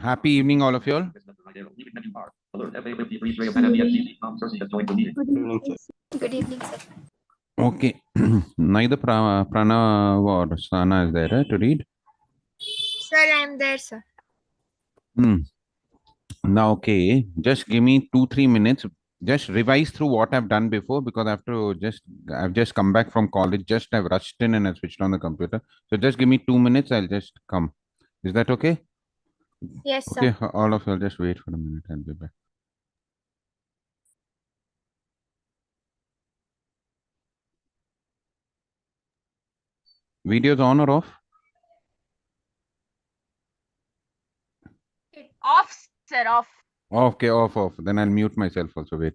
Happy evening, all of you all. Good evening, sir. Okay. Neither Pranav or Sana is there to read. Sir, I am there, sir. Hmm. Now, okay, just give me 2-3 minutes. Just revise through what I've done before because I've just come back from college. Just I've rushed in and I switched on the computer. So just give me 2 minutes. I'll just come. Is that okay? Yes, sir. Okay, all of you, will just wait for a minute. I'll be back. Videos on or off? Off, sir, off. Okay, off. Then I'll mute myself also. Wait.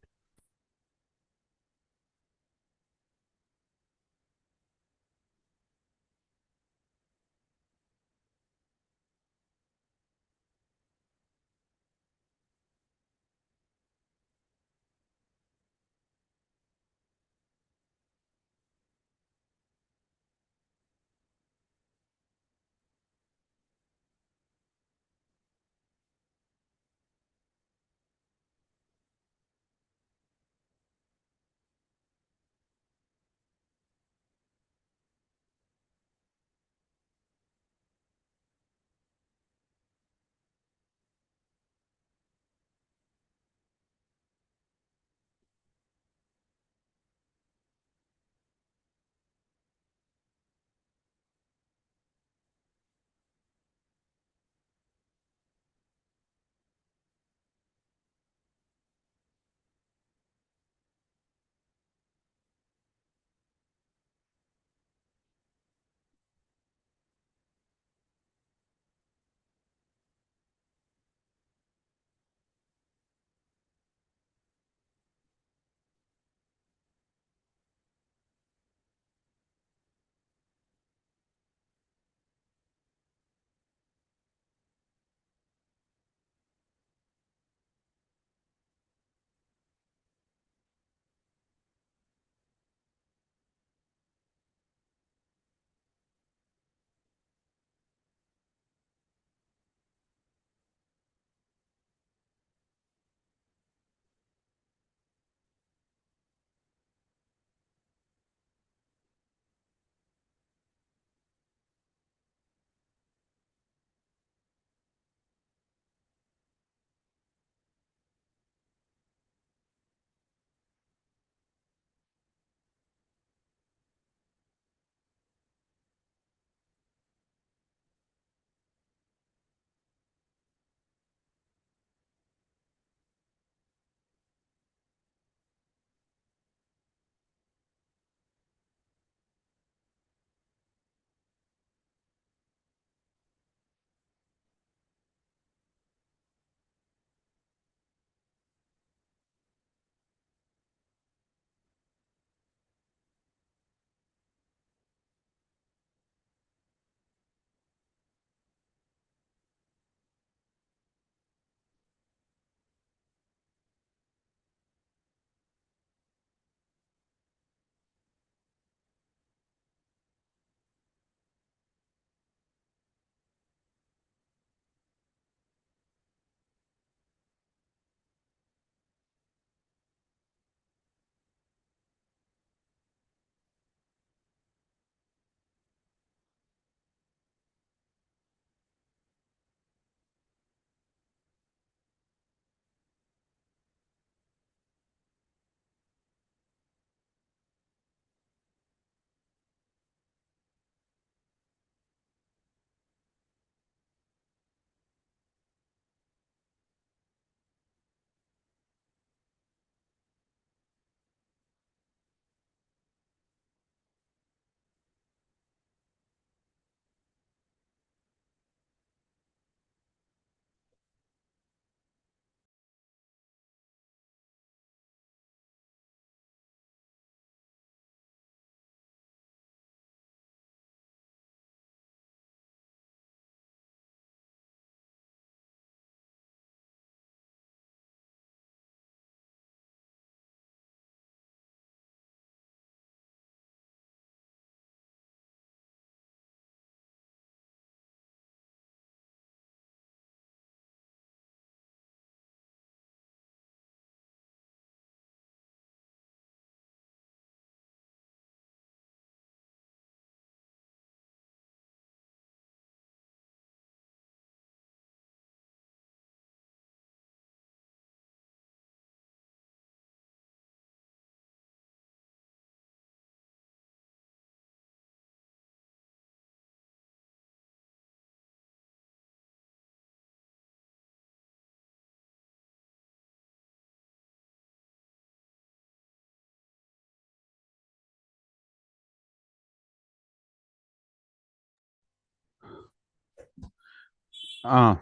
Am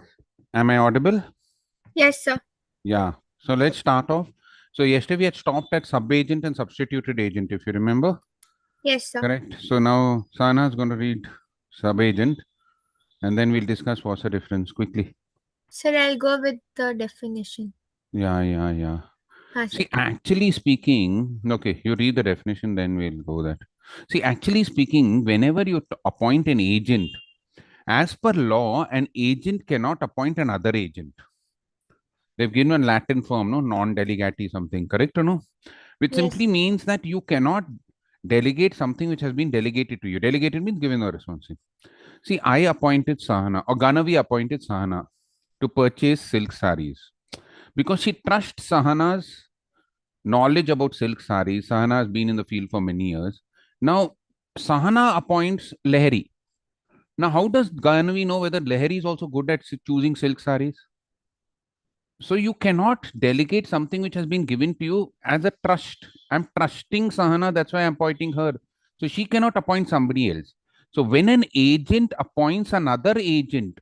I audible? Yes, sir. Yeah. So let's start off. So yesterday we had stopped at sub-agent and substituted agent, if you remember. Yes, sir. Correct. So now Sana is going to read sub-agent and then we'll discuss what's the difference quickly. Sir, I'll go with the definition. Yeah. Sir. See, actually speaking, okay, you read the definition, then we'll go that. See, actually speaking, whenever you appoint an agent, as per law, an agent cannot appoint another agent. They've given a Latin form, no, non-delegati something, correct or no? Which Yes. simply means that you cannot delegate something which has been delegated to you. Delegated means given a responsibility. See, I appointed Sahana, or Ganavi appointed Sahana to purchase silk saris because she trusts Sahana's knowledge about silk saris. Sahana has been in the field for many years. Now, Sahana appoints Lehri. Now, how does Ganavi know whether Lehri is also good at choosing silk saris? So you cannot delegate something which has been given to you as a trust. I'm trusting Sahana, that's why I'm appointing her. So she cannot appoint somebody else. So when an agent appoints another agent,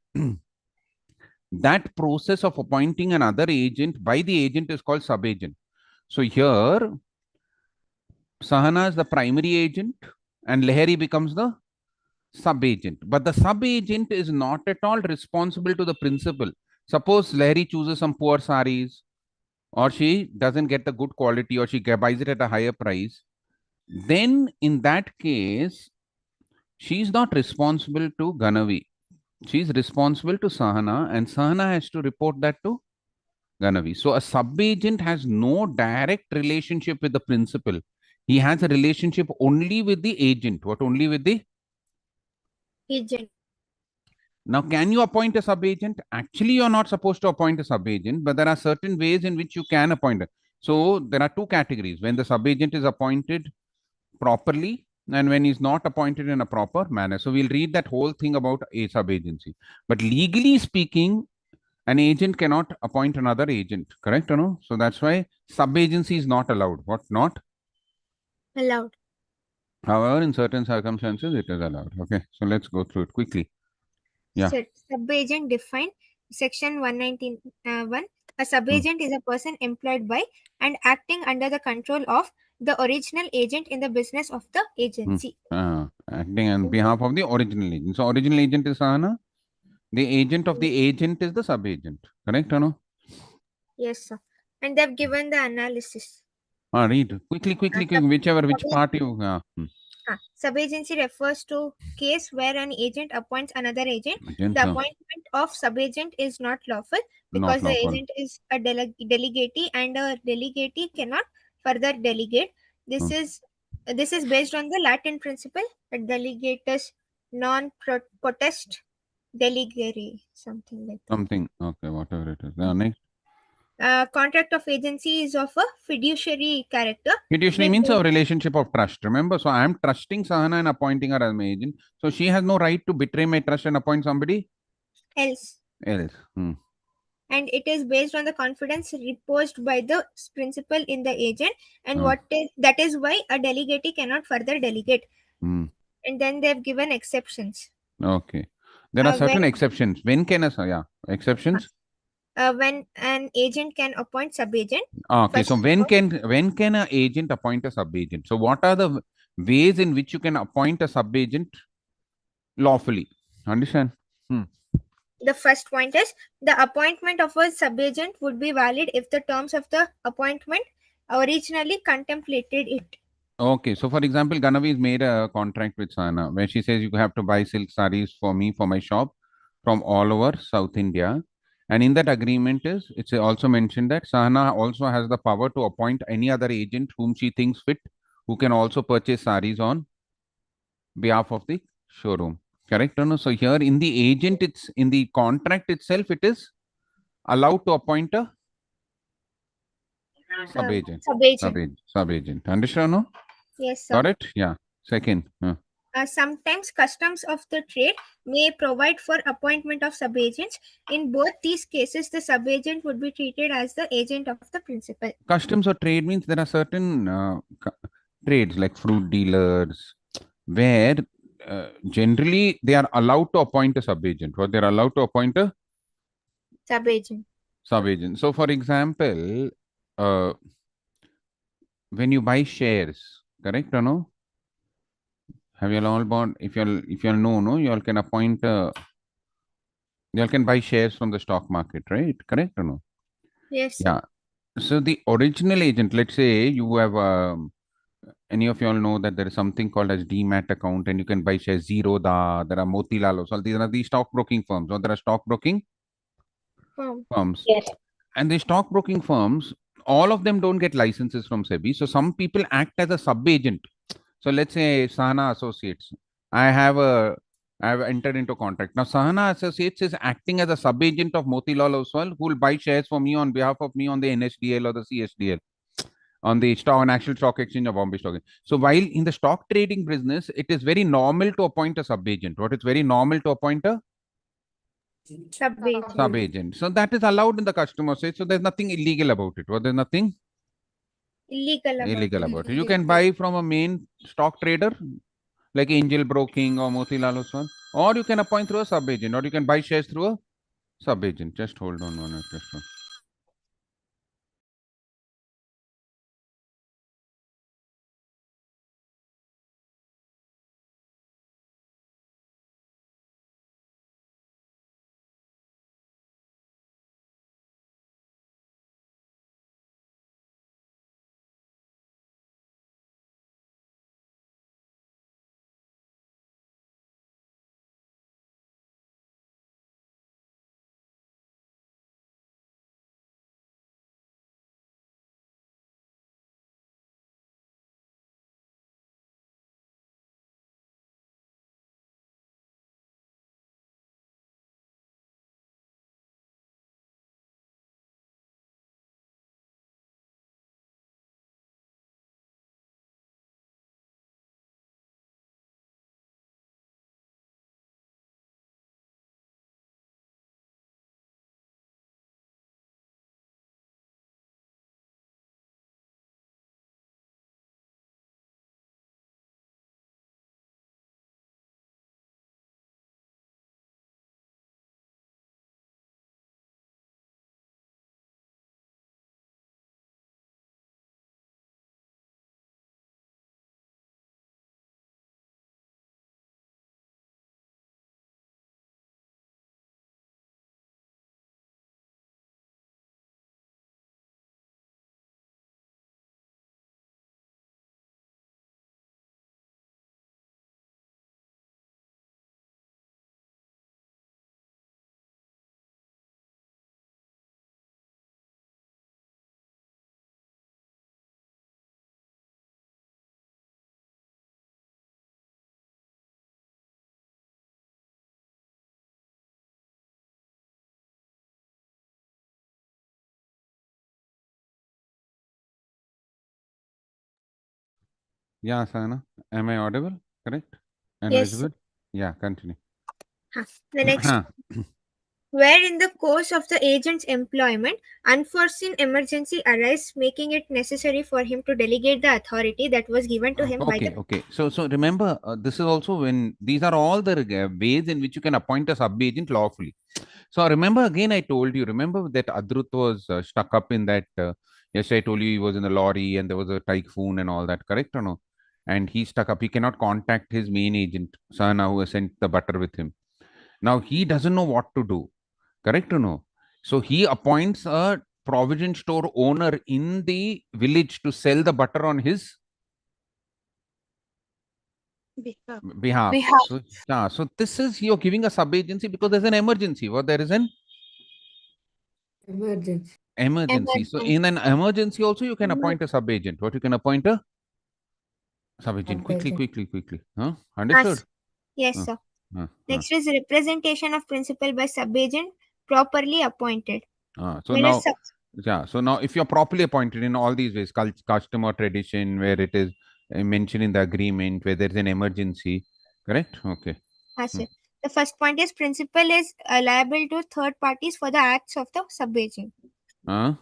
that process of appointing another agent by the agent is called sub-agent. So here, Sahana is the primary agent and Leheri becomes the sub-agent. But the sub-agent is not at all responsible to the principal. Suppose Leheri chooses some poor saris, or she doesn't get the good quality, or she buys it at a higher price, then in that case, she's not responsible to Ganavi. She's responsible to Sahana, and Sahana has to report that to Ganavi. So a sub-agent has no direct relationship with the principal. He has a relationship only with the agent. What? Only with the Agent. Now, can you appoint a sub-agent? Actually, you're not supposed to appoint a sub-agent, but there are certain ways in which you can appoint it. So there are two categories: when the sub-agent is appointed properly and when he's not appointed in a proper manner. So we'll read that whole thing about a sub-agency. But legally speaking, an agent cannot appoint another agent, correct or no? So that's why sub-agency is not allowed. What not? Allowed. However, in certain circumstances, it is allowed. Okay, so let's go through it quickly. Yeah. Sir, sub-agent defined. Section 191. A sub-agent is a person employed by and acting under the control of the original agent in the business of the agency. Acting on behalf of the original agent. So original agent is Sahana. The agent of the agent is the sub-agent. Correct or no? Yes, sir. And they've given the analysis. Read quickly, whichever, which part you. Sub-agency refers to case where an agent appoints another agent. Agent, The appointment of sub-agent is not lawful because not the lawful. agent is a delegatee and a delegatee cannot further delegate. This is based on the Latin principle that delegatus non potest delegere, something like that. Something. Okay, whatever it is. Next. Contract of agency is of a fiduciary character. Fiduciary means a relationship of trust. Remember, so I am trusting Sahana and appointing her as my agent. So she has no right to betray my trust and appoint somebody else. And it is based on the confidence reposed by the principal in the agent, and that is why a delegatee cannot further delegate. And then they've given exceptions. Okay, there are certain exceptions. When can exceptions? When an agent can appoint sub-agent. Okay, so when can an agent appoint a sub-agent? So what are the ways in which you can appoint a sub-agent lawfully? Understand? The first point is the appointment of a sub-agent would be valid if the terms of the appointment originally contemplated it. Okay, so for example, Ganavi made a contract with Sana where she says you have to buy silk saris for me for my shop from all over South India. And in that agreement it's also mentioned that Sahana also has the power to appoint any other agent whom she thinks fit, who can also purchase saris on behalf of the showroom. Correct or no? So here in the agent, it's in the contract itself, it is allowed to appoint a sub-agent. Sub-agent. Understand? No? Yes, sir. Got it? Yeah. Second. Sometimes customs of the trade may provide for appointment of sub-agents. In both these cases, the sub-agent would be treated as the agent of the principal. Customs or trade means there are certain trades like fruit dealers where generally they are allowed to appoint a sub-agent, or they're allowed to appoint a Sub-agent. Sub-agent. So for example, when you buy shares, correct or no? Have you all bought, if you all know, you all can appoint, you all can buy shares from the stock market, right? Correct or no? Yes, sir. Yeah. So the original agent, let's say you have, any of you all know that there is something called as demat account and you can buy shares Zerodha, there are Motilal Oswal, these are the stockbroking firms, or there are stockbroking firms. Yes. And the stockbroking firms, all of them don't get licenses from SEBI. So some people act as a sub-agent. So let's say Sahana Associates. I have entered into contract. Now Sahana Associates is acting as a sub-agent of Motilal Oswal who will buy shares for me on behalf of me on the NSDL or the CSDL, on the National Stock Exchange or Bombay Stock Exchange. So while in the stock trading business, it is very normal to appoint a sub-agent. What is very normal to appoint a Sub-agent. sub-agent. So that is allowed in the customer side. So there's nothing illegal about it. Well, there's nothing illegal about it. You can buy from a main stock trader like Angel Broking or Motilal Oswal, or you can appoint through a sub-agent, or you can buy shares through a sub-agent. Just hold on one minute. Just one. Yeah, Sana, am I audible? Correct? And Yes, visible? Yeah, continue. The next, where in the course of the agent's employment, unforeseen emergency arises, making it necessary for him to delegate the authority that was given to him by Okay, the. okay. So remember, this is also when these are all the ways in which you can appoint a sub-agent lawfully. So remember again, I told you, remember that Adrut was stuck up in that. Yes, I told you he was in a lorry and there was a typhoon and all that, correct or no? And he stuck up. He cannot contact his main agent, Sana, who has sent the butter with him. Now he doesn't know what to do, correct or no? So he appoints a provision store owner in the village to sell the butter on his behalf. So, yeah, so this is you're giving a sub-agency because there's an emergency. Or there is an emergency. So in an emergency also you can appoint a sub-agent. What you can appoint a sub-agent quickly. Huh? Understood? Yes, Huh, sir. huh, huh. Next is representation of principal by sub-agent properly appointed. So When a now, sub- yeah. So now, if you're properly appointed in all these ways, customer tradition, where it is mentioned in the agreement, where there is an emergency, correct? Okay. sir. The first point is principal is liable to third parties for the acts of the sub-agent. Uh,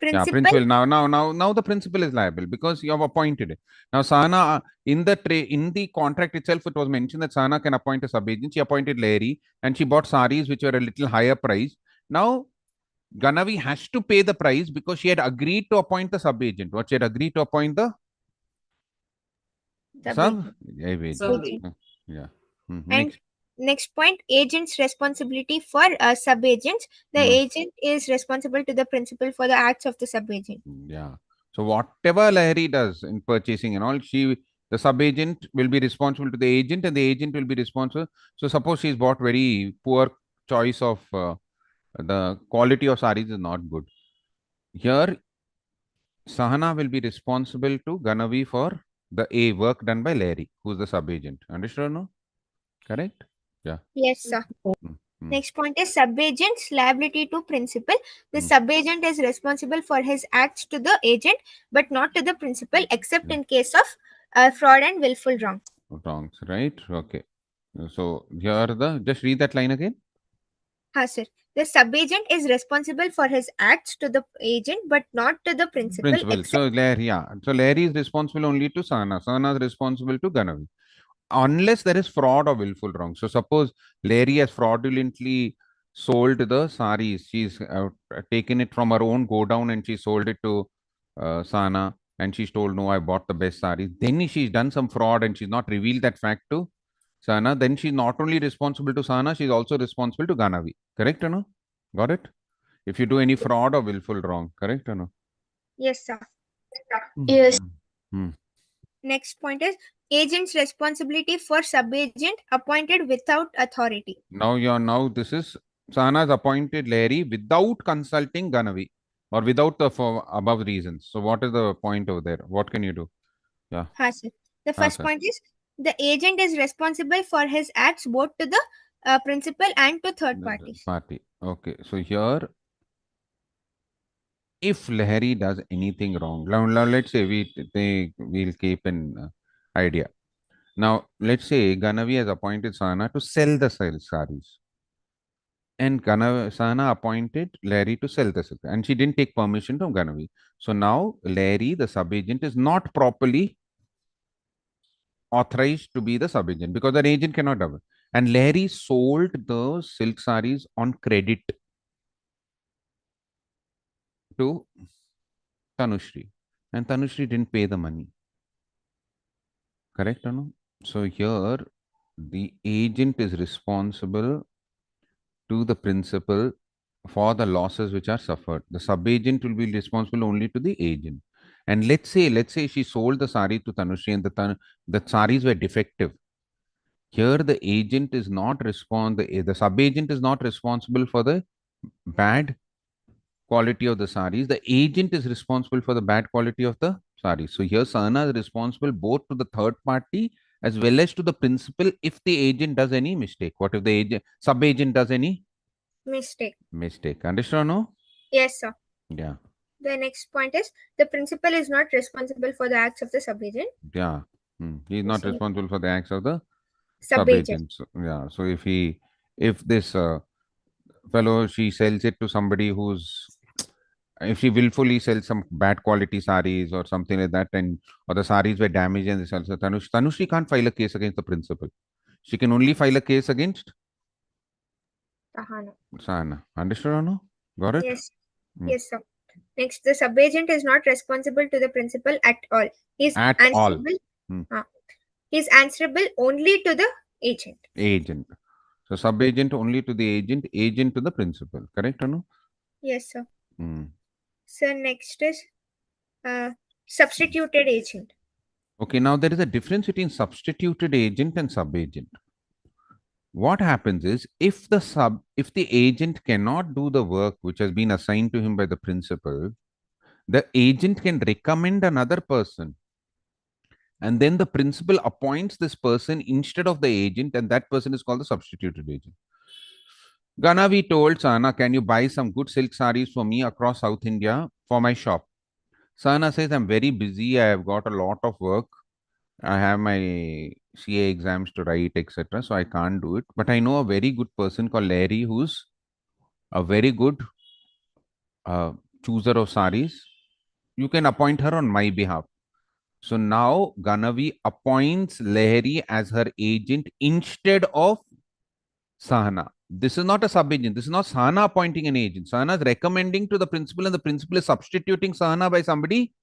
yeah, Principal, principal. Now the principal is liable because you have appointed it. Now, Sana, in the contract itself, it was mentioned that Sana can appoint a sub-agent. She appointed Larry, and she bought saris which were a little higher price. Now, Ganavi has to pay the price because she had agreed to appoint the sub-agent. What she had agreed to appoint the Sub-agent. sub-agent. Yeah. And Next. next point, agent's responsibility for sub-agents. The agent is responsible to the principal for the acts of the sub-agent. Yeah. So whatever Lahiri does in purchasing and all, the sub-agent will be responsible to the agent and the agent will be responsible. So suppose she's bought very poor choice of the quality of sarees is not good. Here, Sahana will be responsible to Ganavi for the work done by Lahiri, who's the sub-agent. Understood or no? Correct? Yeah. Yes, sir. Mm. Next point is sub-agent's liability to principal. The Mm. sub-agent is responsible for his acts to the agent, but not to the principal, except in case of fraud and willful wrong. Wrongs, right? Okay. So here just read that line again. Sir. The sub-agent is responsible for his acts to the agent, but not to the principal. So Larry, yeah. So Larry is responsible only to Sana. Sana is responsible to Ganavi. Unless there is fraud or willful wrong. So suppose Larry has fraudulently sold the saris. She's taken it from her own go down and she sold it to Sana. And she's told, no, I bought the best saris. Then she's done some fraud and she's not revealed that fact to Sana. Then she's not only responsible to Sana, she's also responsible to Ganavi. Correct or no? Got it? If you do any fraud or willful wrong. Correct or no? Yes, sir. Yes. Next point is agent's responsibility for sub-agent appointed without authority. Now this is Sana has appointed Larry without consulting Ganavi or without the above reasons. So what is the point over there? What can you do? Yeah. Sir. The first point is the agent is responsible for his acts both to the principal and to third parties. Okay. So here, if Lahiri does anything wrong, now let's say we'll keep an idea. Now let's say Ganavi has appointed Sana to sell the saris. And Sana appointed Larry to sell the silk, and she didn't take permission from Ganavi. So now Larry, the sub-agent, is not properly authorized to be the sub-agent because the agent cannot have it. And Larry sold the silk saris on credit to Tanushri, and Tanushri didn't pay the money. Correct or no? So here, the agent is responsible to the principal for the losses which are suffered. The sub-agent will be responsible only to the agent. And let's say she sold the sari to Tanushri and the saris were defective. Here the agent is not the sub-agent is not responsible for the bad quality of the saris. The agent is responsible for the bad quality of the saris. So here Sana is responsible both to the third party as well as to the principal if the agent does any mistake. What if the sub-agent does any mistake? Understand or no? Yes, sir. Yeah. The next point is the principal is not responsible for the acts of the sub-agent. Yeah. He is not responsible for the acts of the sub-agent. So, yeah. So if this fellow, she sells it to somebody if she willfully sells some bad quality saris or something like that, or the saris were damaged and this also, Tanushri can't file a case against the principal. She can only file a case against Sahana. Understood or no? Got it? Yes. Yes, sir. Next, the sub-agent is not responsible to the principal at all. He's answerable. He's answerable only to the agent. So sub-agent only to the agent to the principal. Correct or no? Yes, sir. So next is substituted agent. Okay, now there is a difference between substituted agent and sub-agent. What happens is if the agent cannot do the work which has been assigned to him by the principal, the agent can recommend another person. And then the principal appoints this person instead of the agent, and that person is called the substituted agent. Ganavi told Sana, can you buy some good silk saris for me across South India for my shop? Sana says, I'm very busy. I have got a lot of work. I have my CA exams to write, etc. So I can't do it. But I know a very good person called Larry who's a very good chooser of saris. You can appoint her on my behalf. So now Ganavi appoints Lahiri as her agent instead of Sahana. This is not a sub-agent. This is not Sahana appointing an agent. Sahana is recommending to the principal and the principal is substituting Sahana by somebody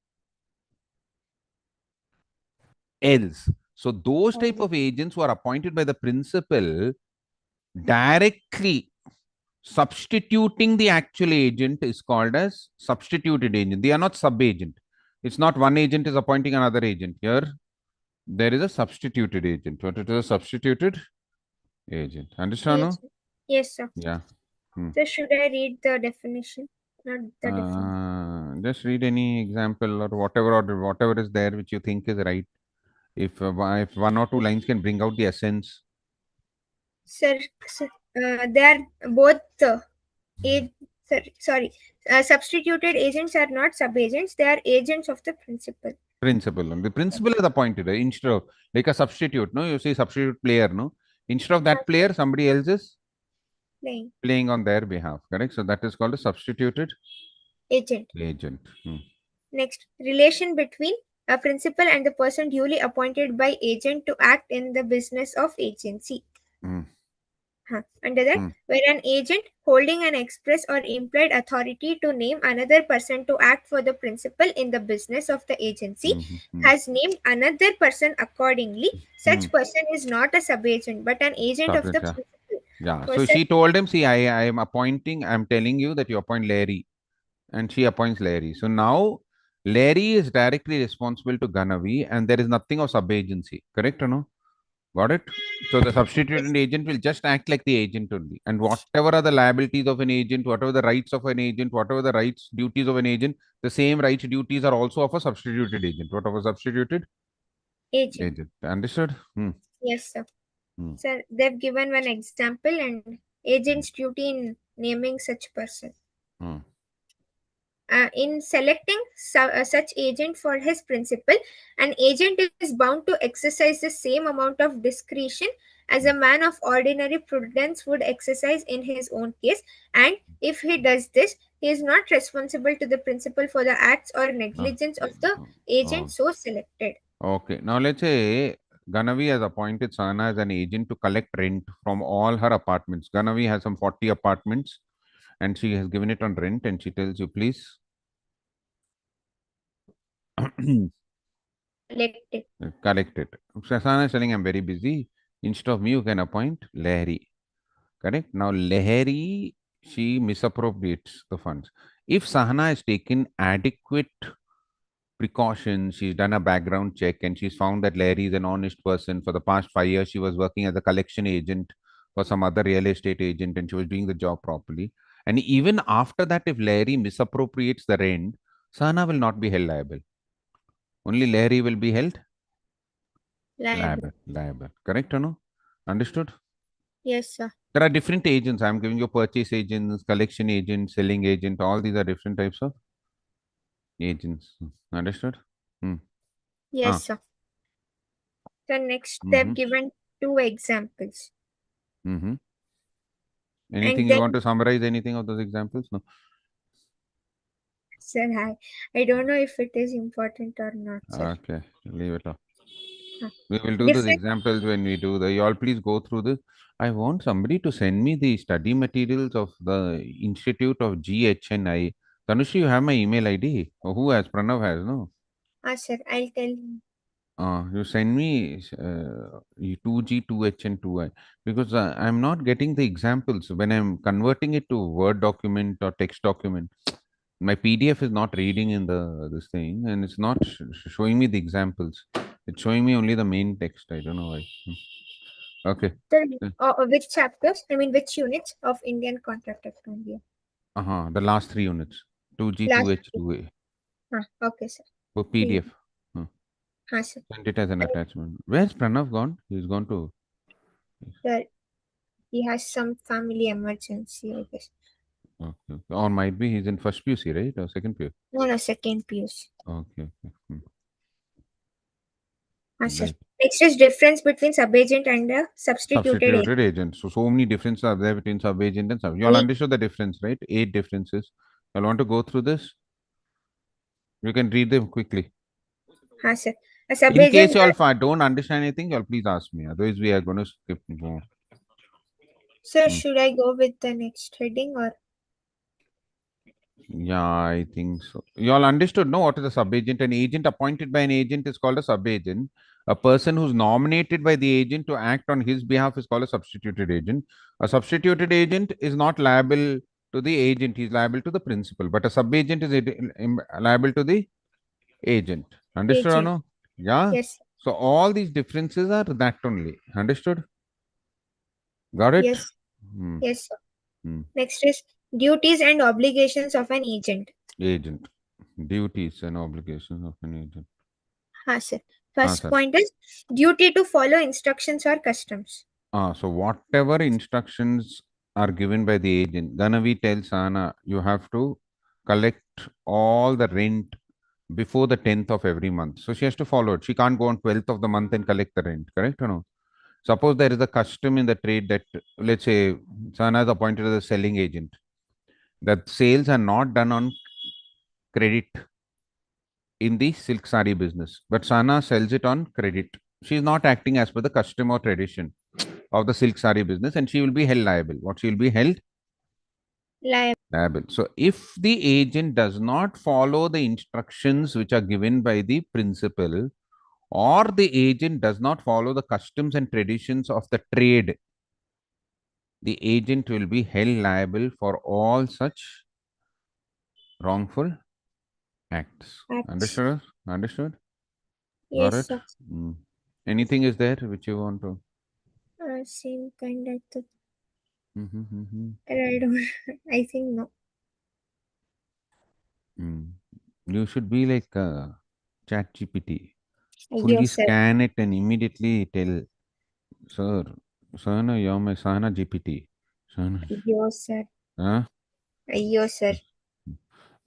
else. So those type of agents who are appointed by the principal directly substituting the actual agent is called as substituted agent. They are not sub-agent. It's not one agent is appointing another agent. Here, there is a substituted agent. What it is a substituted agent. Understand? Yes, No? sir. Yes, sir. Yeah. So should I read the definition? Not the definition. Just read any example or whatever is there which you think is right. If one or two lines can bring out the essence. Sir, they are both substituted agents are not sub-agents. They are agents of the principal. Principal. The principal is appointed instead of like a substitute. No, you say substitute player. No, instead of that player, somebody else is playing on their behalf. Correct. So that is called a substituted Agent. agent. Next, relation between a principal and the person duly appointed by agent to act in the business of agency. Under that, where an agent holding an express or implied authority to name another person to act for the principal in the business of the agency has named another person accordingly, such person is not a sub-agent but an agent of the principal. Yeah. So she told him, see, I am appointing, I'm telling you that you appoint Larry. And she appoints Larry. So now Larry is directly responsible to Ganavi and there is nothing of sub-agency. Correct or no? Got it? So the substituted agent will just act like the agent only. And whatever are the liabilities of an agent, whatever the rights of an agent, whatever the rights, duties of an agent, the same rights, duties are also of a substituted agent. What of a substituted agent? Understood? Yes, sir. Sir, they've given one example and agent's duty in naming such person. In selecting such agent for his principal, an agent is bound to exercise the same amount of discretion as a man of ordinary prudence would exercise in his own case, and if he does this, he is not responsible to the principal for the acts or negligence of the agent so selected. Okay, now let's say Ganavi has appointed Sahana as an agent to collect rent from all her apartments. Ganavi has some 40 apartments and she has given it on rent and she tells you, please collect it. Sahana is telling, I'm very busy. Instead of me, you can appoint Lahiri. Correct? Now, Lahiri, she misappropriates the funds. If Sahana has taken adequate precautions, she's done a background check and she's found that Larry is an honest person. For the past 5 years, she was working as a collection agent for some other real estate agent and she was doing the job properly. And even after that, if Larry misappropriates the rent, Sahana will not be held liable. Only Larry will be held liable. Correct or no? Understood? Yes, sir. There are different agents. I'm giving you purchase agents, collection agent, selling agent. All these are different types of agents. Understood? Yes, sir. So next, they've given 2 examples. Anything you want to summarize? Anything of those examples? No. Sir, I don't know if it is important or not, sir. Okay, leave it off. We will do those examples when we do the. You all please go through this. I want somebody to send me the study materials of the Institute of GHNI. Tanushri, you have my email ID. Or who has? Pranav has, no? Sir, I'll tell you. You send me 2G, 2H, and 2I because I'm not getting the examples when I'm converting it to Word document or text document. My PDF is not reading in this thing, and it's not showing me the examples. It's showing me only the main text. I don't know why. Okay. Which chapters? I mean, which units of Indian contract accounting? The last 3 units. 2G, 2H, 2A. Okay, sir. For PDF. Sir. Send it as an attachment. Where's Pranav gone? He's gone to. Sir, he has some family emergency, I guess. Okay. Or might be he's in first PUC, right? Or second PUC? No, second PUC. Okay. Sir. Next is difference between subagent and a substituted agent. So many differences are there between subagent and sub. You all understood the difference, right? 8 differences. You all want to go through this? You can read them quickly. Sir. In case you all don't understand anything, you all please ask me. Otherwise, we are going to skip more. So Hmm. should I go with the next heading or? Yeah, I think so. You all understood, no? What is a sub-agent? An agent appointed by an agent is called a sub-agent. A person who's nominated by the agent to act on his behalf is called a substituted agent. A substituted agent is not liable to the agent, he's liable to the principal. But a sub-agent is liable to the agent. Understood or Agent. no? Yeah? Yes. So all these differences are that only. Understood? Got it? Yes. Hmm. Yes, sir. Hmm. Next is duties and obligations of an agent. Agent. Duties and obligations of an agent. Sir. Ah, First sir. point is duty to follow instructions or customs. So whatever instructions are given by the agent, Ganavi tells Anna, you have to collect all the rent before the 10th of every month. So she has to follow it. She can't go on 12th of the month and collect the rent, correct or no? Suppose there is a custom in the trade that, let's say, Sana is appointed as a selling agent, that sales are not done on credit in the silk sari business, but Sana sells it on credit. She is not acting as per the custom or tradition of the silk sari business, and she will be held liable. What she will be held Liable. liable. So, if the agent does not follow the instructions which are given by the principal, or the agent does not follow the customs and traditions of the trade, the agent will be held liable for all such wrongful acts. Acts. Understood? Understood? Got Yes, it? sir. Mm. Anything is there which you want to? Same kind of the. Mm-hmm. I don't. I think no. Mm. You should be like Chat GPT. Fully Yes, sir. scan it and immediately tell, sir, Sana, you're my Sana GPT. Sana, Yes, sir. huh? Yes, sir.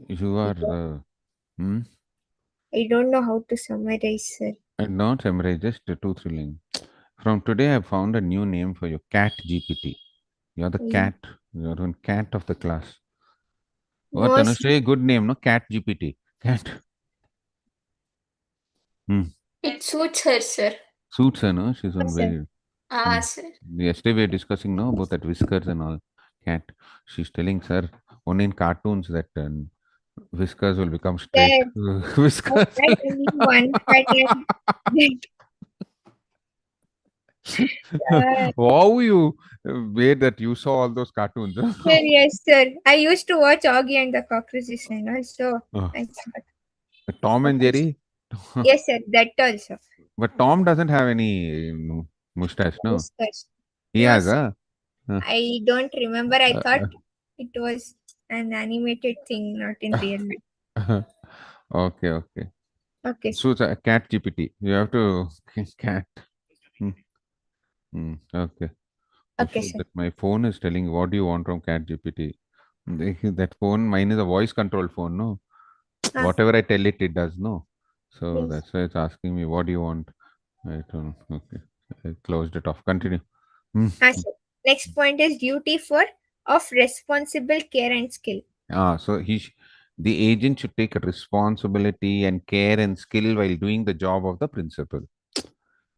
You are the. Hmm? I don't know how to summarize, sir. And not summarize, just two, three lines. From today, I found a new name for you, Cat GPT. You're the Mm. cat. You're one cat of the class. What, Most. Tanushree? Good name, no? Cat GPT. Cat. Hmm. It suits her, sir. Suits her, no? She's one Yes, sir. very. Ah, sir. Yesterday we were discussing, no, about that whiskers and all. Cat. She's telling, sir, only in cartoons that whiskers will become straight. Sir, Whiskers. that only one that Wow, you made that you saw all those cartoons. sir, yes, sir. I used to watch Augie and the Cockroaches and also Oh, I thought, Tom and okay. Jerry. Yes, sir. That also. But Tom doesn't have any mustache, no? Whiskers. He No, has, sir. huh? Uh, I don't remember. I thought uh, it was an animated thing, not in real life. okay, okay. Okay, So sir. it's a cat GPT. You have to cat. Hmm, okay. Okay, So sir. that my phone is telling what do you want from cat GPT. That phone, mine is a voice control phone, no? Whatever I tell it, it does, no? So Yes. that's why it's asking me what do you want. I don't know. Okay. I closed it off. Continue. Hmm. Sir. Next point is duty for of responsible care and skill. So the agent should take responsibility and care and skill while doing the job of the principal.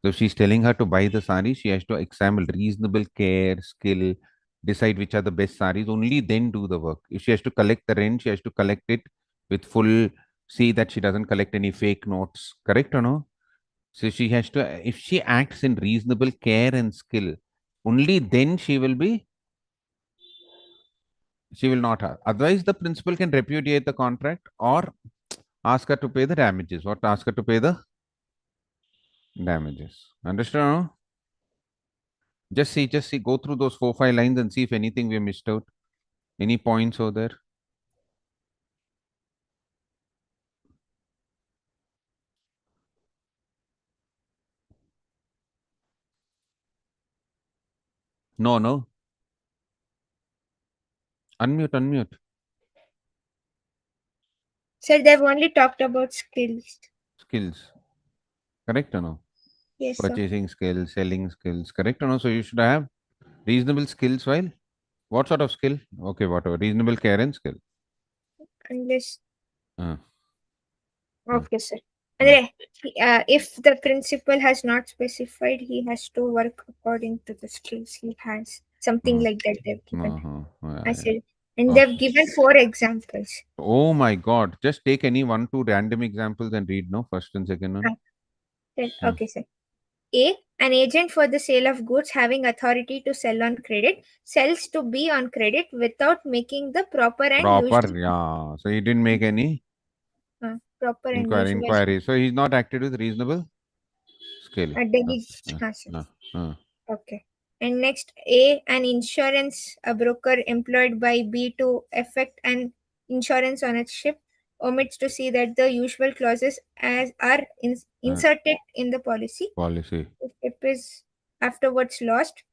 So if she's telling her to buy the sari, she has to examine reasonable care, skill, decide which are the best saris, only then do the work. If she has to collect the rent, she has to collect it with full, see that she doesn't collect any fake notes, correct or no? So she has to, if she acts in reasonable care and skill, only then she will not have. Otherwise, the principal can repudiate the contract or ask her to pay the damages. What ask her to pay the damages? Understand? No? Just see, go through those 4, 5 lines and see if anything we missed out. Any points over there? No, no. Unmute, unmute. Sir, they've only talked about skills. Skills. Correct or no? Yes, sir. Purchasing skills, selling skills. Correct or no? So you should have reasonable skills while what sort of skill? Okay, whatever. Reasonable care and skill. Unless. Uh, uh, Okay, sir. uh. Andre, if the principal has not specified, he has to work according to the skills he has. Something Mm. like that they've given. Yeah, I yeah. said, and Oh. they've given 4 examples. Oh my God. Just take any 1, 2 random examples and read, no? First and second one. Okay, sir. A. An agent for the sale of goods having authority to sell on credit sells to B on credit without making the proper and Proper, usual yeah. So he didn't make any proper and usual inquiry. So he's not acted with reasonable skill. delegation. Sir. Uh, uh. Okay. And next, A, an insurance a broker employed by B to effect an insurance ownership omits to see that the usual clauses as are inserted in the policy. Policy. If it is afterwards lost,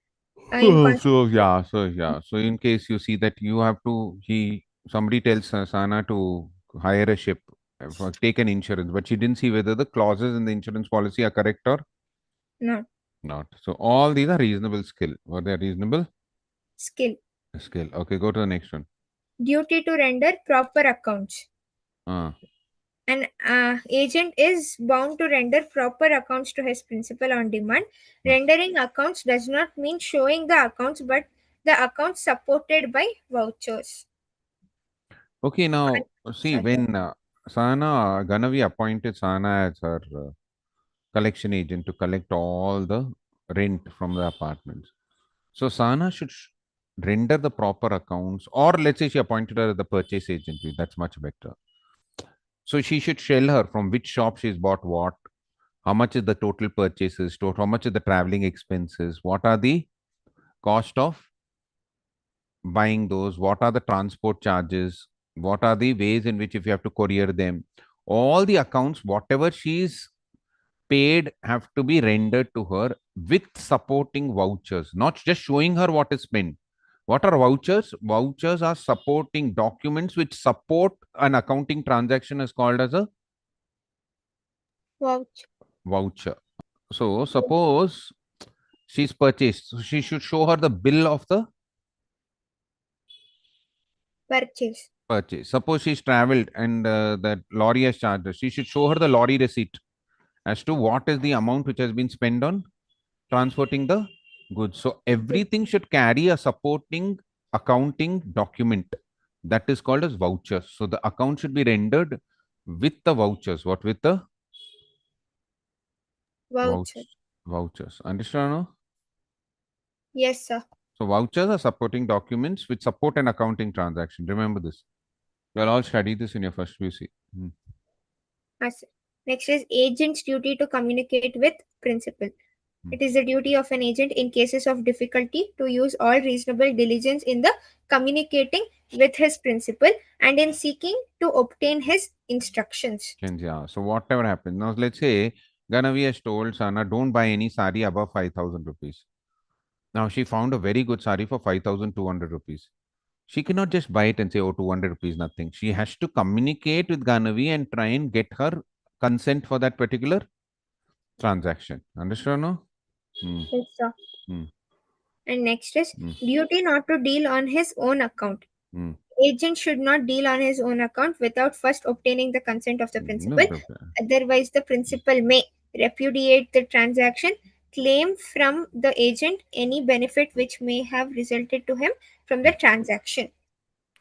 in consequence. So in case you see that you have to, somebody tells Sana to hire a ship, take an insurance, but she didn't see whether the clauses in the insurance policy are correct or No, not. So all these are reasonable skill. Were they reasonable skill. skill? Okay, go to the next one. Duty to render proper accounts. Uh, An agent is bound to render proper accounts to his principal on demand. Rendering accounts does not mean showing the accounts, but the accounts supported by vouchers. okay, now see Sorry. when Sana Ganavi appointed Sana as her collection agent to collect all the rent from the apartments. So Sana should render the proper accounts, or let's say she appointed her as the purchase agent. That's much better. So she should tell her from which shop she's bought what, how much is the total purchases, how much is the traveling expenses, what are the cost of buying those, what are the transport charges, what are the ways in which if you have to courier them, all the accounts, whatever she's paid have to be rendered to her with supporting vouchers, not just showing her what is spent. What are vouchers? Vouchers are supporting documents which support an accounting transaction is called as a Voucher. voucher. So suppose she's purchased, so she should show her the bill of the Purchase. purchase. Suppose she's traveled and that lorry has charged her, she should show her the lorry receipt as to what is the amount which has been spent on transporting the goods. So everything should carry a supporting accounting document that is called as vouchers. So the account should be rendered with the vouchers. What with the Voucher. vouchers? Understand? No? Yes, sir. So vouchers are supporting documents which support an accounting transaction. Remember this. You'll all study this in your first VC. Sir. Next is agent's duty to communicate with principal. It is the duty of an agent in cases of difficulty to use all reasonable diligence in the communicating with his principal and in seeking to obtain his instructions. Yeah. So whatever happens. Now let's say Ganavi has told Sana, don't buy any sari above 5,000 rupees. Now she found a very good sari for 5,200 rupees. She cannot just buy it and say, oh, 200 rupees, nothing. She has to communicate with Ganavi and try and get her consent for that particular transaction. Understand? No? Hmm. Yes, sir. Hmm. And next is duty not to deal on his own account. Hmm. Agent should not deal on his own account without first obtaining the consent of the principal. No, Otherwise, the principal may repudiate the transaction, claim from the agent any benefit which may have resulted to him from the transaction.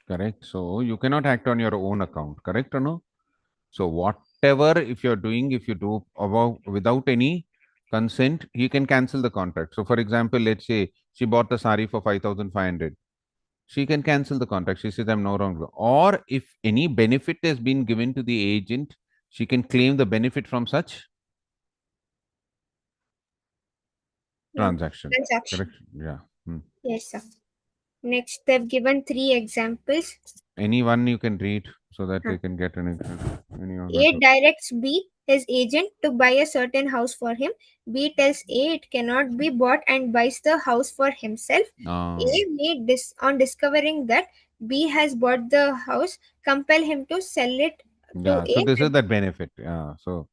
correct. So you cannot act on your own account. Correct or no? So whatever if you're doing, if you do about without any consent, he can cancel the contract. So for example, let's say she bought the sari for 5,500. She can cancel the contract. She says, I'm no longer. Or if any benefit has been given to the agent, she can claim the benefit from such transaction. Correct? Yeah. Yes, sir. Next, they've given 3 examples. Any one you can read so that they can get an example. A directs B, his agent, to buy a certain house for him. B tells A it cannot be bought and buys the house for himself. A may, on discovering that B has bought the house, compel him to sell it to yeah. So A. this is that benefit. Yeah. So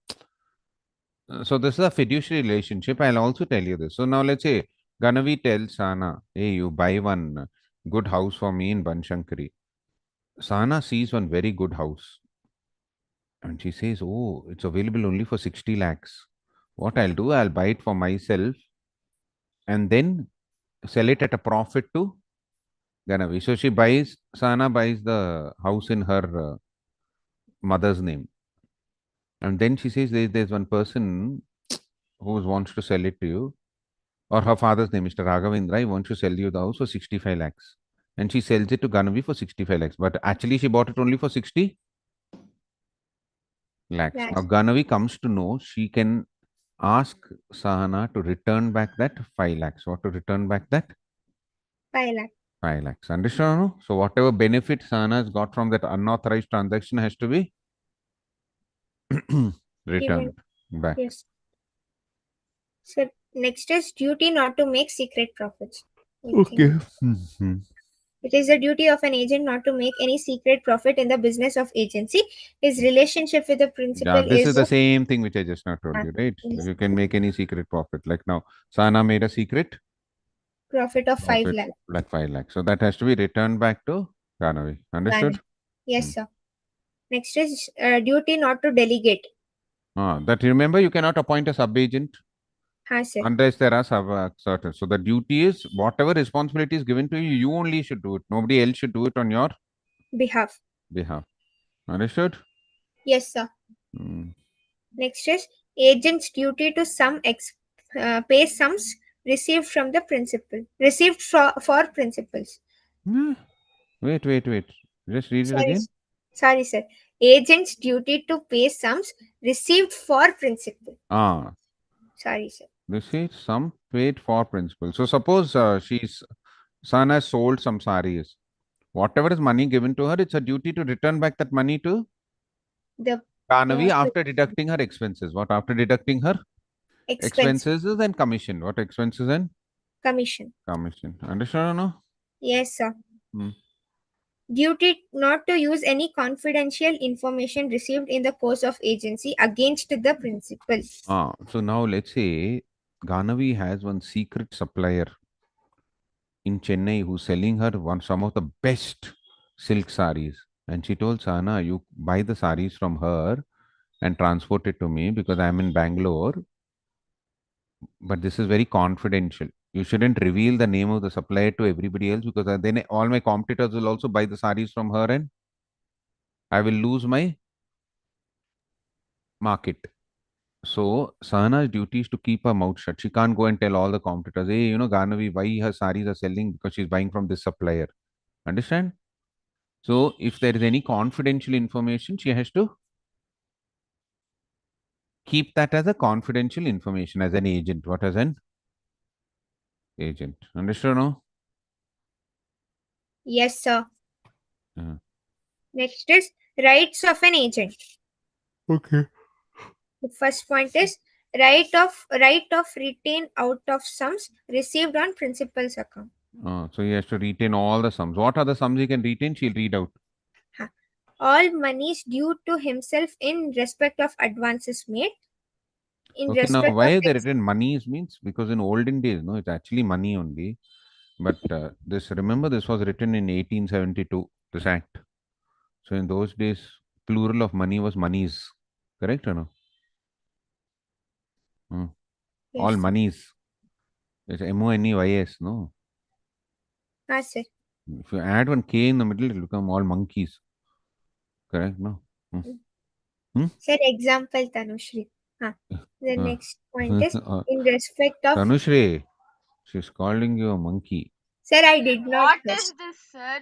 this is a fiduciary relationship. I'll also tell you this. So now let's say Ganavi tells Sana, hey, you buy one good house for me in Banshankari. Sana sees one very good house. And she says, oh, it's available only for 60 lakhs. What I'll do, I'll buy it for myself. And then sell it at a profit to Ganavi. So Sana buys the house in her mother's name. And then she says there's one person who wants to sell it to you, or her father's name, Mr. Raghavendra, he wants to sell you the house for 65 lakhs. And she sells it to Ganavi for 65 lakhs. But actually, she bought it only for 60 lakhs. Now, Lakhs. Ganavi comes to know she can ask Sahana to return back that 5 lakhs. Or to return back that 5 lakh. 5 lakhs. Understand? No? So, whatever benefit Sahana has got from that unauthorized transaction has to be returned back. Yes. So next is duty not to make secret profits. Okay. Mhm. It is the duty of an agent not to make any secret profit in the business of agency. His relationship with the principal Yeah, this is is the same thing which I just now told you, right? yes. You can make any secret profit. Like now, Sana made a secret Profit of 5 profit, lakh. like 5 lakhs. So that has to be returned back to Ganavi. Understood? Yes, sir. Next is duty not to delegate. That remember, you cannot appoint a sub-agent Sir. unless there are certain. So the duty is whatever responsibility is given to you, you only should do it. Nobody else should do it on your Behalf. Understood? Yes, sir. Mm. Next is agent's duty to pay sums received from the principal. Received for principals. Hmm. Wait. Just read it Sorry, again. sorry, sir. Agent's duty to pay sums received for principal. Sorry, sir. This is some paid for principal. So suppose son has sold some saris. Whatever is money given to her, it's a duty to return back that money to The Kanavi after deducting her expenses. What after deducting her expense expenses and commission? What expenses and commission. commission? Understand or no? Yes, sir. Hmm. Duty not to use any confidential information received in the course of agency against the principal. So now let's say Ganavi has one secret supplier in Chennai who's selling her some of the best silk saris. And she told Sana, you buy the saris from her and transport it to me because I'm in Bangalore. But this is very confidential. You shouldn't reveal the name of the supplier to everybody else because then all my competitors will also buy the saris from her and I will lose my market. So Sahana's duty is to keep her mouth shut. She can't go and tell all the competitors, hey, Ganavi, why her saris are selling because she's buying from this supplier. Understand? So if there is any confidential information, she has to keep that as a confidential information as an agent. What as an agent? Understood? No? Yes, sir. Uh, Next is rights of an agent. Okay. The first point is right of retain out of sums received on principal's account. So he has to retain all the sums. What are the sums he can retain? She'll read out. All monies due to himself in respect of advances made. Okay, now why they written monies means because in olden days, no, it's actually money only. But remember, this was written in 1872, this act. So in those days, plural of money was monies. Correct or no? Yes. All monies. It's MONEYS, no? Sir. If you add one K in the middle, it will become all monkeys. Correct? No? Sir, example Tanushri. The next point is in respect of Tanushri, she's calling you a monkey. Sir, I did not. What is this, sir?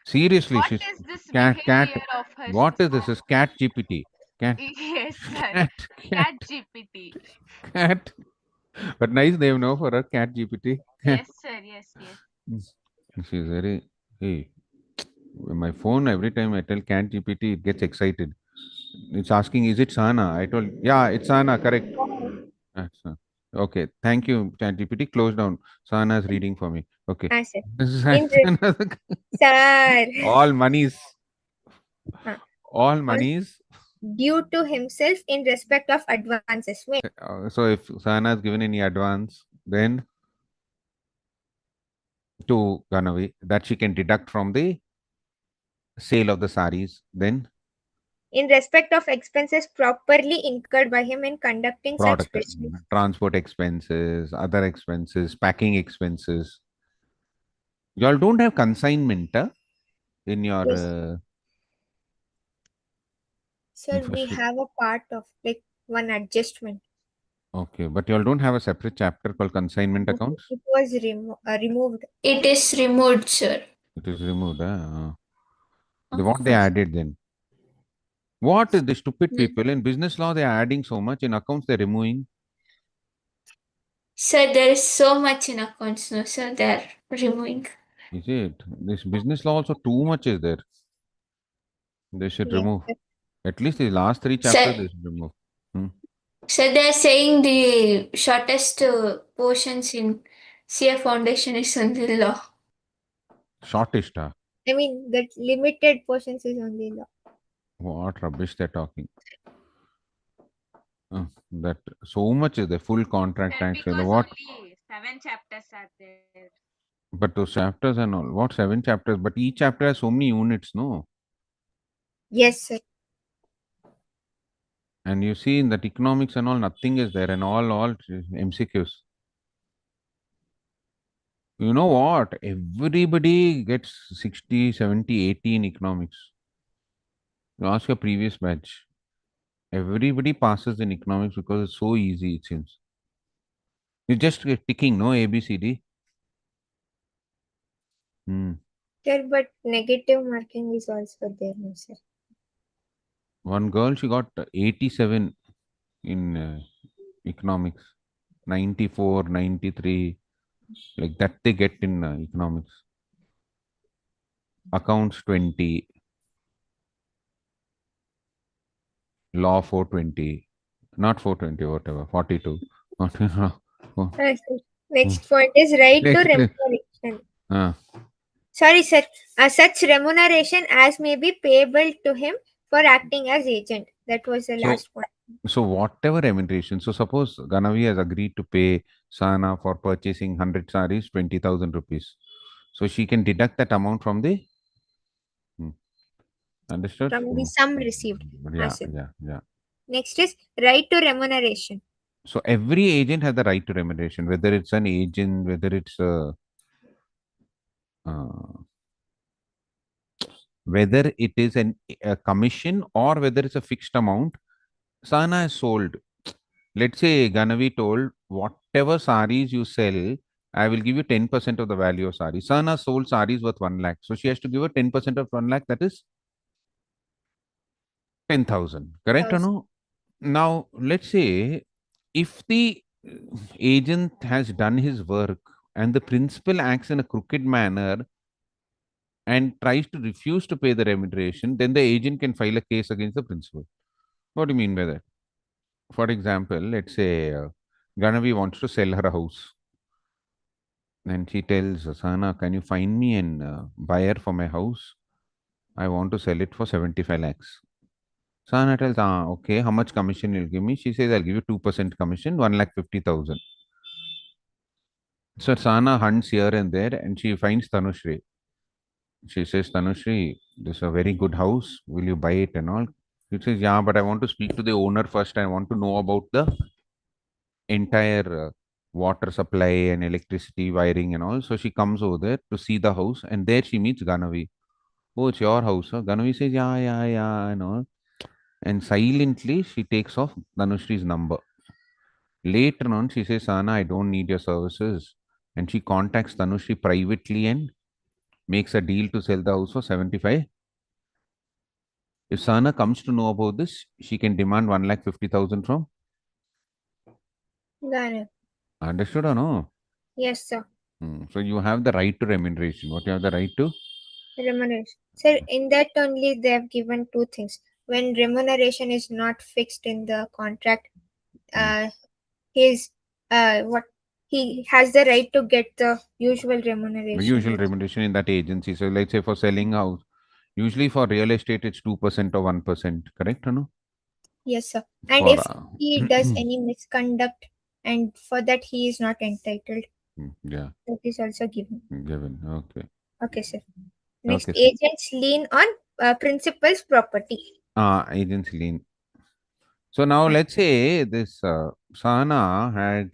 Seriously, What she's is this cat. behavior of hers? What is this? Is cat GPT? Cat. Yes, sir. Cat GPT. Cat. But nice name, no, for a cat GPT. Yes, sir. Yes. She's very. Hey, my phone. Every time I tell cat GPT, it gets excited. It's asking, "Is it Sana?" I told, "Yeah, it's Sana. Correct." Okay, thank you, ChatGPT. Close down. Sana is reading for me. Okay. Sir. All monies. All monies. Due to himself in respect of advances made. So if Sana has given any advance, then to Ganavi, that she can deduct from the sale of the saris, then in respect of expenses properly incurred by him in conducting such business. Transport expenses, other expenses, packing expenses. Y'all don't have consignment in your Yes. Sir, we infrastructure. have a part of like one adjustment. Okay, but y'all don't have a separate chapter called consignment accounts? It was removed. It is removed, sir. It is removed. Uh, What they added then? What is the stupid Hmm. people in business law? They are adding so much in accounts. They're removing. Sir, there is so much in accounts, no, sir. They are removing. Is it? This business law also too much is there. They should Yes, remove. sir. At least the last three chapters Sir, they should remove. Hmm. sir, they are saying the shortest portions in CA Foundation is on the law. Shortest. I mean, that limited portions is only law. What rubbish they're talking. That so much is the full contract Sir, tax. because What? only 7 chapters are there. But those chapters and all. What 7 chapters? But each chapter has so many units, no? Yes, sir. And you see in that economics and all, nothing is there, and all MCQs. You know what? Everybody gets 60, 70, 80 in economics. You ask your previous batch. Everybody passes in economics because it's so easy, it seems. You just get ticking, no ABCD. Hmm. Sir, but negative marking is also there, no, sir. One girl, she got 87 in economics, 94, 93, like that they get in economics. Accounts 20, law 420, not 420, whatever, 42. Oh, Sir, next point is right to next, remuneration. uh, Sorry, sir. Such remuneration as may be payable to him for acting as agent. That was the so last point. so whatever remuneration. So suppose Ganavi has agreed to pay Sana for purchasing 100 saris, 20,000 rupees. So she can deduct that amount from the. Hmm, understood? From the sum received. Yeah, Sir. yeah. Next is right to remuneration. So every agent has the right to remuneration, whether it's an agent, whether it's uh, whether it is a commission or whether it's a fixed amount. Sana is sold. Let's say Ganavi told, whatever saris you sell, I will give you 10% of the value of sari. Sana sold saris worth 1 lakh. So she has to give her 10% of 1 lakh, that is 10,000. Correct or no? Now, let's say if the agent has done his work and the principal acts in a crooked manner and tries to refuse to pay the remuneration, then the agent can file a case against the principal. What do you mean by that? For example, let's say Ganavi wants to sell her a house. And she tells Sana, can you find me an buyer for my house? I want to sell it for 75 lakhs. Sana tells, okay, how much commission you'll give me? She says, I'll give you 2% commission, 1,50,000. So Sana hunts here and there and she finds Tanushri. She says, Tanushri, this is a very good house. Will you buy it and all? She says, yeah, but I want to speak to the owner first. I want to know about the entire water supply and electricity wiring and all. So she comes over there to see the house and there she meets Ganavi. Oh, it's your house. Huh? Ganavi says, yeah, and all. And silently she takes off Dhanushri's number. Later on, she says, Sana, I don't need your services. And she contacts Dhanushri privately and makes a deal to sell the house for 75. If Sana comes to know about this, she can demand 1,50,000 from. Got it. Understood or no? Yes, sir. So you have the right to remuneration. What you have the right to? Remuneration. Sir, in that only they have given two things. When remuneration is not fixed in the contract, his what he has the right to get the usual remuneration. Usual remuneration in that agency. So let's say for selling house, usually for real estate it's 2% or 1%, correct or no? Yes, sir. And For if he does any misconduct, and for that he is not entitled, yeah, that is also given. given. Okay. Okay, sir. Next, Okay, sir. agents lien on principal's property. Agency lien. So now let's say this Sana had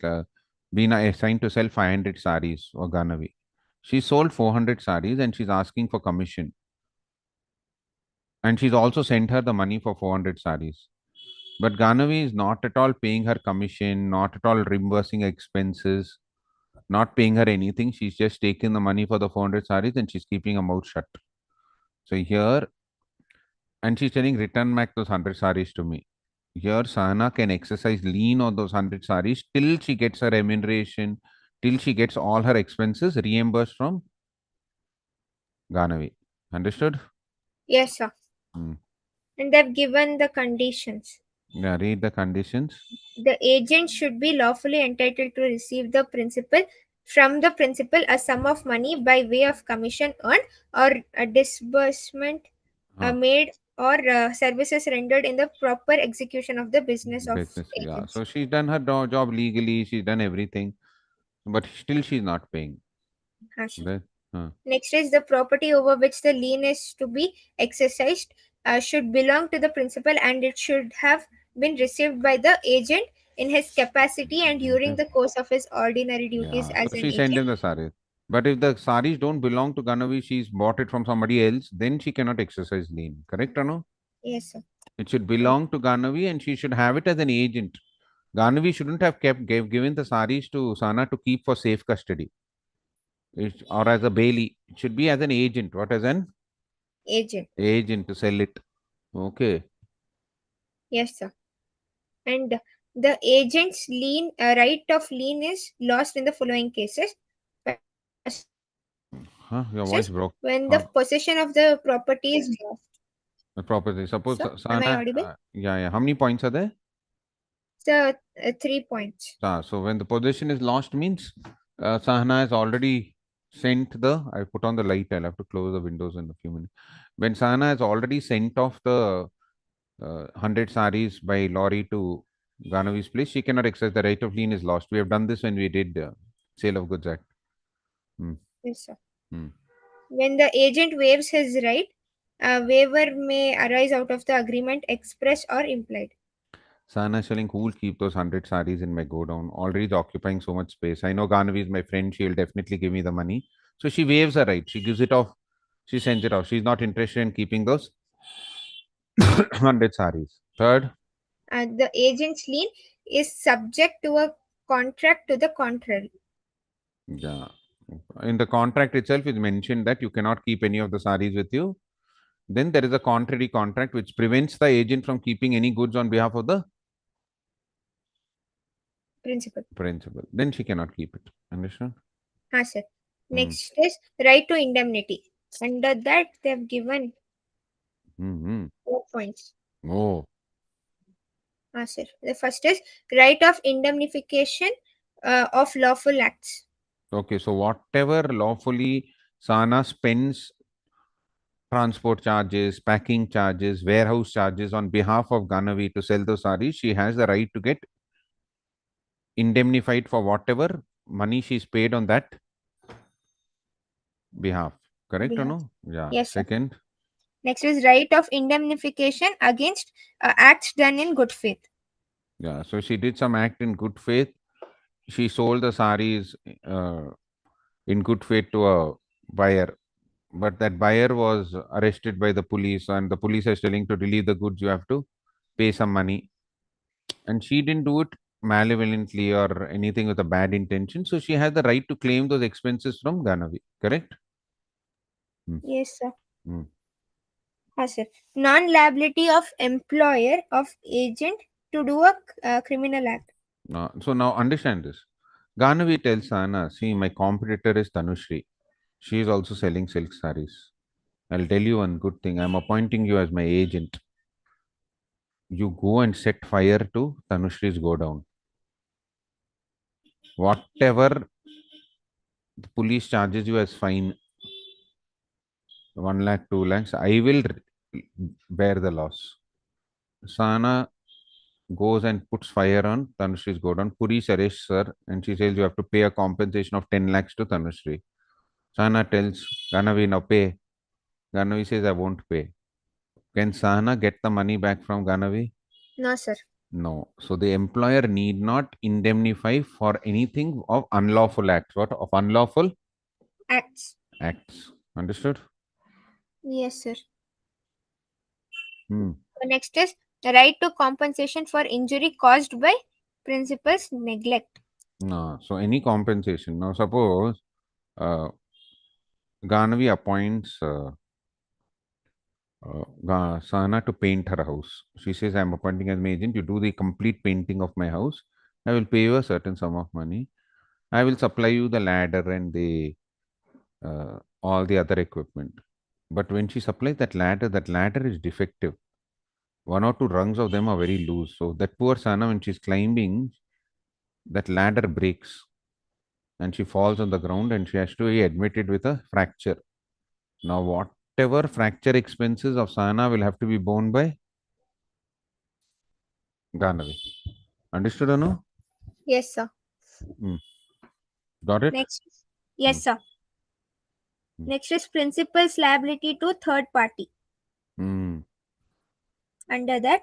been assigned to sell 500 saris or Ganavi. She sold 400 saris and she's asking for commission. And she's also sent her the money for 400 saris. But Ganavi is not at all paying her commission, not at all reimbursing expenses, not paying her anything. She's just taking the money for the 400 saris and she's keeping her mouth shut. So here, and she's telling, return back those 100 saris to me. Here, Sahana can exercise lien on those 100 saris till she gets her remuneration, till she gets all her expenses reimbursed from Ganavi. Understood? Yes, sir. Hmm. And they've given the conditions. Yeah, read the conditions. The agent should be lawfully entitled to receive the principal from the principal a sum of money by way of commission earned or a disbursement Huh. made or services rendered in the proper execution of the business of Business, yeah. agents. So she's done her job legally, she's done everything, but still she's not paying. Sure. Huh. Next is the property over which the lien is to be exercised should belong to the principal and it should have been received by the agent in his capacity and during the course of his ordinary duties Yeah. as So an she sent agent. him the saris. But if the saris don't belong to Ganavi, she's bought it from somebody else, then she cannot exercise lien. Correct or no? Yes, sir. It should belong to Ganavi and she should have it as an agent. Ganavi shouldn't have given the saris to Sana to keep for safe custody. Or as a bailey. It should be as an agent. What as an Agent. agent to sell it? Okay. Yes, sir. And the agent's lien right of lien is lost in the following cases. Huh? Your voice broke. When the possession of the property is lost. The property. Suppose Sir, Sana. am I audible? Yeah. How many points are there? So 3 points. So when the possession is lost means Sahana has already sent the. I put on the light. I'll have to close the windows in a few minutes. When Sahana has already sent off the 100 saris by lorry to Ganavi's place, she cannot access. The right of lien is lost. We have done this when we did Sale of Goods Act. Yes, sir. Hmm. When the agent waives his right, a waiver may arise out of the agreement expressed or implied. Sana is telling, who will keep those 100 saris in my godown? Already it's occupying so much space. I know Ganavi is my friend. She'll definitely give me the money. So she waives her right. She gives it off. She sends it off. She's not interested in keeping those 100 saris. Third, The agent's lien is subject to a contract to the contrary. yeah. In the contract itself, it's mentioned that you cannot keep any of the saris with you. Then there is a contrary contract which prevents the agent from keeping any goods on behalf of the principal. Then she cannot keep it. Understand? Sir. Next is right to indemnity. Under that, they have given 4 points. Oh, Sir. The first is right of indemnification of lawful acts. okay. So whatever lawfully Sana spends transport charges, packing charges, warehouse charges on behalf of Ganavi to sell those saris, she has the right to get indemnified for whatever money she's paid on that behalf. Correct or no? Yeah. Yes, sir. Second. Next is right of indemnification against acts done in good faith. Yeah. So she did some act in good faith. She sold the saris in good faith to a buyer. But that buyer was arrested by the police, and the police is telling to release the goods, you have to pay some money. And she didn't do it malevolently or anything with a bad intention. So she has the right to claim those expenses from Ganavi. Correct? Yes, sir. Hmm. Sir. Non-liability of employer of agent to do a criminal act. So now understand this. Ganavi tells Sana, see, my competitor is Tanushri. She is also selling silk saris. I'll tell you one good thing. I'm appointing you as my agent. You go and set fire to Tanushri's godown. Whatever the police charges you as fine, 1 lakh, 2 lakhs, I will bear the loss. Sana goes and puts fire on Tanushri's godown. Police arrests her and she says you have to pay a compensation of 10 lakhs to Tanushri. Sana tells Ganavi, now pay. Ganavi says, I won't pay. Can Sana get the money back from Ganavi? No, sir. No. So the employer need not indemnify for anything of unlawful acts. What of unlawful? Acts. Acts. Understood? Yes, sir. Hmm. The next is right to compensation for injury caused by principal's neglect. No. So any compensation. Now suppose uh, Ganavi appoints Sana to paint her house. She says, I'm appointing as my agent. You do the complete painting of my house. I will pay you a certain sum of money. I will supply you the ladder and the all the other equipment. But when she supplies that ladder is defective. One or two rungs of them are very loose. So that poor Sana, when she's climbing, that ladder breaks and she falls on the ground and she has to be admitted with a fracture. Now, whatever fracture expenses of Sana will have to be borne by Ganavi. Understood or no? Yes, sir. Got it? Next. Yes, sir. Hmm. Next is principal's liability to third party. Hmm. Under that,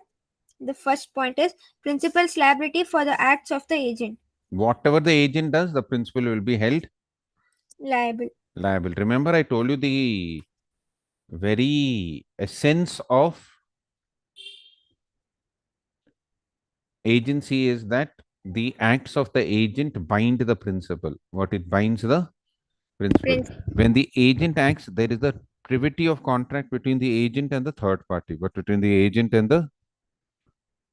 the first point is principal's liability for the acts of the agent. Whatever the agent does, the principal will be held Liable. liable. Remember, I told you the very essence of agency is that the acts of the agent bind the principal. What it binds the principal. Prince. When the agent acts, there is a privity of contract between the agent and the third party. But between the agent and the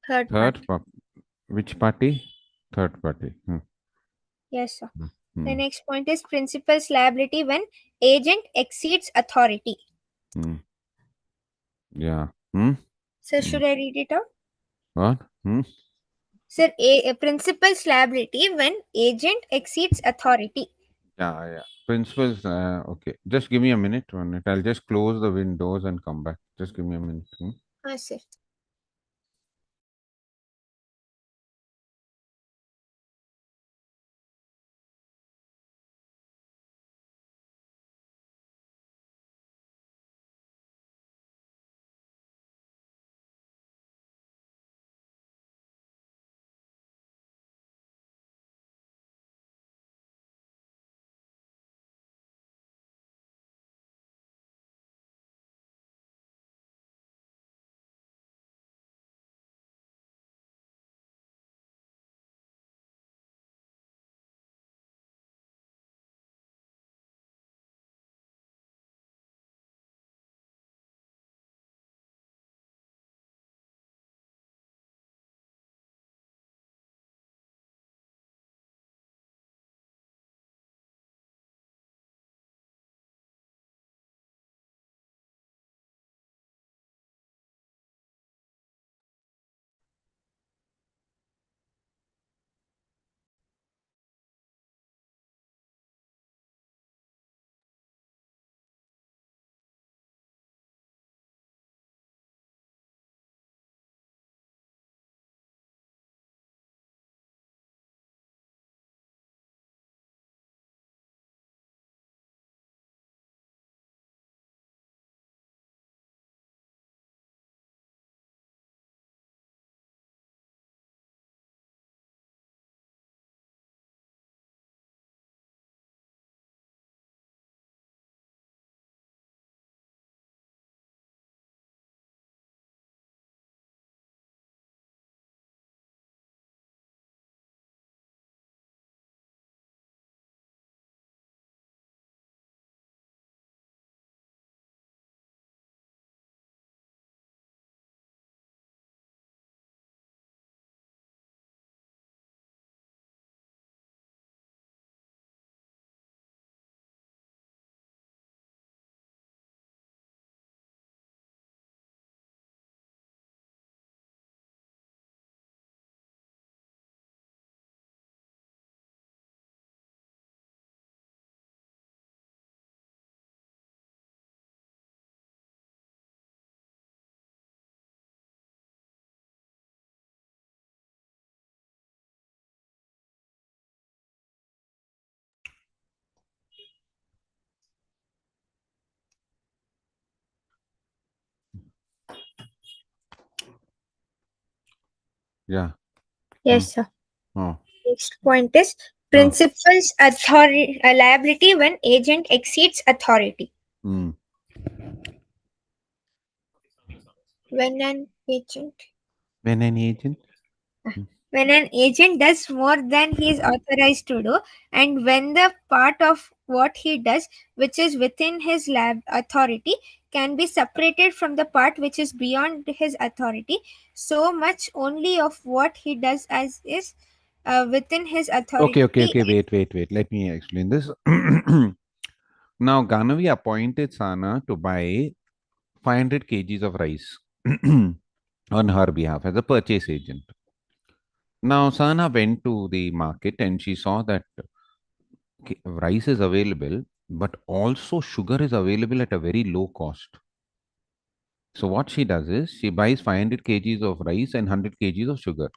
Third party. third party, which party? Third party. Yes, sir. Hmm. The next point is principal's liability when agent exceeds authority. Hmm. Yeah. Hmm. Sir, should I read it out? What? Hmm. Sir, a principal's liability when agent exceeds authority. Yeah. Principals. Okay. Just give me a minute. 1 minute. I'll just close the windows and come back. Just give me a minute. Sir. Yeah. Yes, sir. Oh. Next point is Principal's liability when agent exceeds authority. Hmm. When an agent When an agent. when an agent does more than he is authorized to do, and when the part of what he does which is within his lab authority can be separated from the part which is beyond his authority, so much only of what he does as is within his authority. Okay. Wait. Let me explain this. Now, Ganavi appointed Sana to buy 500 kgs of rice on her behalf as a purchase agent. Now, Sana went to the market and she saw that rice is available, but also sugar is available at a very low cost. So, what she does is she buys 500 kgs of rice and 100 kgs of sugar.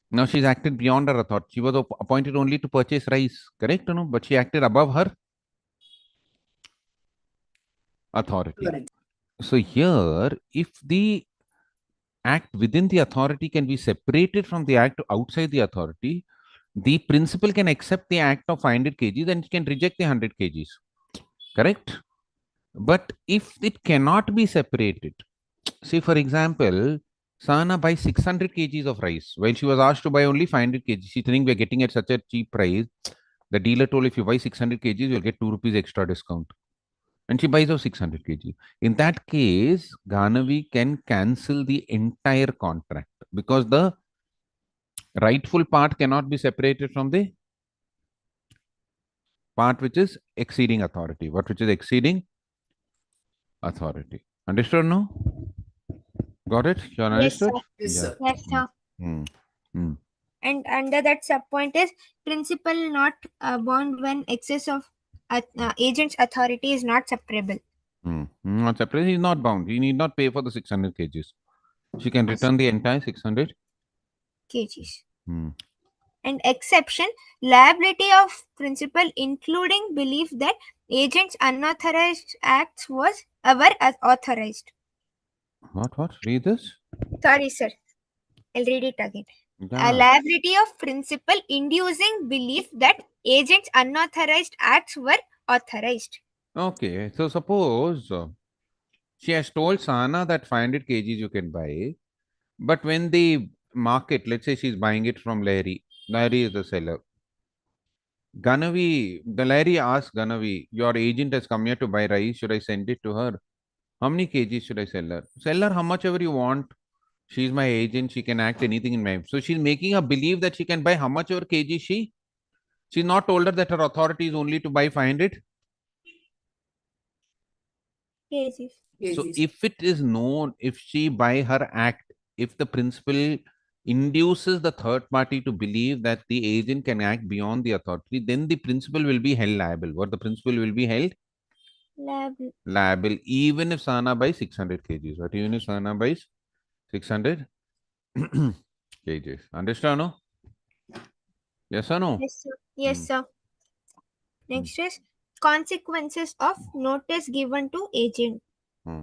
Now, she's acted beyond her authority. She was appointed only to purchase rice, correct or no? But she acted above her authority. Correct. So, here, if the act within the authority can be separated from the act outside the authority, the principal can accept the act of 500 kgs and can reject the 100 kgs. Correct? But if it cannot be separated, say for example, Sana buys 600 kgs of rice while she was asked to buy only 500 kgs. She thinking we're getting at such a cheap price. The dealer told if you buy 600 kgs, you'll get 2 rupees extra discount. And she buys of 600 kg. In that case, Ganavi can cancel the entire contract because the rightful part cannot be separated from the part which is exceeding authority. What which is exceeding authority. Understood? No? Got it? You Yes, sir. understood? Yes, Yeah. sir. Yes, sir. Hmm. Hmm. And under that subpoint is principal not bound when excess of agent's authority is not separable. Hmm. Not separate. He is not bound. He need not pay for the 600 kgs. She can return the entire 600. kgs. Hmm. And exception, liability of principal including belief that agent's unauthorized acts was ever authorized. What? Read this. Sorry, sir. I'll read it again. Yeah. A liability of principal inducing belief that agent's unauthorized acts were authorized. Okay. So suppose she has told Sana that 500 kgs you can buy, but when the market, let's say she's buying it from Larry is the seller. The Larry asks Ganavi, your agent has come here to buy rice. Should I send it to her? How many kgs should I sell her? Sell her how much ever you want. She's my agent. She can act anything in my. So she's making her believe that she can buy how much ever kg she. She's not told her that her authority is only to buy 500. kgs. So kgs. if it is known, if she by her act, if the principal induces the third party to believe that the agent can act beyond the authority, then the principal will be held liable. What the principal will be held liable, even if Sana buys 600 kgs. But even if Sana buys 600 kgs. Understand? No? Yes or no? Yes, sir. Yes, Hmm. sir. Next is consequences of notice given to agent. Hmm.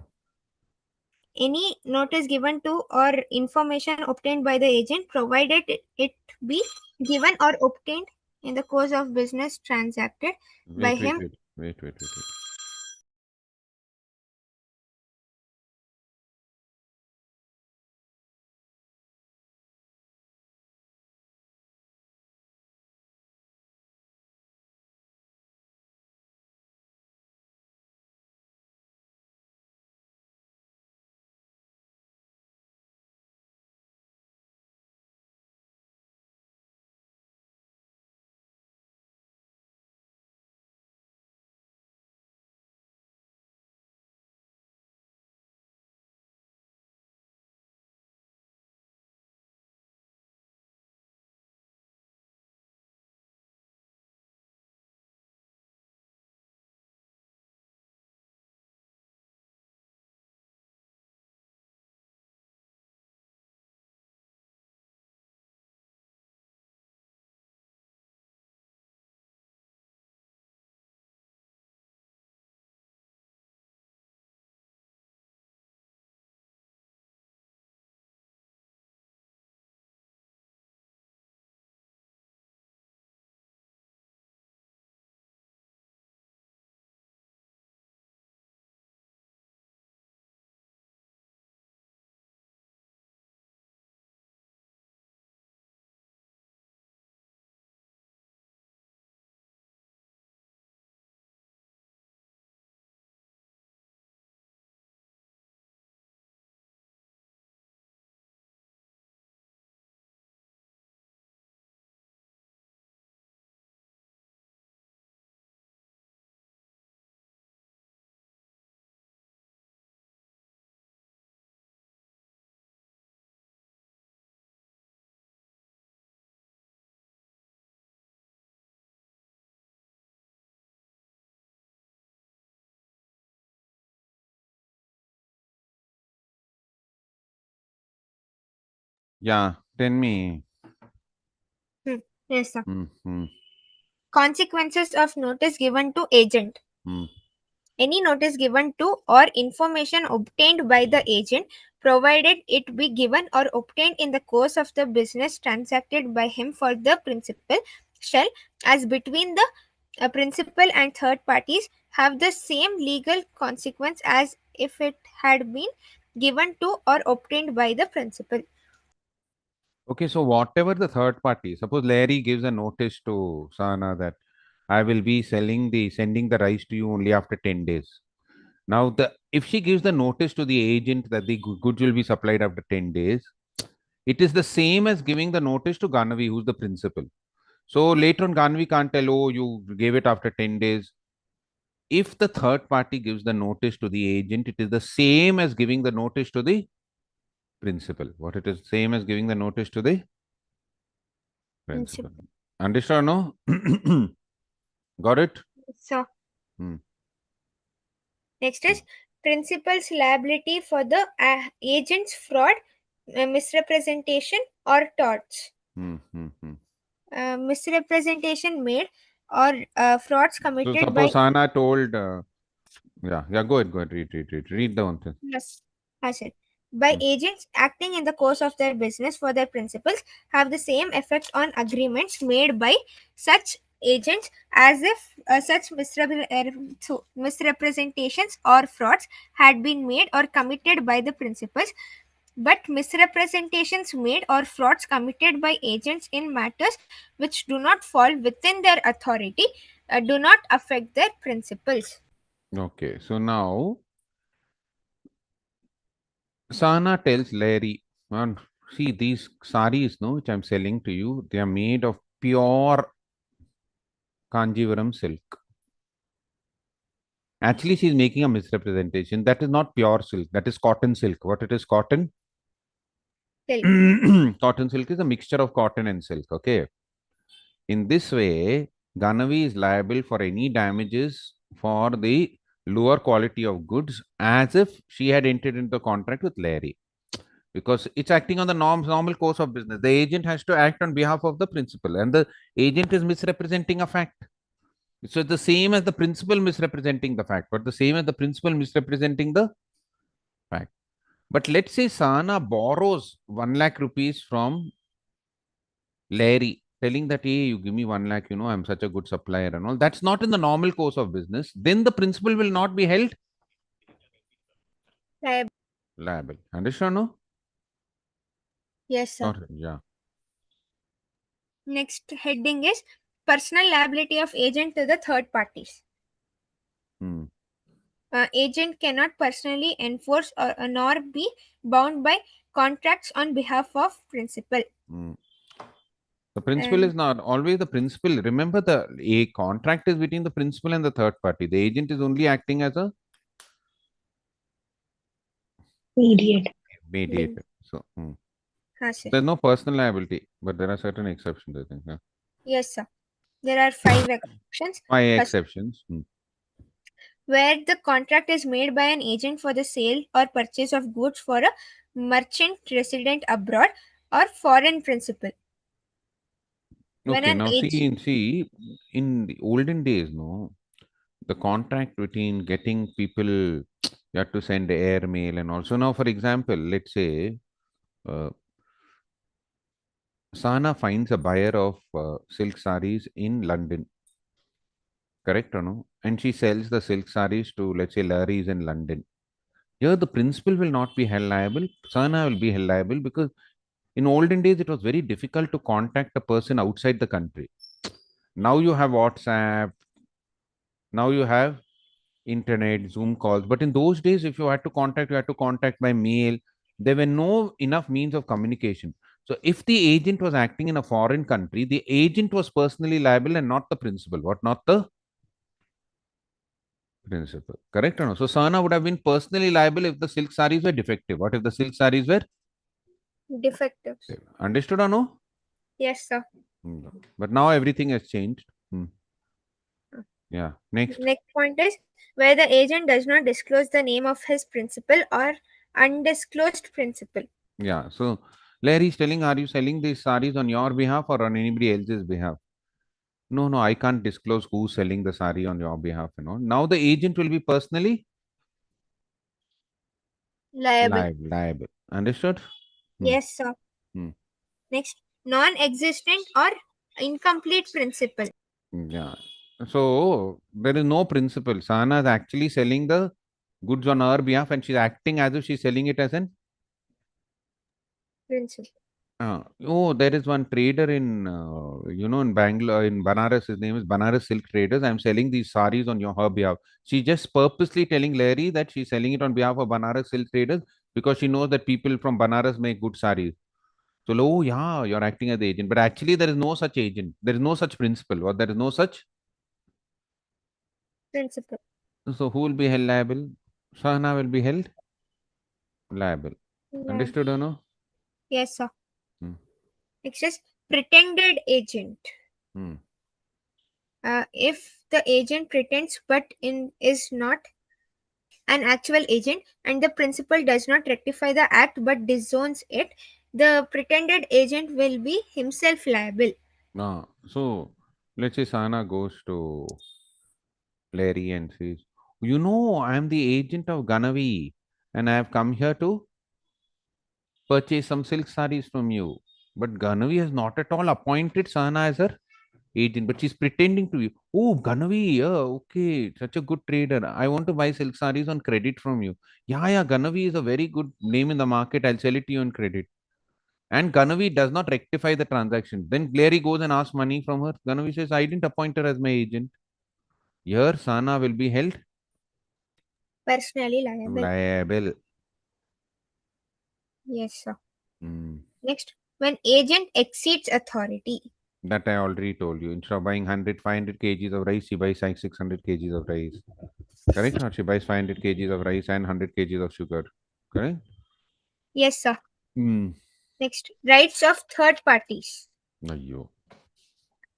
Any notice given to or information obtained by the agent, provided it be given or obtained in the course of business transacted by Wait. him Wait. Yeah, tell me. Yes, sir. Hmm. Consequences of notice given to agent. Hmm. Any notice given to or information obtained by the agent, provided it be given or obtained in the course of the business transacted by him for the principal, shall, as between the principal and third parties, have the same legal consequence as if it had been given to or obtained by the principal. Okay, so whatever the third party, suppose Larry gives a notice to Sana that I will be sending the rice to you only after 10 days. Now, if she gives the notice to the agent that the goods will be supplied after 10 days, it is the same as giving the notice to Ganavi, who's the principal. So later on, Ganavi can't tell, oh, you gave it after 10 days. If the third party gives the notice to the agent, it is the same as giving the notice to the principal. What it is, same as giving the notice to the principal. Principal. Understand, no? Got it? So, Hmm. next is principal's liability for the agent's fraud, misrepresentation, or torts. Hmm. Misrepresentation made or frauds So committed by suppose Sana told, go ahead, read the one thing. yes, has it by Hmm. agents acting in the course of their business for their principals have the same effect on agreements made by such agents as if such misrepresentations or frauds had been made or committed by the principals, but misrepresentations made or frauds committed by agents in matters which do not fall within their authority do not affect their principles. Okay, so now Sana tells Larry, "Man, see these saris, no, which I'm selling to you, they are made of pure Kanjivaram silk. Actually, she's making a misrepresentation. That is not pure silk. That is cotton silk. What it is, cotton? Silk. Cotton silk is a mixture of cotton and silk. Okay. In this way, Ganavi is liable for any damages for the lower quality of goods as if she had entered into a contract with Larry. Because it's acting on the normal course of business. The agent has to act on behalf of the principal, and the agent is misrepresenting a fact. So it's the same as the principal misrepresenting the fact, but the same as the principal misrepresenting the fact. But let's say Sana borrows 1 lakh rupees from Larry, telling that, hey, you give me 1 lakh, I'm such a good supplier and all. That's not in the normal course of business. Then the principal will not be held Liable. liable. Understand? No? Yes, sir. Not, yeah. Next heading is personal liability of agent to the third parties. Hmm. Agent cannot personally enforce or nor be bound by contracts on behalf of principal. Hmm. The principal And is not always the principal. Remember, a contract is between the principal and the third party. The agent is only acting as a Mediate. mediator. So sir. there's no personal liability, but there are certain exceptions, I think. Yeah. Yes, sir. There are 5 exceptions. Five First, exceptions. where the contract is made by an agent for the sale or purchase of goods for a merchant resident abroad or foreign principal. When Okay, an now agent see, in the olden days, no, the contract between getting people, you have to send air mail and also now, for example, let's say uh, Sana finds a buyer of silk saris in London, correct or no? And she sells the silk saris to, let's say, Larry's in London. Here, the principal will not be held liable. Sana will be held liable because in olden days, it was very difficult to contact a person outside the country. Now you have WhatsApp, now you have internet, Zoom calls. But in those days, if you had to contact, you had to contact by mail. There were no enough means of communication. So if the agent was acting in a foreign country, the agent was personally liable and not the principal. What? Not the principal. Correct or no? So Sana would have been personally liable if the silk saris were defective. What if the silk saris were defective. understood or no? Yes, sir. But now everything has changed. Yeah. Next. Next point is where the agent does not disclose the name of his principal or undisclosed principal. Yeah. So Larry is telling, are you selling these saris on your behalf or on anybody else's behalf? No, no, I can't disclose who's selling the sari on your behalf. Now the agent will be personally Liable. liable. Understood? Yes, sir. Hmm. Next, non-existent or incomplete principle. Yeah. So there is no principle. Sana is actually selling the goods on her behalf and she's acting as if she's selling it as an. Principle. Oh, there is one trader in, in Bangalore, in Banaras. His name is Banaras Silk Traders. I'm selling these saris on her behalf. She's just purposely telling Larry that she's selling it on behalf of Banaras Silk Traders because she knows that people from Banaras make good saris. So, oh, yeah, you're acting as the agent. But actually, there is no such agent. There is no such principle, or there is no such. Principle. So, who will be held liable? Sahana will be held liable. Liable. Understood or no? Yes, sir. Hmm. Next is pretended agent. Hmm. If the agent pretends but is not an actual agent and the principal does not rectify the act but disowns it, the pretended agent will be himself liable. So, let's say Sahana goes to Larry and says, I am the agent of Ganavi and I have come here to purchase some silk saris from you. But Ganavi has not at all appointed Sahana as her agent, but she's pretending to you. Oh, Ganavi, yeah, okay, such a good trader. I want to buy silk saris on credit from you. Yeah, Ganavi is a very good name in the market. I'll sell it to you on credit. And Ganavi does not rectify the transaction. Then Larry goes and asks money from her. Ganavi says, I didn't appoint her as my agent. Here, Sana will be held Personally liable. liable. Yes, sir. Hmm. Next, when agent exceeds authority. That I already told you. Instead of buying 100, 500 kgs of rice, she buys like 600 kgs of rice. Correct? Or she buys 500 kgs of rice and 100 kgs of sugar. Correct? Yes, sir. Hmm. Next, rights of third parties. Ayyo.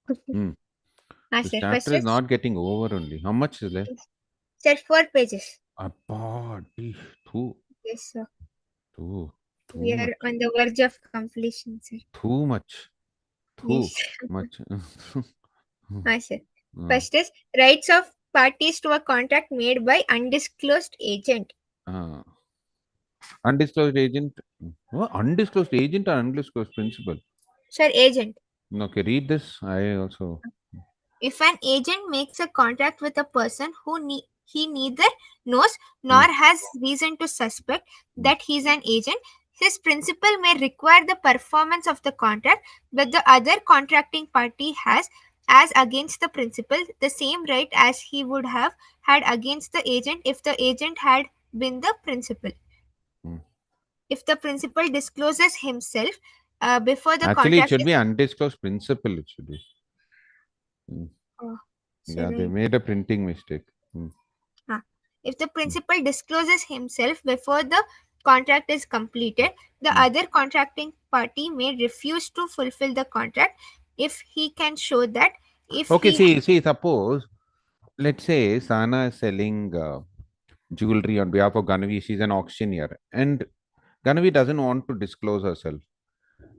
Ah, This sir. First chapter is is not getting over only. How much is there? sir, 4 pages. Appa, too, Yes, sir. too We are much. on the verge of completion, sir. Too much. Too Yes. much. Ah, sir. Uh, First is rights of parties to a contract made by undisclosed agent. uh, undisclosed agent. What? Undisclosed agent or undisclosed principal? Sir, agent. Okay, read this. I also. If an agent makes a contract with a person who he neither knows nor has reason to suspect that he is an agent, his principal may require the performance of the contract, but the other contracting party has, as against the principal, the same right as he would have had against the agent if the agent had been the principal. Hmm. If the principal discloses himself before the Actually, it contract should is. be undisclosed principal. It should be. Hmm. Oh, Yeah, they sorry. made a printing mistake. Hmm. If the principal discloses himself before the contract is completed, the other contracting party may refuse to fulfill the contract if he can show that if Okay, he see, suppose, let's say Sana is selling jewelry on behalf of Ganavi. She's an auctioneer, and Ganavi doesn't want to disclose herself.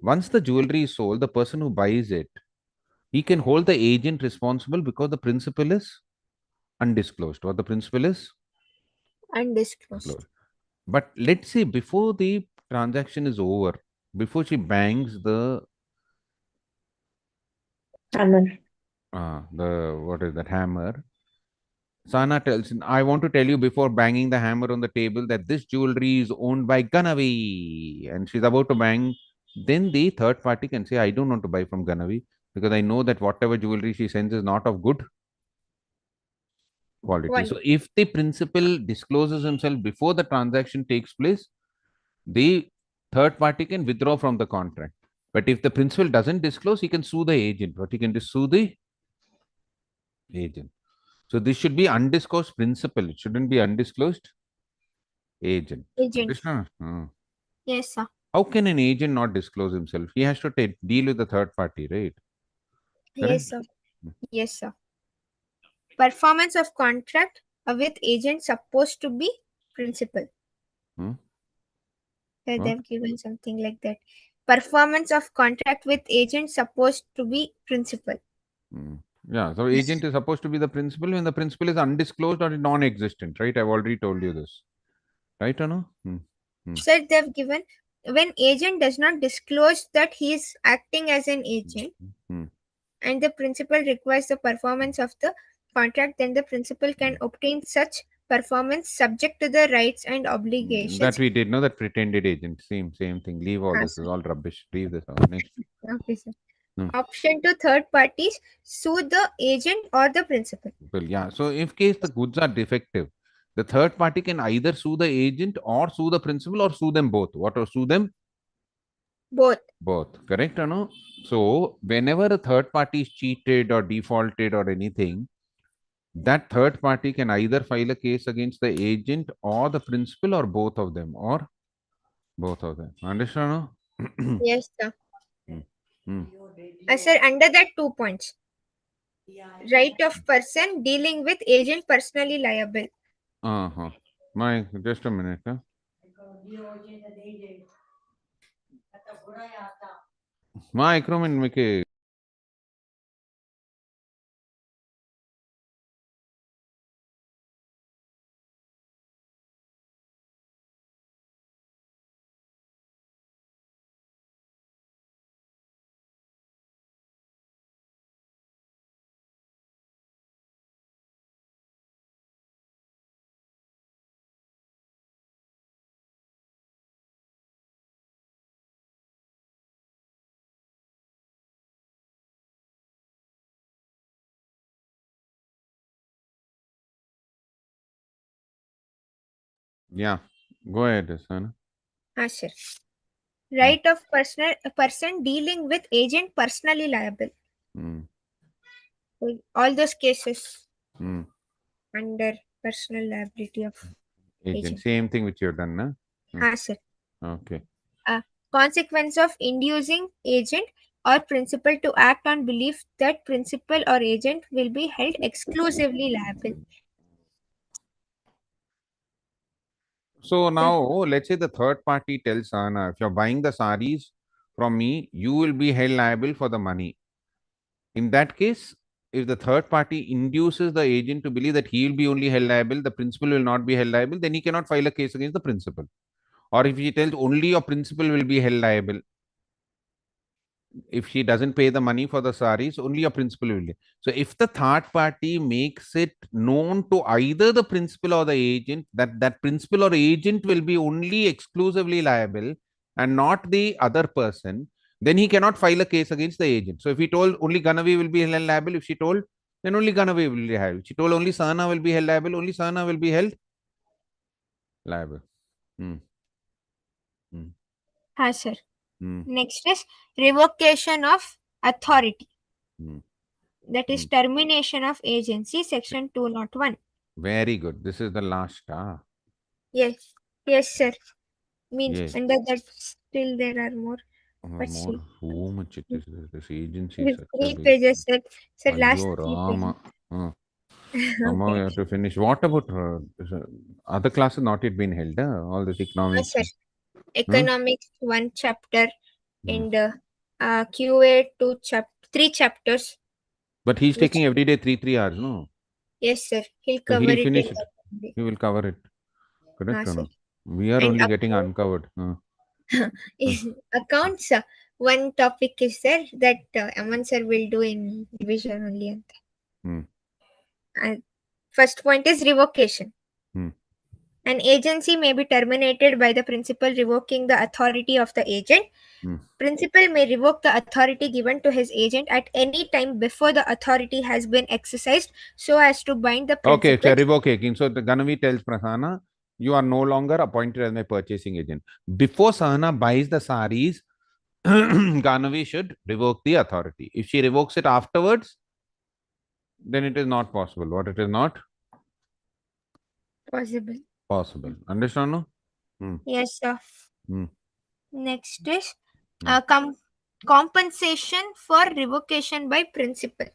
Once the jewelry is sold, the person who buys it, he can hold the agent responsible because the principal is undisclosed or the principal is undisclosed. disclosed. But let's say before the transaction is over, before she bangs Hammer. the what is that hammer, Sana tells him, I want to tell you before banging the hammer on the table that this jewelry is owned by Ganavi. And she's about to bang. Then the third party can say, I don't want to buy from Ganavi because I know that whatever jewelry she sends is not of good quality. One. So if the principal discloses himself before the transaction takes place, the third party can withdraw from the contract. But if the principal doesn't disclose, he can sue the agent. But he can just sue the agent. So this should be undisclosed principal. It shouldn't be undisclosed agent. Agent. Understand? Yes, sir. How can an agent not disclose himself? He has to deal with the third party, right? Yes, Correct? sir. Yes, sir. Performance of contract with agent supposed to be principal. Hmm? They What? have given something like that. performance of contract with agent supposed to be principal. Yeah, so agent is supposed to be the principal when the principal is undisclosed or non-existent, right? I've already told you this, right or no? So they've given when agent does not disclose that he is acting as an agent and the principal requires the performance of the contract, then the principal can obtain such performance subject to the rights and obligations. That we did know, that pretended agent, same thing. Leave all this, is all rubbish. Leave this out. Next. Okay, sir. Option to third parties sue the agent or the principal. Well, yeah. So if case the goods are defective, the third party can either sue the agent or sue the principal or sue them both. What, or sue them? Both. Both. Correct or no? So whenever a third party is cheated or defaulted or anything, that third party can either file a case against the agent or the principal or both of them, or both of them. Understand? No? Yes, sir. Hmm. Sir, under that 2 points. Right of person dealing with agent personally liable. Uh-huh. My, just a minute. Huh? My acronym make yeah. Go ahead, son. Sir. Right of person dealing with agent personally liable. All those cases under personal liability of Agent. Same thing which you've done, na? sir. Okay. Consequence of inducing agent or principal to act on belief that principal or agent will be held exclusively liable. So now, let's say the third party tells Sana, if you're buying the saris from me, you will be held liable for the money. In that case, if the third party induces the agent to believe that he will be only held liable, the principal will not be held liable, then he cannot file a case against the principal. Or if he tells only your principal will be held liable, if she doesn't pay the money for the saris, only your principal will. So if the third party makes it known to either the principal or the agent that that principal or agent will be only exclusively liable and not the other person, then he cannot file a case against the agent. So if he told only Ganavi will be held liable, if she told, then only Ganavi will be held. She told only Sana will be held liable, only Sana will be held liable. Sir. Next is revocation of authority. That is termination of agency, section 201. Very good. This is the last. Yes. Yes, sir. Means Yes. under that still there are more. More, so much it is. This agency With is 3 pages, sir. Sir, last 3 Rama. pages. Rama, we have to finish. What about other classes not yet been held? All this economics. Sir. Economics 1 chapter and QA 3 chapters. But he's taking every day 3 hours, no? Yes, sir. He'll So cover he'll it. finish it. He will cover it. Correct or no? We are And only getting uncovered. Accounts, one topic is there that Aman sir will do in division only. And first point is revocation. An agency may be terminated by the principal revoking the authority of the agent. Principal may revoke the authority given to his agent at any time before the authority has been exercised so as to bind the principal. Okay, so revoking. So the Ganavi tells Prasanna, you are no longer appointed as my purchasing agent. Before Sahana buys the saris, Ganavi should revoke the authority. If she revokes it afterwards, then it is not possible. What it is not? Possible. Possible. Understand? No? Yes, sir. Next is compensation for revocation by principal.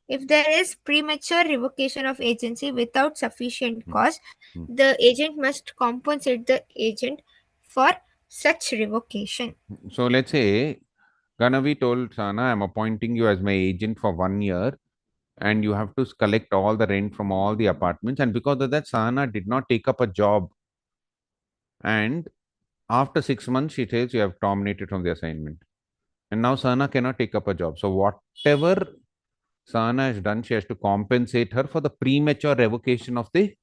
If there is premature revocation of agency without sufficient cause, the agent must compensate the agent for such revocation. So let's say Ganavi told Sana, I'm appointing you as my agent for 1 year, and you have to collect all the rent from all the apartments. And because of that, Sana did not take up a job. And after 6 months, she says you have terminated from the assignment. And now Sana cannot take up a job. So whatever Sana has done, she has to compensate her for the premature revocation of the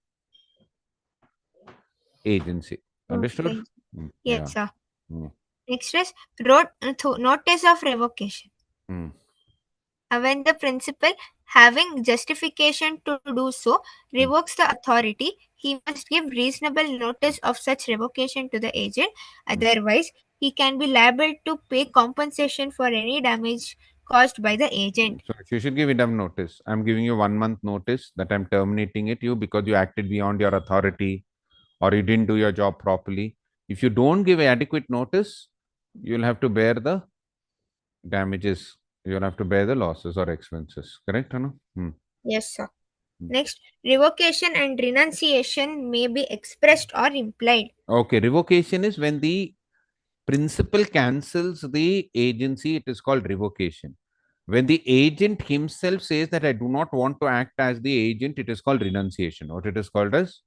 agency. Understood? Okay. Mm, Yes, yeah. sir. Mm, Next is notice of revocation. mm, When the principal, having justification to do so, revokes the authority, he must give reasonable notice of such revocation to the agent. Otherwise, he can be liable to pay compensation for any damage caused by the agent. So you should give enough notice. I'm giving you 1 month notice that I'm terminating it you because you acted beyond your authority or you didn't do your job properly. If you don't give adequate notice, you'll have to bear the damages. You'll have to bear the losses or expenses. Correct, Anu? Yes, sir. Hmm. Next, revocation and renunciation may be expressed or implied. Okay, revocation is when the principal cancels the agency, it is called revocation. When the agent himself says that I do not want to act as the agent, it is called renunciation. What it is called as?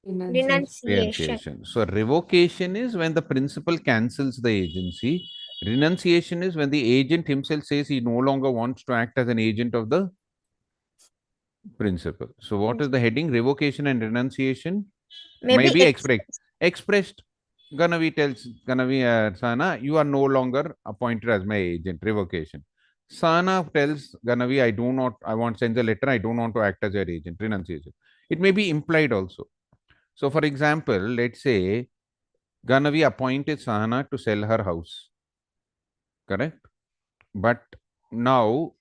Renunciation. So revocation is when the principal cancels the agency. Renunciation is when the agent himself says he no longer wants to act as an agent of the principal. So what is the heading? Revocation and renunciation may Maybe be expressed. Ganavi tells Sana, you are no longer appointed as my agent. Revocation. Sana tells Ganavi, I want to send a letter, I don't want to act as your agent. Renunciation. It may be implied also. So, for example, let's say Ganavi appointed Sahana to sell her house. Correct? But now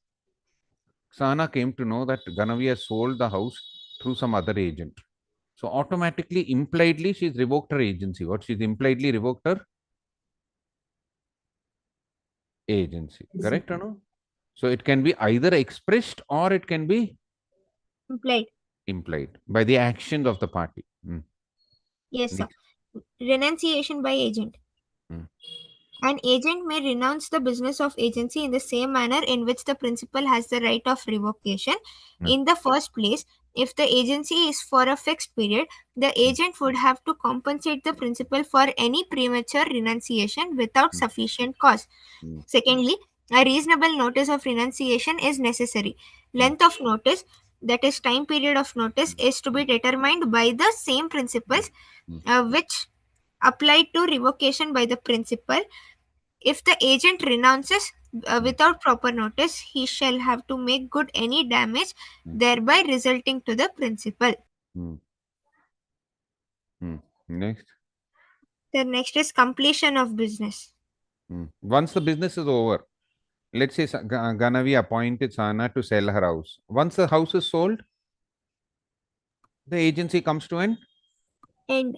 Sahana came to know that Ganavi has sold the house through some other agent. So automatically, impliedly, she's revoked her agency. What she's impliedly revoked her agency. Correct or no? So it can be either expressed or it can be implied. implied by the actions of the party. Yes, sir. Next. Renunciation by agent. Mm. An agent may renounce the business of agency in the same manner in which the principal has the right of revocation. In the first place, if the agency is for a fixed period, the agent would have to compensate the principal for any premature renunciation without sufficient cause. Secondly, a reasonable notice of renunciation is necessary. Length of notice, that is, time period of notice, is to be determined by the same principles which apply to revocation by the principal. If the agent renounces without proper notice, he shall have to make good any damage thereby resulting to the principal. Next. The next is completion of business. Once the business is over, let's say Ganavi appointed Sana to sell her house. Once the house is sold, the agency comes to an end.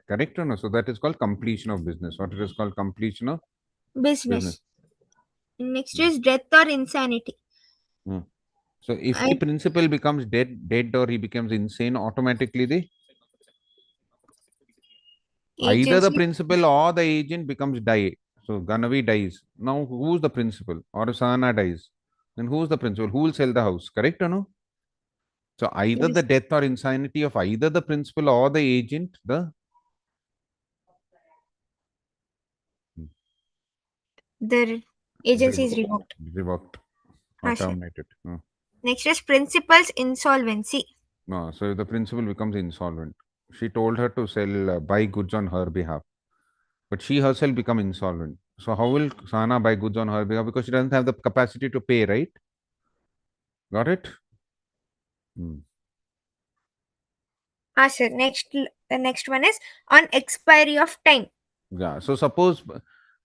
Correct or no? So that is called completion of business. What it is called? Completion of business. Next is death or insanity. So if the principal becomes dead or he becomes insane, automatically either the principal or the agent becomes die. So Ganavi dies. Now who's the principal? Or Sana dies. Then who's the principal? Who will sell the house? Correct or no? So either the death or insanity of either the principal or the agent, the agency is revoked. Revoked. Or terminated. Next is principal's insolvency. No, so if the principal becomes insolvent, she told her to sell, buy goods on her behalf, but she herself become insolvent. So how will Sana buy goods on her behalf? Because she doesn't have the capacity to pay, right? Got it? Sir. The next one is on expiry of time. Yeah. So suppose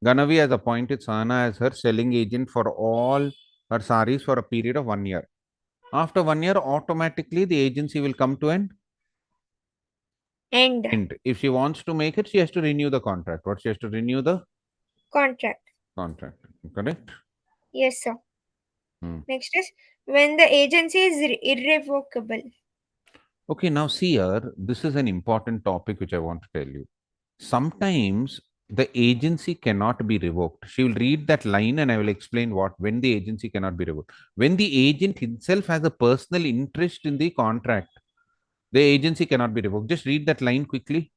Ganavi has appointed Sana as her selling agent for all her saris for a period of 1 year. After 1 year, automatically the agency will come to an end. If she wants to make it, she has to renew the contract. What she has to renew the contract. Correct? Yes, sir. Next is when the agency is irrevocable. Okay, now see here, this is an important topic which I want to tell you. sometimes the agency cannot be revoked. She will read that line and I will explain when the agency cannot be revoked. When the agent himself has a personal interest in the contract, the agency cannot be revoked. Just read that line quickly.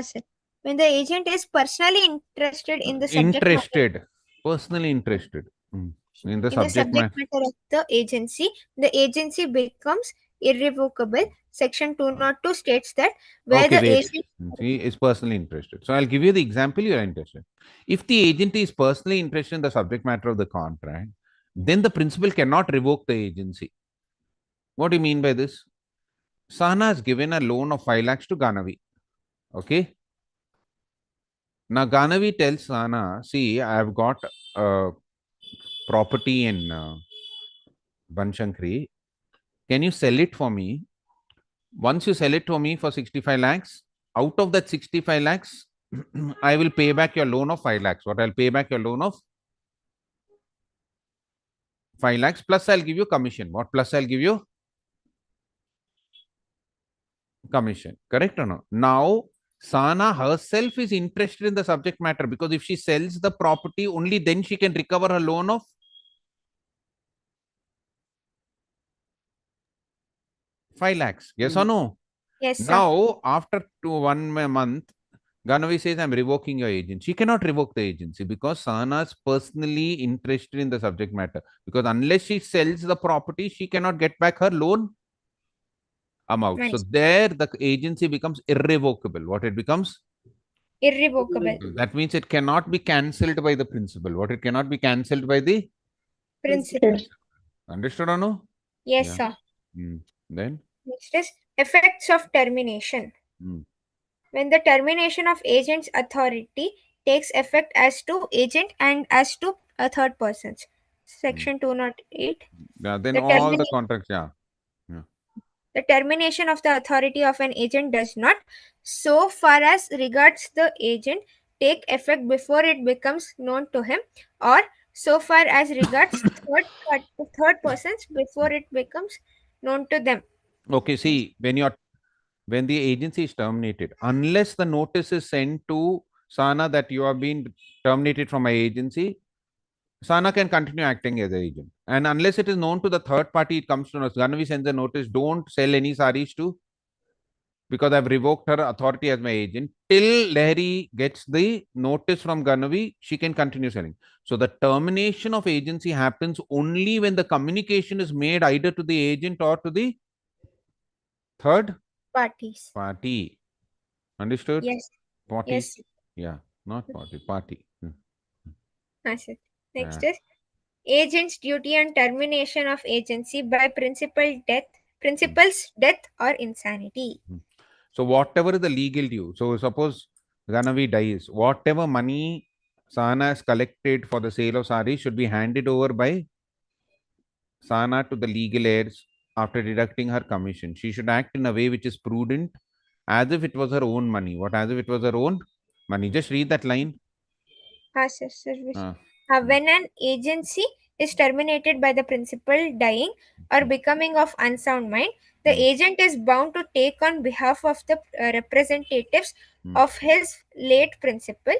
Sir. When the agent is personally interested in the subject matter, Personally interested in the in the subject matter. subject matter of the agency becomes irrevocable. Section 202 states that where Okay, the wait. agent He is personally interested. So I'll give you the example you are interested. If the agent is personally interested in the subject matter of the contract, then the principal cannot revoke the agency. What do you mean by this? Sahana has given a loan of 5 lakhs to Ganavi. Okay. Now Ganavi tells Sahana, see, I have got a property in Banshankari. Can you sell it for me? Once you sell it for me for 65 lakhs, out of that 65 lakhs, I will pay back your loan of 5 lakhs. What I'll pay back your loan of 5 lakhs plus I'll give you commission. What plus I'll give you? Commission. Correct or no? Now, Sana herself is interested in the subject matter because if she sells the property, only then she can recover her loan of 5 lakhs. Yes or no? Yes, sir. Now, after 1 month, Ganavi says, I'm revoking your agency. She cannot revoke the agency because Sana is personally interested in the subject matter. Because unless she sells the property, she cannot get back her loan amount. So Nice. there the agency becomes irrevocable. What it becomes? Irrevocable. That means it cannot be cancelled by the principal. What it cannot be cancelled by the Principle. understood or no? Yes, Yeah. sir. Then Next is effects of termination. When the termination of agent's authority takes effect as to agent and as to a third persons. Section 208. yeah, then The all the termina- contracts, The termination of the authority of an agent does not, so far as regards the agent, take effect before it becomes known to him, or so far as regards third persons before it becomes known to them. Okay, see, when the agency is terminated, unless the notice is sent to Sana that you have been terminated from my agency, Sana can continue acting as an agent. And unless it is known to the third party, it comes to us. Ganavi sends a notice, don't sell any saris to, because I've revoked her authority as my agent. Till Lahiri gets the notice from Ganavi, she can continue selling. So the termination of agency happens only when the communication is made either to the agent or to the third Parties. party. Understood? Yes. Party? Yes. Yeah, not party, party. That's it. Next Yeah. is agent's duty and termination of agency by principal's death or insanity. So whatever is the legal due. So suppose Ganavi dies, whatever money Sana has collected for the sale of sari should be handed over by Sana to the legal heirs after deducting her commission. She should act in a way which is prudent, as if it was her own money. What? As if it was her own money. Just read that line. When an agency is terminated by the principal dying or becoming of unsound mind, the agent is bound to take on behalf of the representatives of his late principal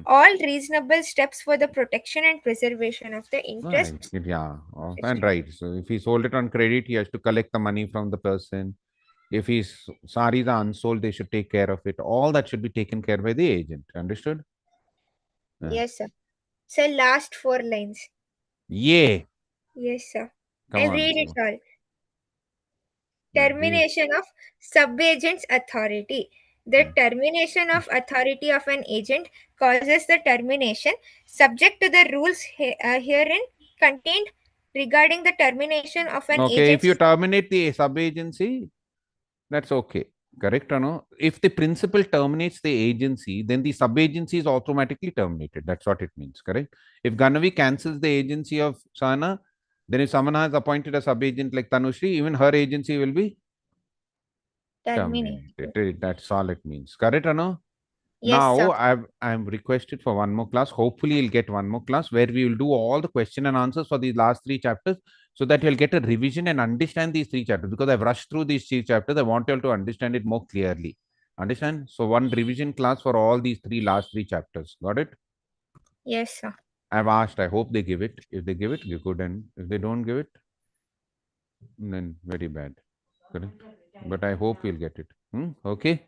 all reasonable steps for the protection and preservation of the interests. Yeah, and right. So if he sold it on credit, he has to collect the money from the person. If his saris are unsold, they should take care of it. All that should be taken care by the agent. Understood? Yes, sir. So last 4 lines. Yeah. Yes, sir. Come I'll on. read it all. Termination of subagent's authority. The termination of authority of an agent causes the termination subject to the rules herein contained regarding the termination of an Okay, if agent's. you terminate the sub-agency, that's okay. Correct or no? If the principal terminates the agency, then the sub-agency is automatically terminated. That's what it means, correct? If Ganavi cancels the agency of Sana, then if someone has appointed a sub-agent like Tanushri, even her agency will be terminated. That's all it means. Correct or no? Yes, Now sir. I'm requested for one more class. Hopefully, you'll get one more class where we will do all the question and answers for these last 3 chapters, so that you'll get a revision and understand these 3 chapters. Because I've rushed through these 3 chapters, I want you all to understand it more clearly. Understand? So one revision class for all these last three chapters. Got it? Yes, sir. I've asked. I hope they give it. If they give it, good. And if they don't give it, then very bad. Correct? But I hope we'll get it. Okay.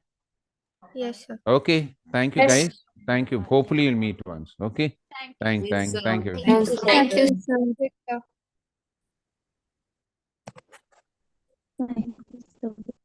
Yes, sir. Okay. Thank you, Yes. guys. Thank you. Hopefully, you'll meet once. Okay. Thank you. Thank you. Thank you. Yes, sir. Thank you so much.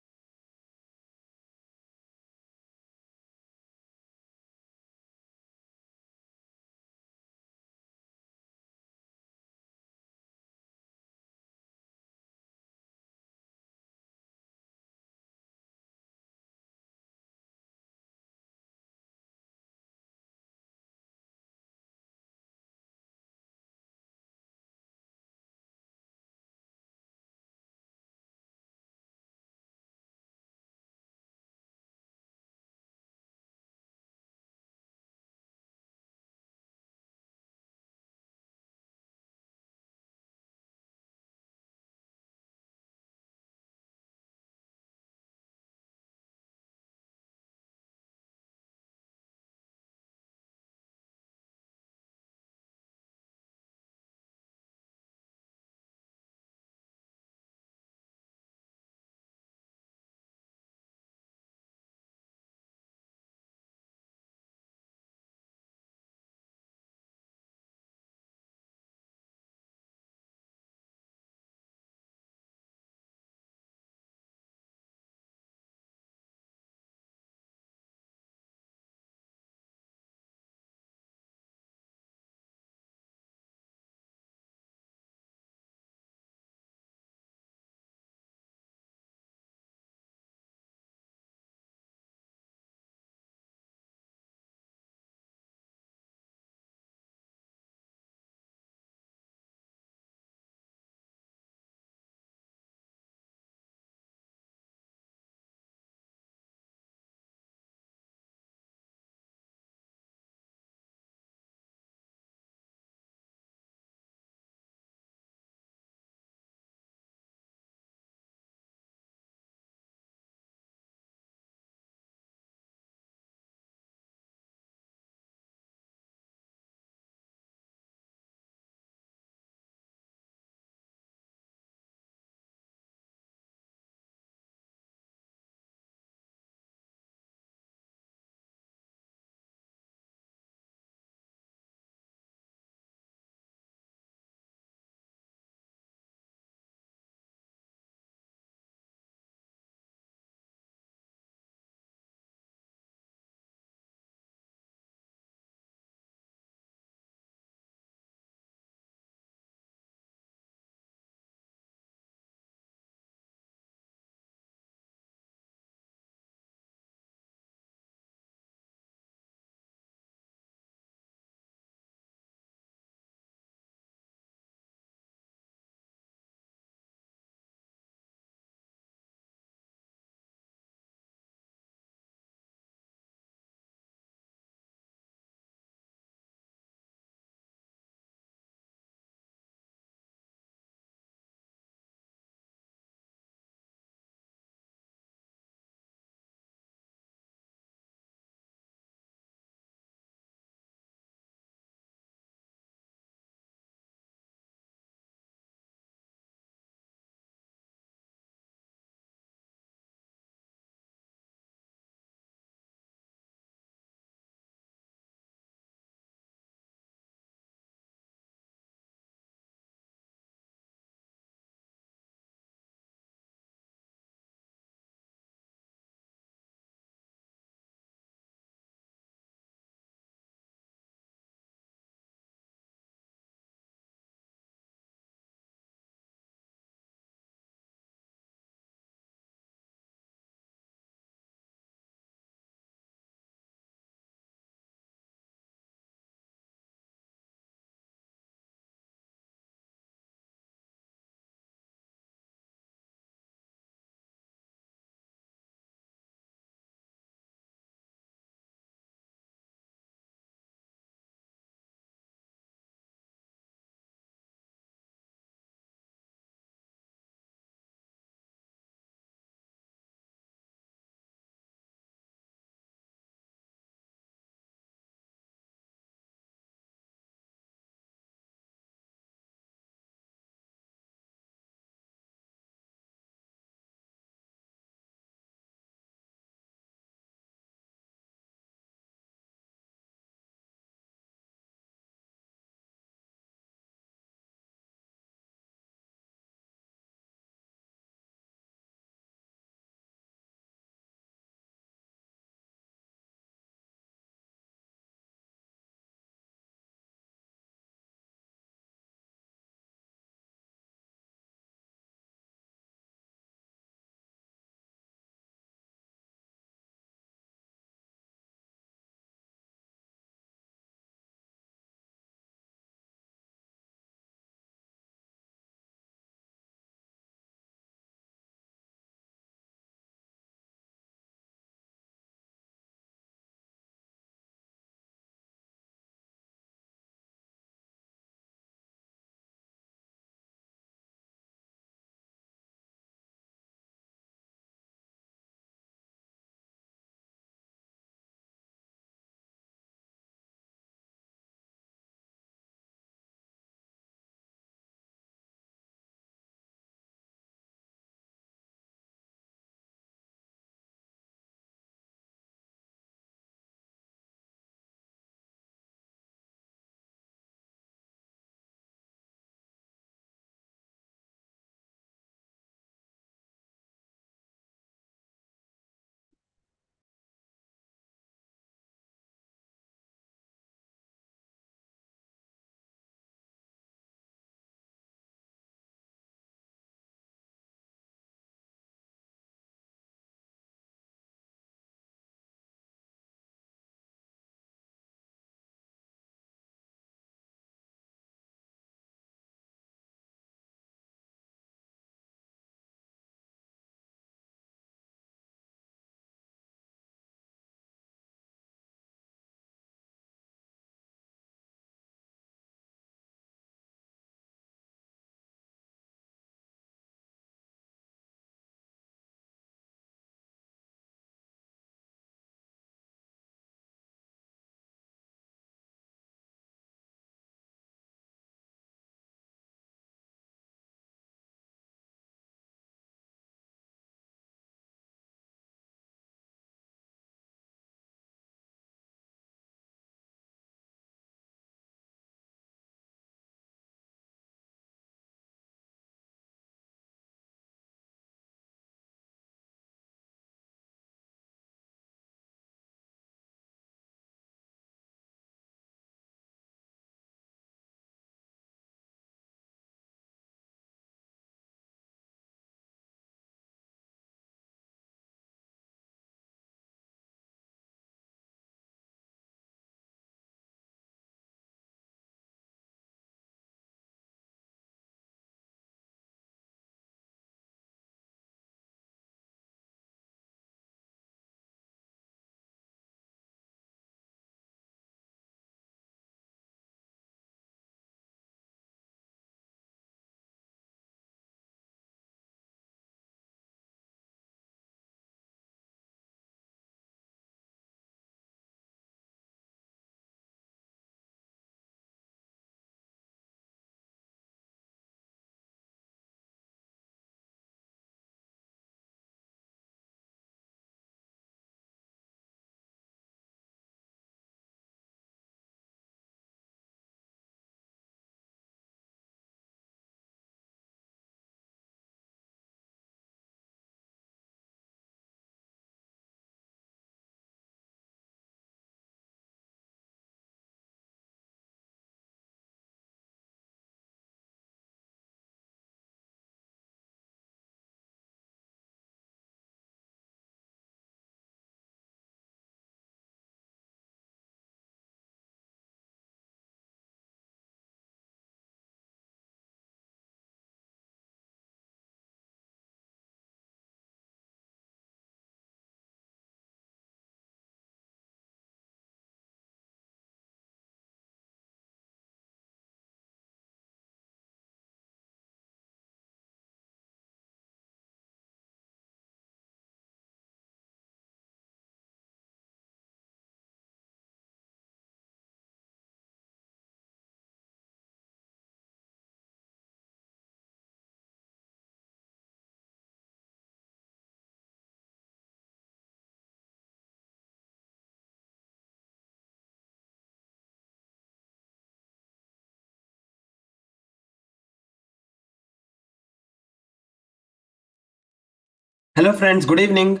Hello friends, good evening.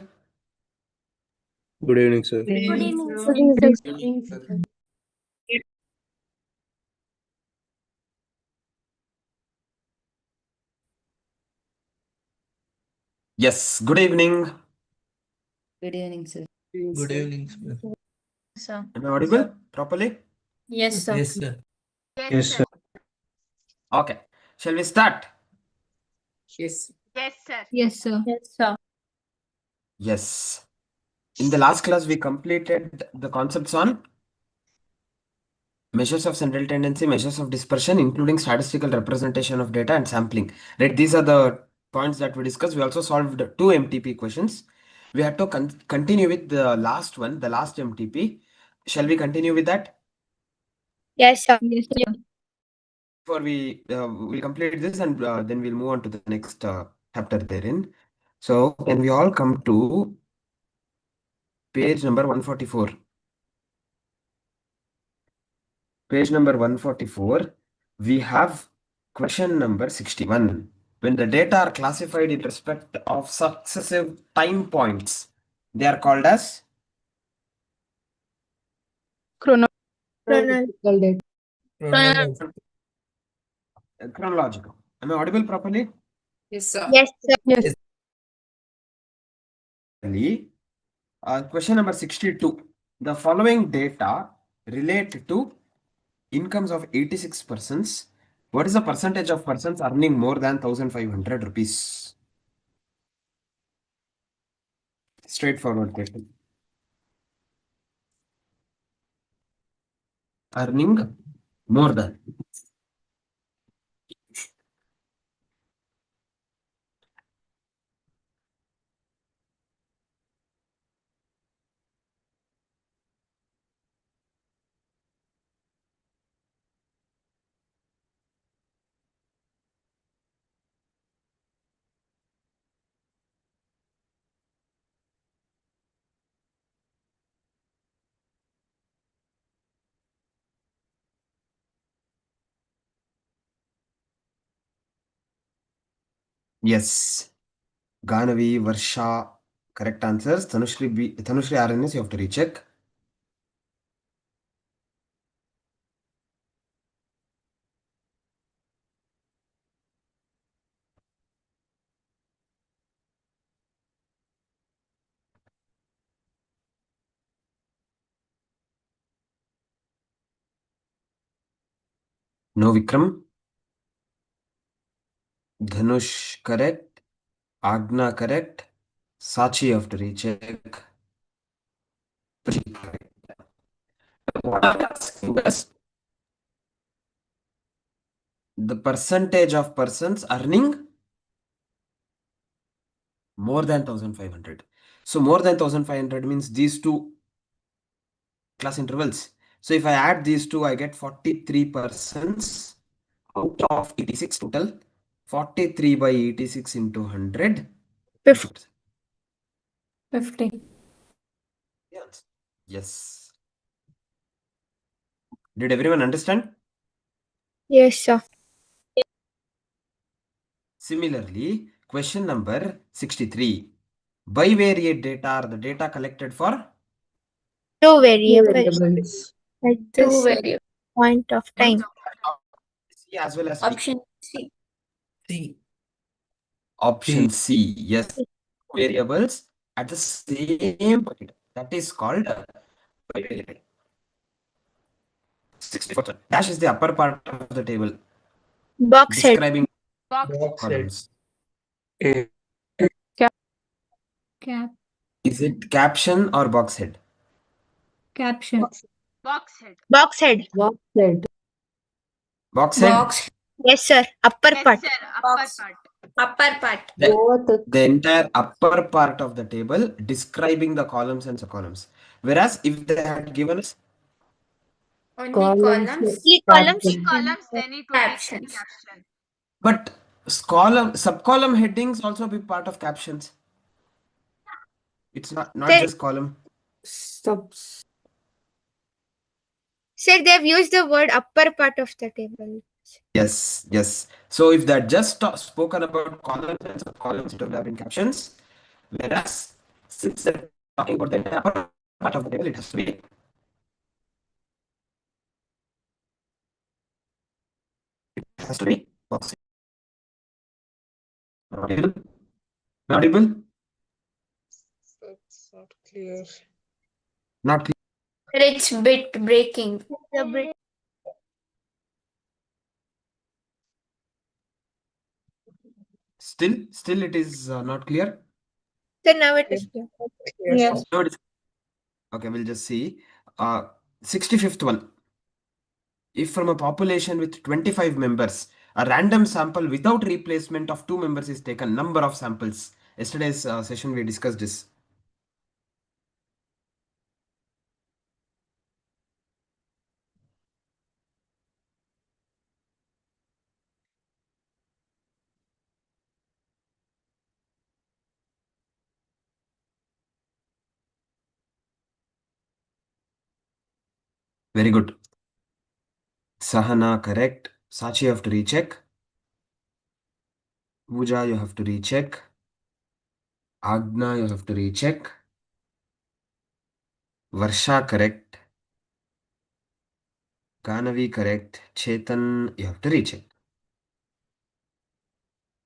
Good evening, sir. Good evening, sir. Good evening, sir. Yes, good evening. Good evening, sir. Good evening, sir. Sir. Am I audible properly? Yes, sir. Yes, sir. Yes, sir. Okay. Shall we start? Yes. Yes, sir. Yes, sir. Yes, sir. Yes. In the last class, we completed the concepts on measures of central tendency, measures of dispersion, including statistical representation of data and sampling. Right? These are the points that we discussed. We also solved two MTP questions. We had to continue with the last one, the last MTP. Shall we continue with that? Yes, sir. Yes, sir. Before we will complete this and then we'll move on to the next chapter therein. So when we all come to page number 144. Page number 144, we have question number 61. When the data are classified in respect of successive time points, they are called as Chronological data. chronological. Am I audible properly? Yes, sir. Yes, sir. Yes. Question number 62. The following data relate to incomes of 86 persons. What is the percentage of persons earning more than 1,500 rupees? Straightforward question. Earning more than. Yes. Ganavi, Varsha, correct answers. Tanushri RNS, you have to recheck. No Vikram. Dhanush, correct. Agna, correct. Sachi, you have to recheck. Correct. What I'm asking is the percentage of persons earning more than 1,500. So more than 1,500 means these two class intervals. So if I add these two, I get 43 persons out of 86 total. 43 by 86 into 100. 50%. 50. Yes. Yes. Did everyone understand? Yes, sir. Similarly, question number 63. Bivariate data are the data collected for Two variables Variables. at Two this variables. point of time. C as well as D. Option C. C. Option C. Yes. Variables at the same point. That is called bivariate. 64. Dash is the upper part of the table Box head. describing Box. columns. A. Cap. Is it caption or box head? Caption. Box head. Box head. Box head. Box head. Box. Yes, sir. Upper Yes, part. sir. Upper Box. part. Upper part. Both. The entire upper part of the table describing the columns and subcolumns. Whereas if they had given us Only Columns. columns. Three columns. Three columns, then it would be Captions. caption. but subcolumn headings also be part of captions. It's not Sir, just column. Subs. sir, they've used the word upper part of the table. Yes, yes. So if they had just spoken about columns and subcolumns, it would have been captions. Whereas since they're talking about the upper part of the table, it has to be positive. Audible? Audible? It's not clear. Not clear. It's bit breaking. The bit Still it is not clear. so now it is clear. Clear. Yes. No, okay, we'll just see. 65th one. If from a population with 25 members, a random sample without replacement of 2 members is taken, number of samples. Yesterday's session we discussed this. Very good. Sahana, correct. Sachi, you have to recheck. Pooja, you have to recheck. Agna, you have to recheck. Varsha, correct. Ganavi, correct. Chetan, you have to recheck.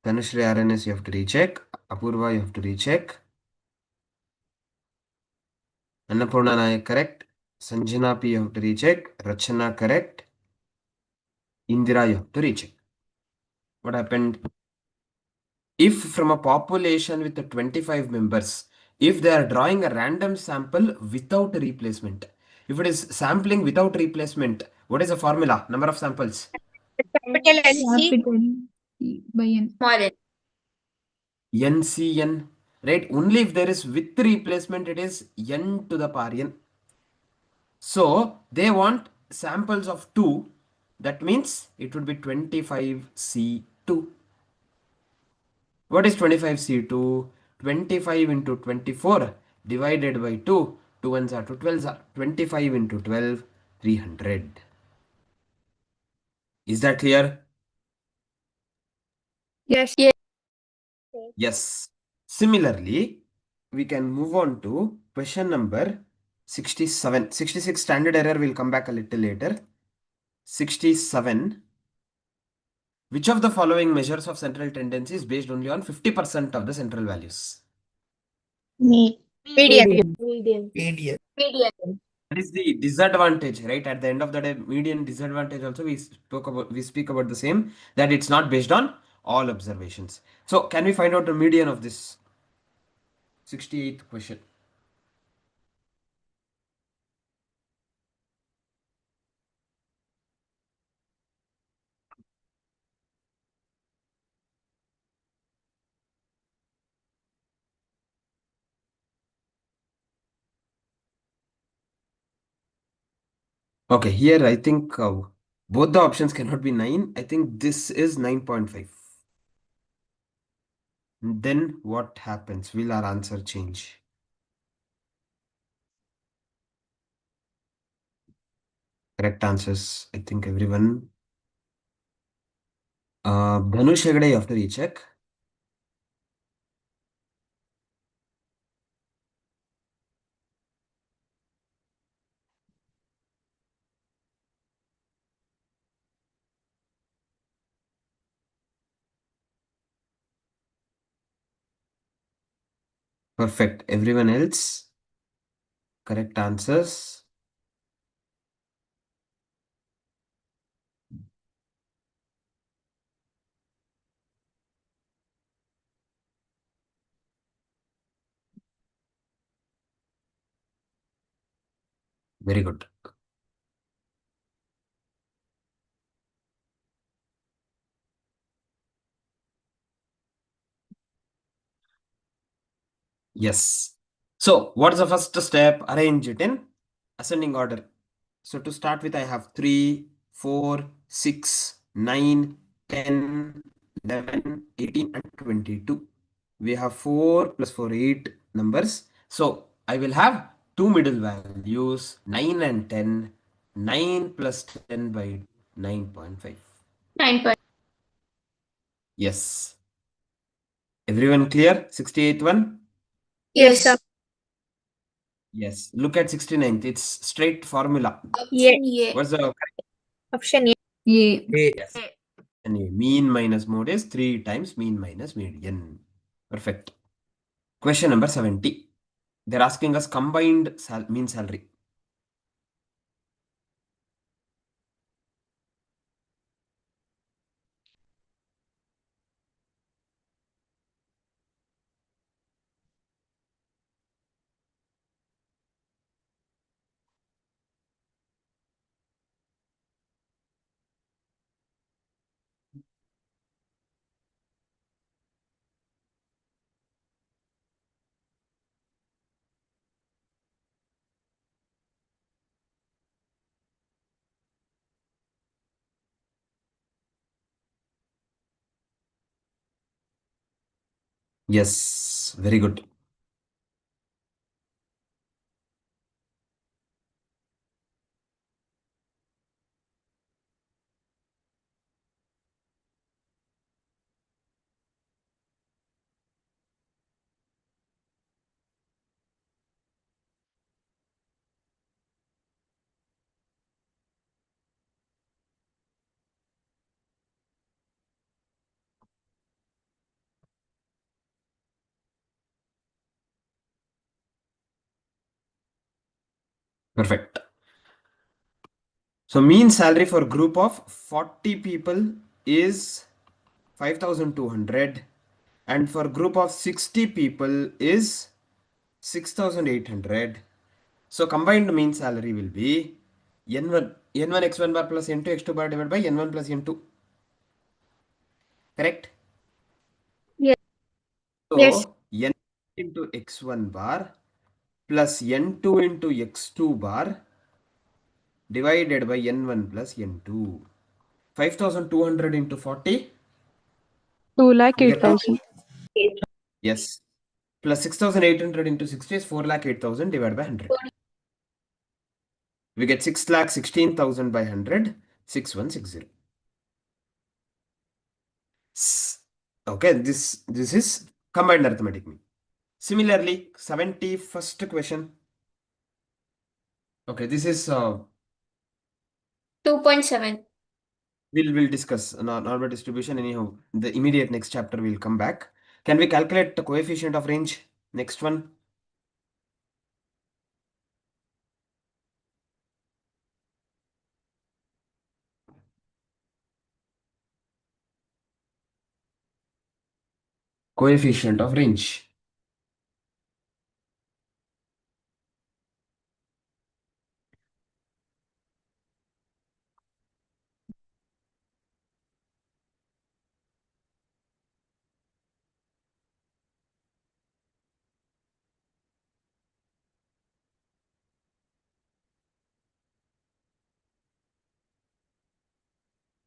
Tanushri RNS, you have to recheck. Apurva, you have to recheck. Annapurna Nayak, correct. Sanjana P, you have to recheck. Rachana, correct. Indira, you have to recheck. What happened? If from a population with the 25 members, if they are drawing a random sample without a replacement, if it is sampling without replacement, what is the formula? Number of samples? Capital NC. By N. Small n. NCN, right? Only if there is with replacement, it is N to the power N. So they want samples of 2. That means it would be 25C2. What is 25C2? 25 into 24 divided by 2. 2 ones are 2 12s are 25 into 12, 300. Is that clear? Yes. Yes. Similarly, we can move on to question number 67. 66 standard error will come back a little later. 67. Which of the following measures of central tendency is based only on 50% of the central values? Median. Median. Median. That is the disadvantage, right? At the end of the day, median disadvantage also we speak about the same, that it's not based on all observations. So can we find out the median of this 68th question? Okay, here I think both the options cannot be 9. I think this is 9.5. Then what happens? Will our answer change? Correct answers, I think everyone. Dhanush Hegde, you have to recheck. Perfect. Everyone else? Correct answers. Very good. Yes. So what is the first step? Arrange it in ascending order. So to start with, I have 3, 4, 6, 9, 10, 11, 18, and 22. We have 4 plus 4, 8 numbers. So I will have 2 middle values, 9 and 10. 9 plus 10 by 9.5. 9. Yes. Everyone clear? 68th one? Yes, sir. Yes. Look at 69th. It's straight formula. Option A. What's the correct? Option A. A. Yes. And A. Mean minus mode is 3 times mean minus median. Perfect. Question number 70. They're asking us combined mean salary. Yes. Very good. Perfect. So mean salary for group of 40 people is 5,200 and for group of 60 people is 6,800. So combined mean salary will be n1 x1 bar plus n2 x2 bar divided by n1 plus n2. Correct? Yes. Yes. So n into x1 bar plus n2 into x2 bar divided by n1 plus n2. 5,200 into 40. 2,08,000. Yes. Plus 6,800 into 60 is 4,08,000 divided by 100. We get 6,16,000 by 100, 6,160. Okay, this is combined arithmetic mean. Similarly, 71st question. Okay, this is 2.7. we'll discuss normal distribution anyhow. The immediate next chapter will come back. Can we calculate the coefficient of range? Next one. Coefficient of range.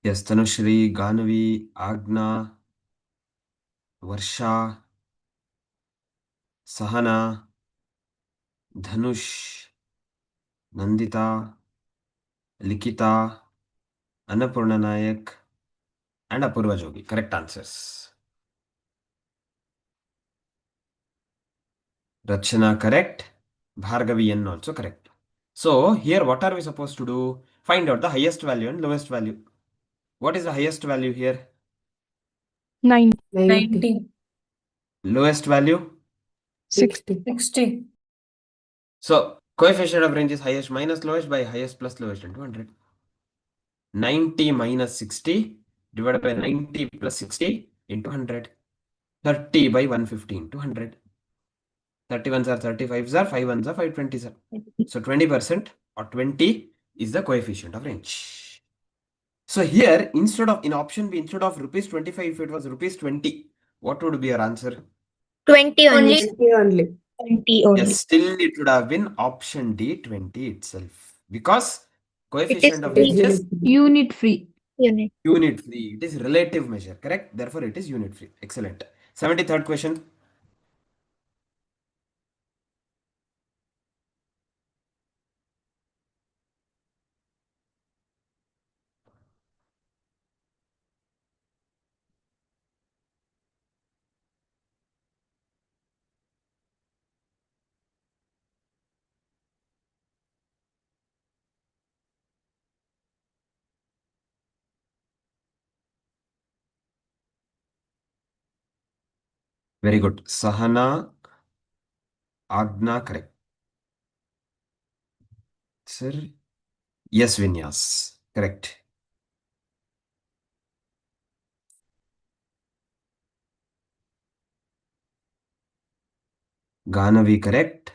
Yes, Tanushri, Ganavi, Agna, Varsha, Sahana, Dhanush, Nandita, Likita, Annapurna Nayak, and Apurva Jogi. Correct answers. Rachana correct. Bhargavi N also correct. So here what are we supposed to do? Find out the highest value and lowest value. What is the highest value here? 9. 90. Lowest value? 60. 60. So coefficient of range is highest minus lowest by highest plus lowest into 100. 90 minus 60 divided by 90 plus 60 into 100. 30 by 150 into 100. 31s are 35s are 5 ones are 520s are. So 20% or 20 is the coefficient of range. So here instead of in option B instead of rupees 25 if it was rupees 20 what would be your answer? 20 only. Only 20 only. 20 only. Yes, still it would have been option D 20 itself because It is coefficient of It is range is unit Unit free. unit. unit free. It is relative measure, correct? Therefore it is unit free. Excellent. 73rd question. Very good. Sahana, Agna, correct. Sir, yes, Vinyas, correct. Ganavi, correct.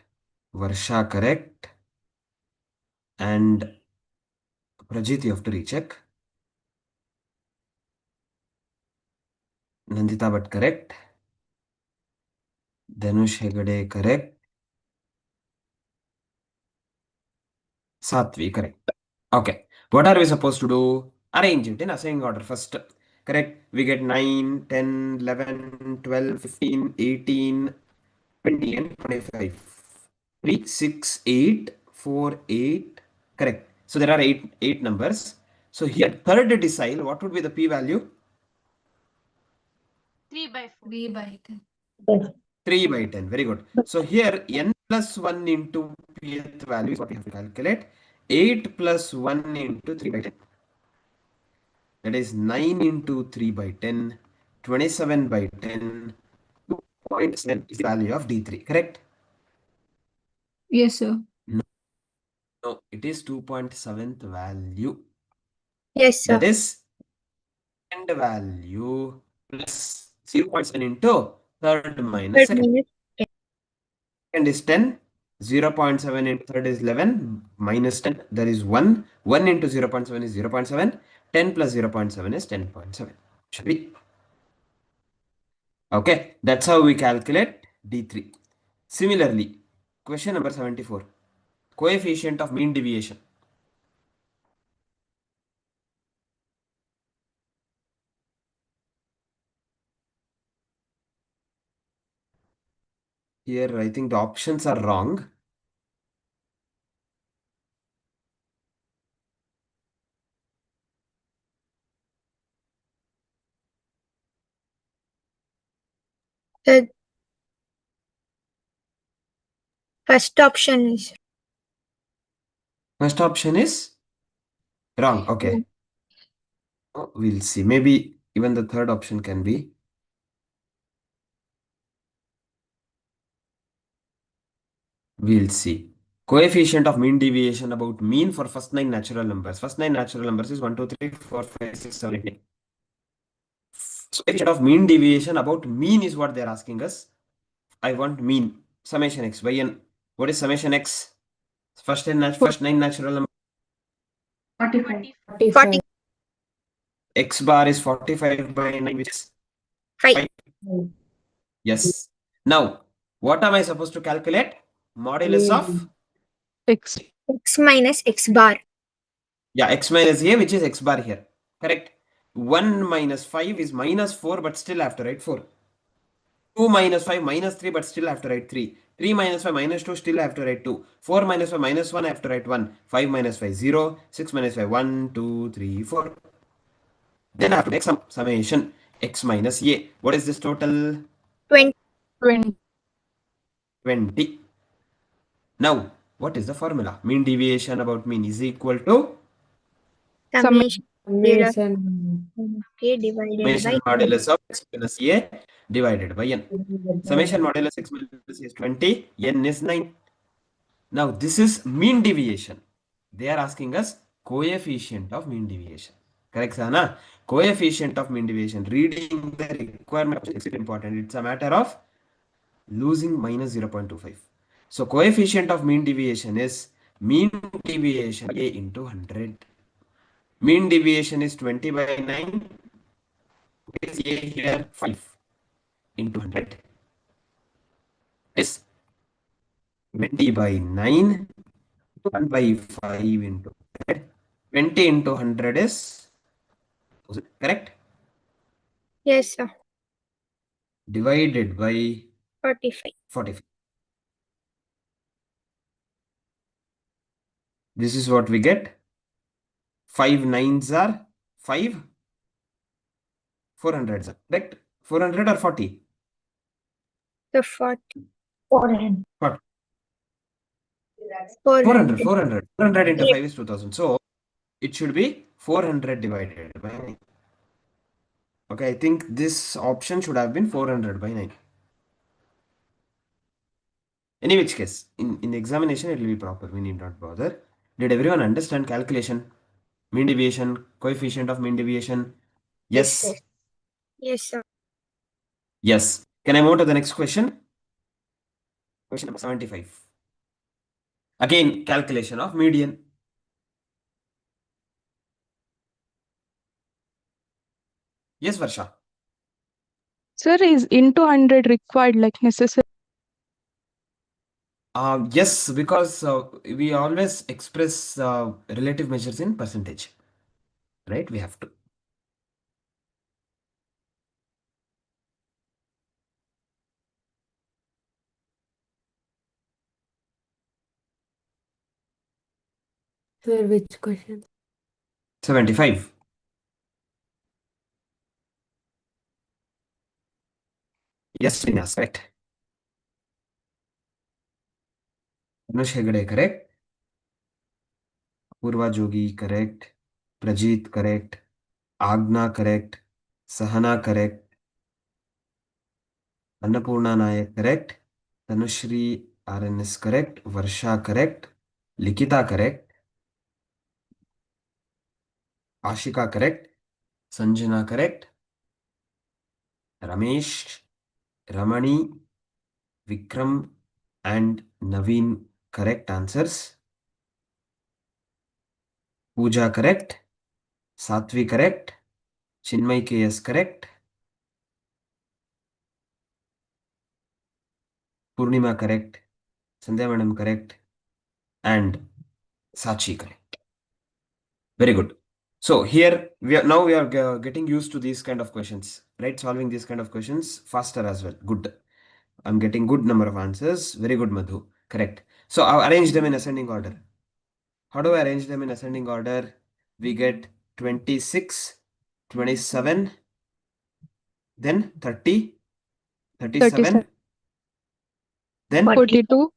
Varsha, correct. And Prajit, you have to recheck. Nandita, but correct. Dhanush Hegade, correct. Satvi, correct. Okay. What are we supposed to do? Arrange it in ascending order first. Correct. We get 9, 10, 11, 12, 15, 18, 20, and 25. 3, 6, 8, 4, 8. Correct. So there are eight numbers. So here, third decile, what would be the p-value? 3/4. 3/10. 3 by 10. Very good. So here, n plus 1 into pth value is what we have to calculate. 8 plus 1 into 3 by 10. That is 9 into 3 by 10. 27 by 10. 2.7 is the value of D3. Correct? Yes, sir. No, it is 2.7th value. Yes, sir. That is end value plus 0.7 into third minus Third second. minus Second is 10. 0.7 into third is 11. Minus 10. There is 1. 1 into 0.7 is 0.7. 10 plus 0.7 is 10.7. Should be. Okay. That's how we calculate D3. Similarly, question number 74. Coefficient of mean deviation. Here, I think the options are wrong. the first option is First option is wrong. Okay. Oh, we'll see. Maybe even the third option can be. We'll see. Coefficient of mean deviation about mean for first 9 natural numbers. First 9 natural numbers is 1, 2, 3, 4, 5, 6, 7, 8. So coefficient of mean deviation about mean is what they're asking us. I want mean. Summation x by n. What is summation x? First 9 natural numbers. 45. 40. X bar is 45 by 9, which is 5. 5. Yes. Now, what am I supposed to calculate? Modulus of? X. X minus X bar. Yeah, x minus a, which is x bar here. Correct. 1 minus 5 is minus 4, but still have to write 4. 2 minus 5 minus 3, but still have to write 3. 3 minus 5 minus 2, still have to write 2. 4 minus 5 minus 1, I have to write 1. 5 minus 5, 0. 6 minus 5, 1, 2, 3, 4. Then I have to make some summation. X minus a. What is this total? 20. 20. 20. Now, what is the formula? Mean deviation about mean is equal to Summation Summation. k divided summation by modulus of x minus a divided by n. Summation modulus x minus a is 20, n is 9. Now, this is mean deviation. They are asking us coefficient of mean deviation. Correct, Sana? Coefficient of mean deviation. Reading the requirement is important. It's a matter of losing minus 0.25. So, coefficient of mean deviation is mean deviation a into 100. Mean deviation is 20 by 9. What is a here? 5 into 100 is 20 by 9. 1 by 5 into 100. 20 into 100 is correct? yes, sir. Divided by 45. 45. This is what we get. 5 nines are 5. 400s are correct? 400 or 40? The 40. 400. 400. 400 into 5 is 2000. So it should be 400 divided by 9. Okay, I think this option should have been 400 by 9. Any which case, in examination, it will be proper. We need not bother. Did everyone understand calculation? Mean deviation, coefficient of mean deviation? Yes. Yes, sir. Yes. Can I move to the next question? Question number 75. Again, calculation of median. Yes, Varsha. Sir, is into 100 required like necessary? Yes, because we always express relative measures in percentage, right? We have to. Sir, which question? 75. Yes, Vinas, correct. Anush Hegde, correct. Purva Jogi, correct. Prajit, correct. Agna, correct. Sahana, correct. Annapurna Nayak, correct. Tanushri RNS, correct. Varsha, correct. Likita, correct. Ashika, correct. Sanjana, correct. Ramesh, Ramani, Vikram, and Naveen, correct answers. Pooja, correct. Satvi, correct. Chinmay KS, correct. Purnima, correct. Sandhya Madam, correct. And Sachi, correct. Very good. So here we are getting used to these kind of questions, right? Solving these kind of questions faster as well. Good. I'm getting good number of answers. Very good, Madhu. Correct. So I'll arrange them in ascending order. How do I arrange them in ascending order? We get 26, 27, then 30, 37, 37, then 42,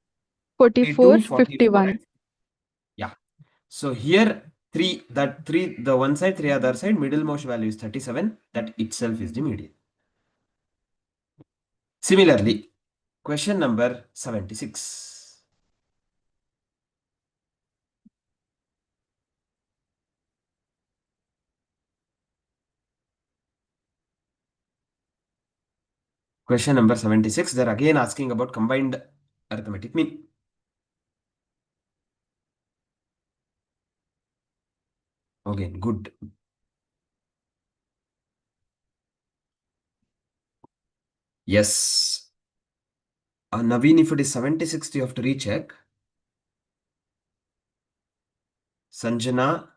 44, 42, 44. 51. Yeah. So here the one side, three other side, middlemost value is 37. That itself is the median. Similarly, question number 76. Question number 76. They're again asking about combined arithmetic mean. Again, good. Yes. Naveen, if it is 76, you have to recheck. Sanjana,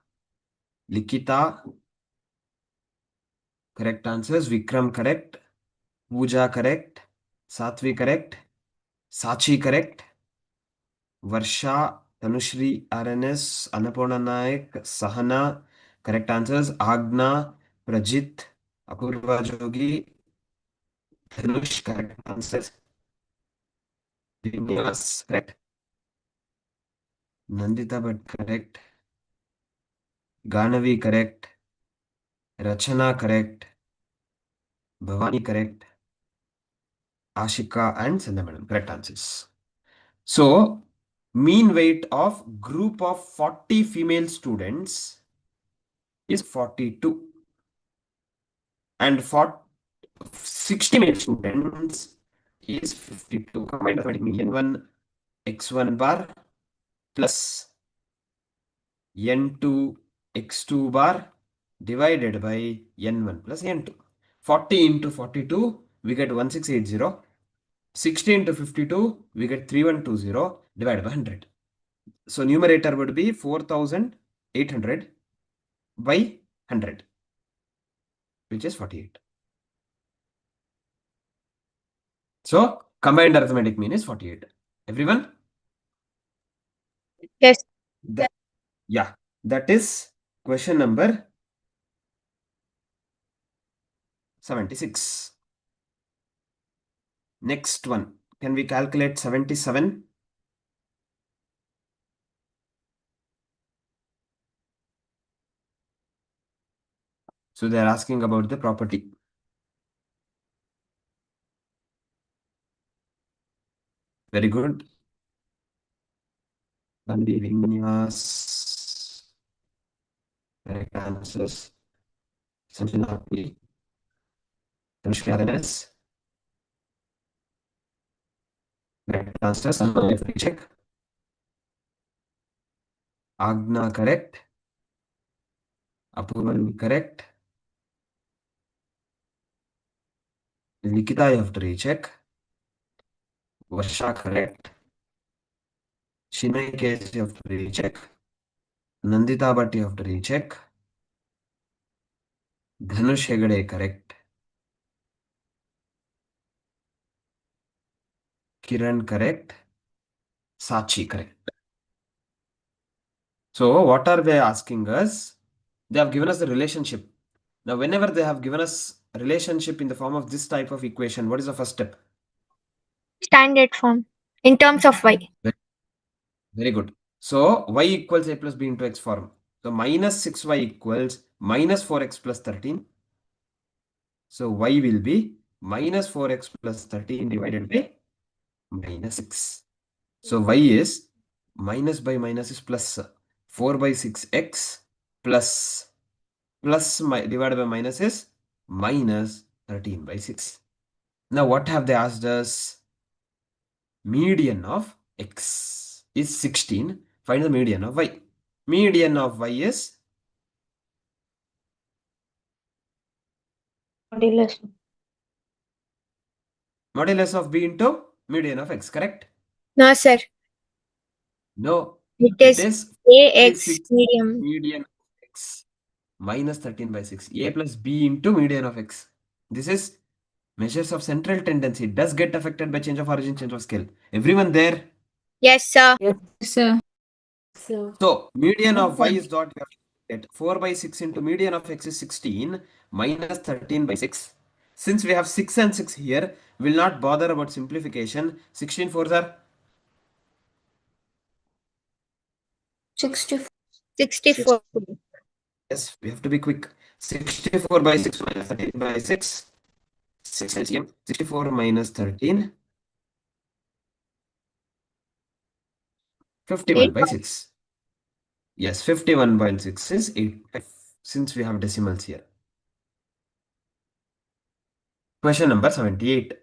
Likita, correct answers. Vikram, correct. Pooja, correct. Satvi, correct. Sachi, correct. Varsha, Tanushri, RNS, Annapurna Naik, Sahana, correct answers. Agna, Prajit, Apurva Jogi, Dhanush, correct answers. Srinivas, correct. Nandita, but correct. Ganavi, correct. Rachana, correct. Bhavani, correct. Ashika and Sandhya Madam, correct answers. So, mean weight of group of 40 female students is 42. And for 60 male students is 52. Combined arithmetic mean n1 x1 bar plus n2 x2 bar divided by n1 plus n2. 40 into 42, we get 1680. 60 into 52, we get 3120 divided by 100. So numerator would be 4800 by 100, which is 48. So combined arithmetic mean is 48. Everyone? Yes. Yeah, that is question number 76. Next one. Can we calculate 77? So they are asking about the property. Very good. Gandhi Vinyas. Correct answers. Sanjana P. Tanushka RNS. Correct answers. Sanjana check. Agna correct. Apurva correct. Nikita you have to recheck. Varsha correct. Shinmay case you have to recheck. Nandita Bhatt you have to recheck. Dhanush Hegde correct. Kiran correct. Sachi correct. So what are they asking us? They have given us the relationship. Now whenever they have given us a relationship in the form of this type of equation, what is the first step? Standard form in terms of y. Very good. So y equals a plus b into x form. So minus 6y equals minus 4x plus 13. So y will be minus 4x plus 13 divided by minus 6. So y is minus by minus is plus 4 by 6x plus divided by minus is minus 13 by 6. Now what have they asked us? Median of x is 16. Find the median of y. Median of y is modulus of b into median of x, correct? No, sir. No, It it is is ax medium. median of x minus 13 by 6. A plus b into median of x. This is measures of central tendency. It does get affected by change of origin, change of scale. Everyone there? Yes, sir. Sir. So, So median of y is what you have to get. 4 by 6 into median of x is 16 minus 13 by 6. Since we have 6 and 6 here, we'll not bother about simplification. 16 4s are 64. 64. yes, we have to be quick. 64 by 6 minus 13 by 6. 6 LCM. 64 minus 13. 51 by 6. Yes, 51 by 6 is 8. Since we have decimals here. Question number 78.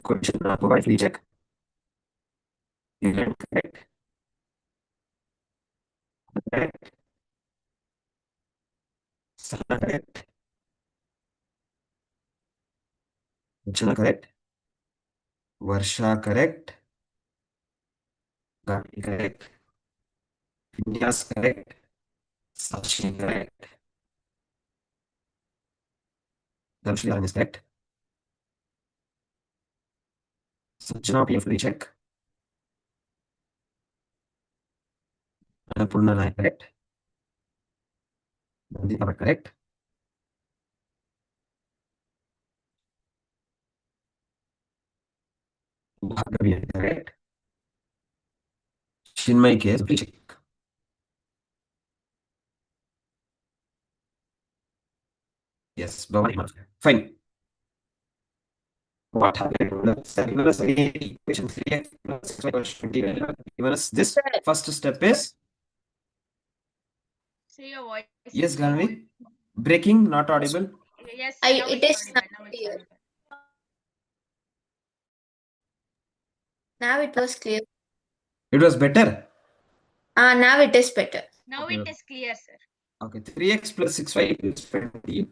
Question provide recheck. Correct. Correct. Correct. Rachana correct. Varsha correct. Gandhi correct. Vinyas correct. Sachi correct. Dharshli is correct. Sanjana PF recheck. Annapurna Nayak correct. Nandita correct. Bhargavi correct. Chinmay case recheck. Yes, Bhavani. Fine. What happened? Given us equation 3x plus 6y equals 20. Given us this first step is So your voice yes, is Ganvi. Breaking, not audible. yes, I- now it it's is audible. Now not it's clear. audible. Now it was clear. It was better. Now it is better. Now Okay. it is clear, sir. Okay, 3x plus 6y equals 20.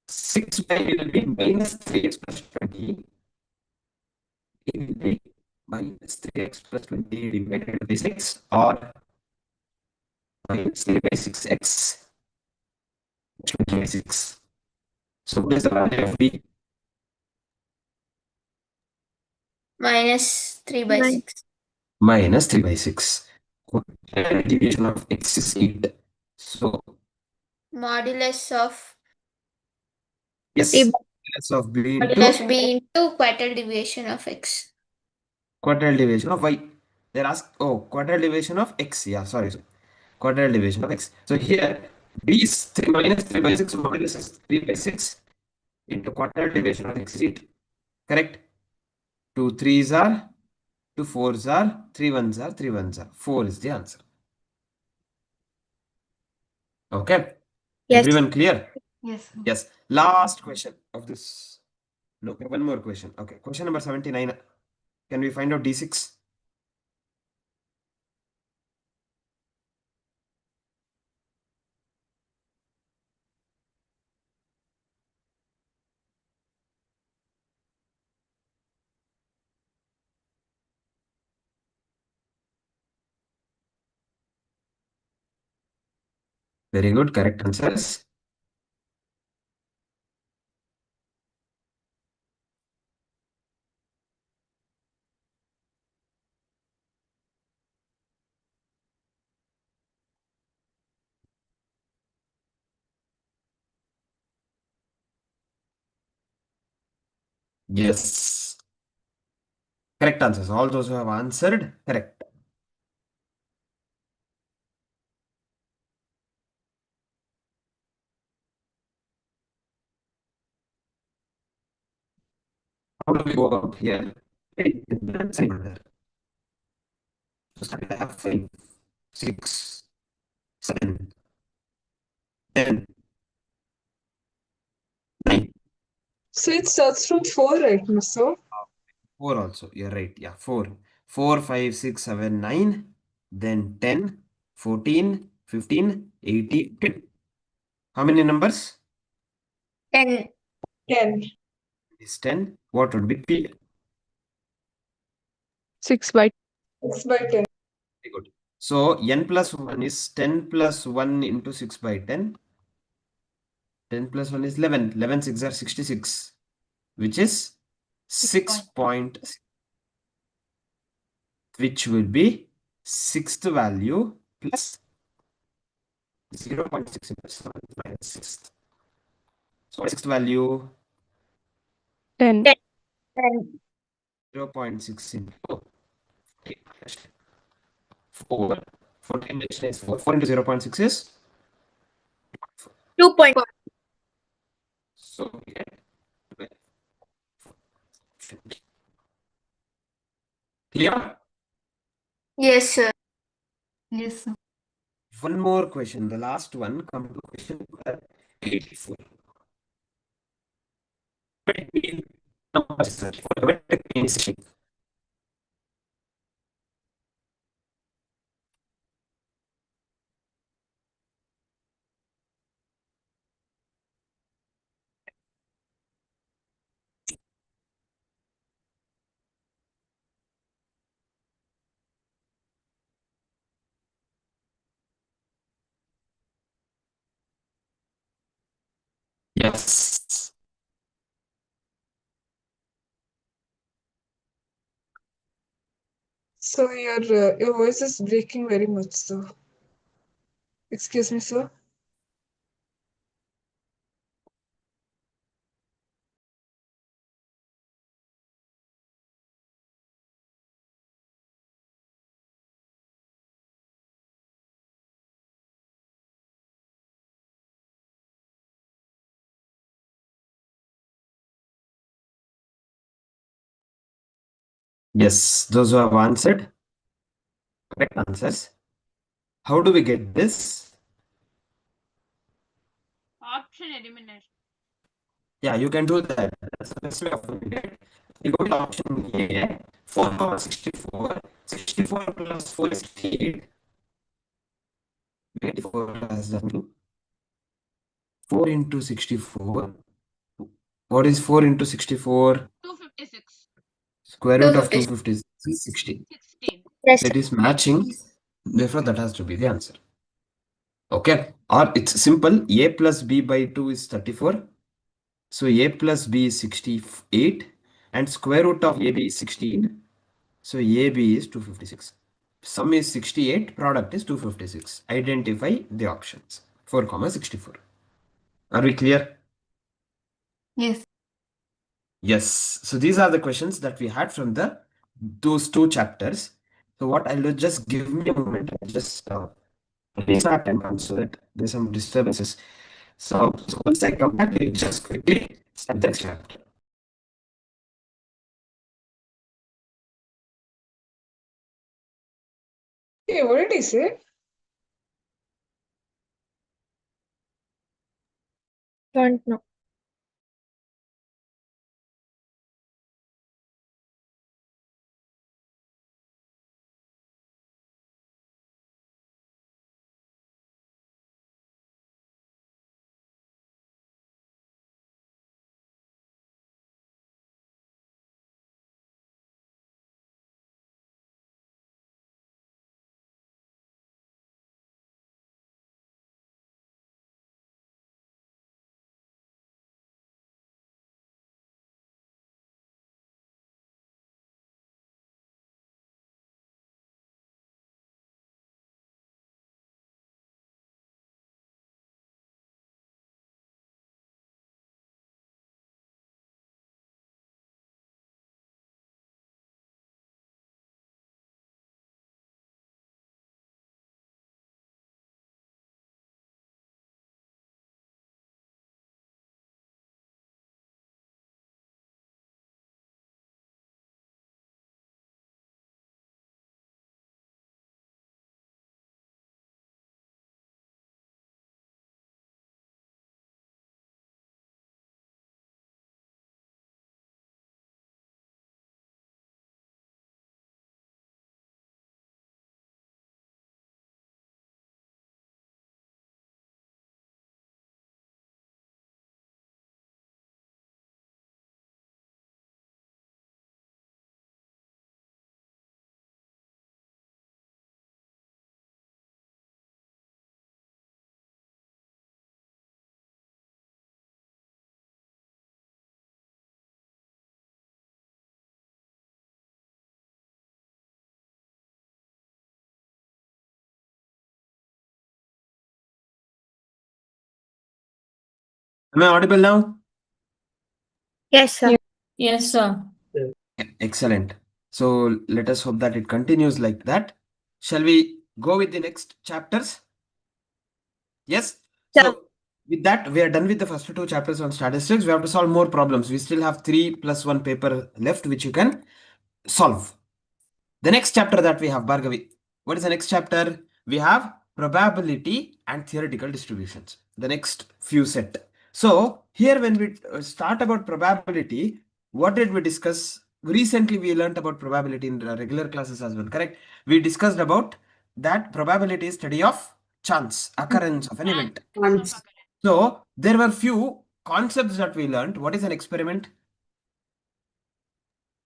6y will be minus 3x plus 20. It will be minus 3x plus 20 divided by 6 or minus 3 by 6x 20 by 6. So what is the value of b? Minus 3 by Nine. 6. minus 3 by 6. Quaternion deviation of x is 8. So, Modulus of yes, B- modulus of b into modulus B into quartile deviation of x. quartile deviation of y. They're asked, oh, quartile deviation of x. Yeah, sorry. Quartile deviation of x. So here, b is 3 minus 3 by 6, modulus is 3 by 6 into quartile division of x is 8. Correct? 2 3s are, 2 4s are, 3 1s are, 3 1s are. 4 is the answer. Okay? Yes. Everyone clear? Yes. Yes. Last question of this. No, one more question. Okay. Question number 79. Can we find out D6? Very good. Correct answers. Yes. Correct answers. All those who have answered, correct. How do we go about here? So I have 5, 6, 7, 10, 9. So it starts from 4, right, Mr.? 4 also. You're right. Yeah, 4. 4, 5, 6, 7, 9. Then 10, 14, 15, 18, 10. How many numbers? 10. 10. Is 10. What would be P? 6 by 6 by 10. Very good. So n plus 1 is 10 plus 1 into 6 by 10. 10 plus 1 is 11. 11 6 are 66, which is 6.6, which will be sixth value plus 0.6 into 7 minus 6. So what is sixth value? 10. 10. 0.6 into 4. 14 is 4. 4 into 0.6 is 2 point. so we get 12. Clear? Yes, sir. Yes, sir. One more question, the last one. Come to question number 84. Yes. So your voice is breaking very much, sir. Excuse me, sir. Yes, those who have answered, correct answers. How do we get this? Option elimination. Yeah, you can do that. That's the best way of doing it. You go to option A, 4 power 64. 64 plus 4 is 68. 24 plus 4 into 64. What is 4 into 64? 256. Square root of 256. 256 is 16. 16. Yes, That is matching. Therefore, that has to be the answer. Okay. Or it's simple. A plus B by 2 is 34. So A plus B is 68. And square root of AB is 16. So AB is 256. Sum is 68, product is 256. Identify the options. 4 comma 64. Are we clear? Yes. Yes. So these are the questions that we had from those two chapters. So what I'll do, just give me a moment. I'll just restart and so that there's some disturbances. So once I come back, we'll just quickly start the chapter. Hey, what did he say? Don't know. Am I audible now? Yes, sir. Yes, sir. Excellent. So let us hope that it continues like that. Shall we go with the next chapters? Yes. Yeah. So with that, we are done with the first two chapters on statistics. We have to solve more problems. We still have 3+1 paper left, which you can solve. The next chapter that we have, Bhargavi. What is the next chapter? We have probability and theoretical distributions. The next few set. So here when we start about probability, what did we discuss? Recently we learned about probability in regular classes as well, correct? We discussed about that probability is study of chance, occurrence of an event. Once. So there were few concepts that we learned. What is an experiment?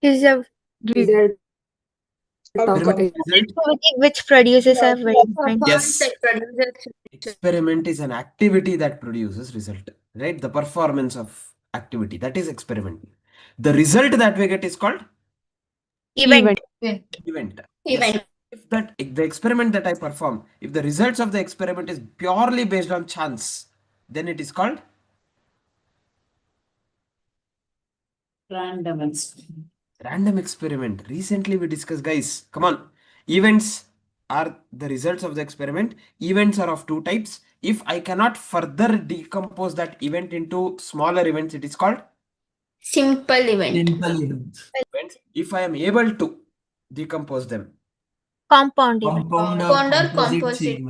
Is a Result. Experiment result. activity which produces a very different. Yes. That produces Experiment is an activity that produces result, right? The performance of activity, that is experiment. The result that we get is called Event. event. event. If the experiment that I perform, if the results of the experiment is purely based on chance, then it is called Random experiment. random experiment. Recently we discussed, guys, come on. Events are the results of the experiment. Events are of two types. If I cannot further decompose that event into smaller events, it is called Simple event. events. If I am able to decompose them. Compound event. Compound or composite.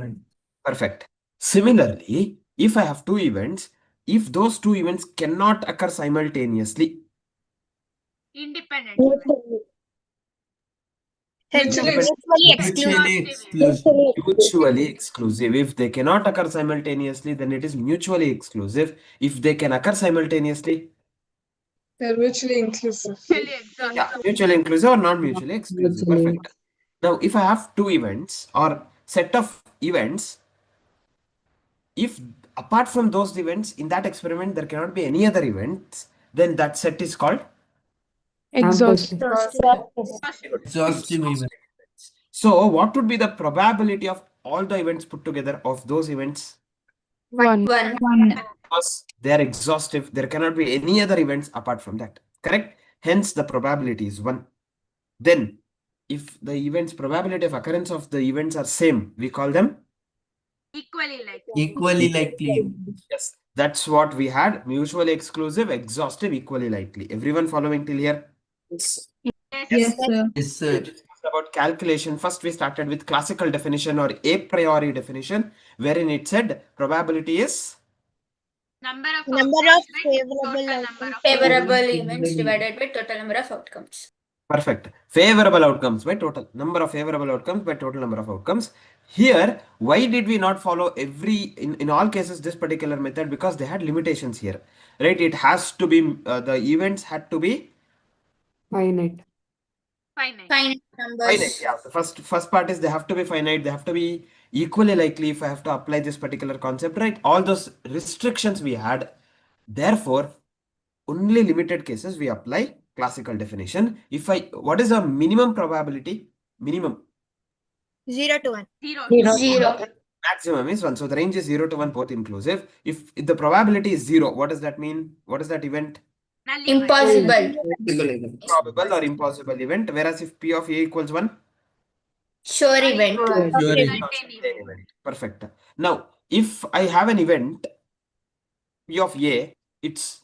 Perfect. Similarly, if I have two events, if those two events cannot occur simultaneously, Independent. Mutually Mutually exclusive. mutually exclusive. If they cannot occur simultaneously, then it is mutually exclusive. If they can occur simultaneously, They're mutually inclusive. yeah, mutually inclusive or not mutually exclusive. Mutually. Perfect. Now, if I have two events or set of events, if apart from those events in that experiment there cannot be any other events, then that set is called Exhaustive. Exhaustive event. So what would be the probability of all the events put together of those events? 1. 1. Because they are exhaustive, there cannot be any other events apart from that. Correct? Hence the probability is 1. Then if the events probability of occurrence of the events are same, we call them Equally likely. Equally likely. yes. That's what we had. Mutually exclusive, exhaustive, equally likely. Everyone following till here? Yes. Yes, sir. Yes, sir. About calculation, first we started with classical definition or a priori definition, wherein it said probability is Number of Number outcomes of by favorable total number outcomes. of Favorable events divided by total number of outcomes. perfect. Favorable outcomes by total number of favorable outcomes by total number of outcomes. Here, why did we not follow in all cases this particular method? Because they had limitations here, right? It has to be the events had to be Finite. finite. Finite finite. numbers. Yeah, the first part is they have to be finite. They have to be equally likely if I have to apply this particular concept, right? All those restrictions we had. Therefore, only limited cases we apply classical definition. What is the minimum probability? Minimum. 0 to 1. 0. 0. Maximum is 1. So the range is 0 to 1, both inclusive. If the probability is 0, what does that mean? What is that event? Null Impossible. Probable or impossible event. Whereas if P of A equals 1, Sure event. Sure. Certain certain event. Perfect. Now, if I have an event P of A, its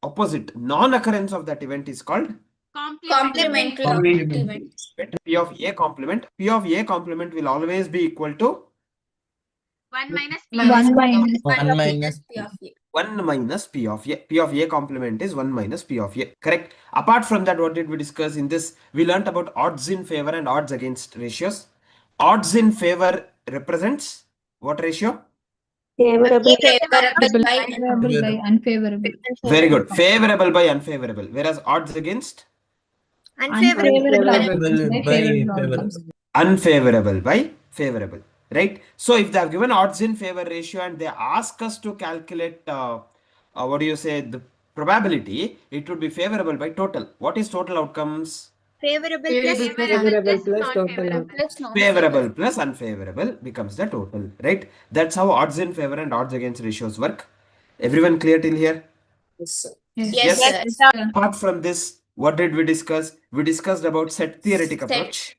opposite, non-occurrence of that event is called Complementary Complementary. event. P of A complement. P of A complement will always be equal to 1 minus P. 1 minus. 1 minus P of A. 1 minus P of A. P of A complement is 1 minus P of A. Correct. Apart from that, what did we discuss in this? We learnt about odds in favor and odds against ratios. Odds in favor represents what ratio? Favorable. Favorable by Favorable by unfavorable. Very good. Favorable by unfavorable. Whereas odds against Unfavorable. Favorable by favorable. unfavorable by favorable. Right. So if they have given odds in favor ratio and they ask us to calculate what do you say, the probability, it would be favorable by total. What is total outcomes? Favorable plus Favorable plus total non-favorable. outcome. plus non Favorable plus unfavorable becomes the total, right? That's how odds in favor and odds against ratios work. Everyone clear till here? Yes, Yes. sir. Apart from this, what did we discuss? We discussed about set theoretic Set. approach.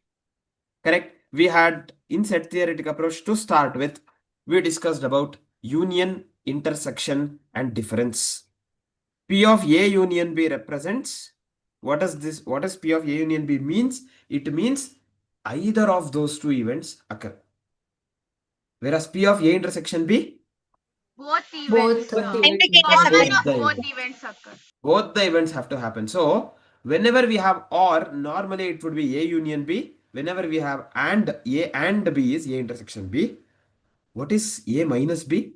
Correct. We had in set theoretic approach to start with, we discussed about union, intersection, and difference. P of A union B represents, what does P of A union B means? It means either of those two events occur. Whereas P of A intersection B, Both events. Indicate a Common success. of both events occur. both the events have to happen. So whenever we have or, normally it would be A union B. Whenever we have and, A and B is A intersection B. What is A minus B?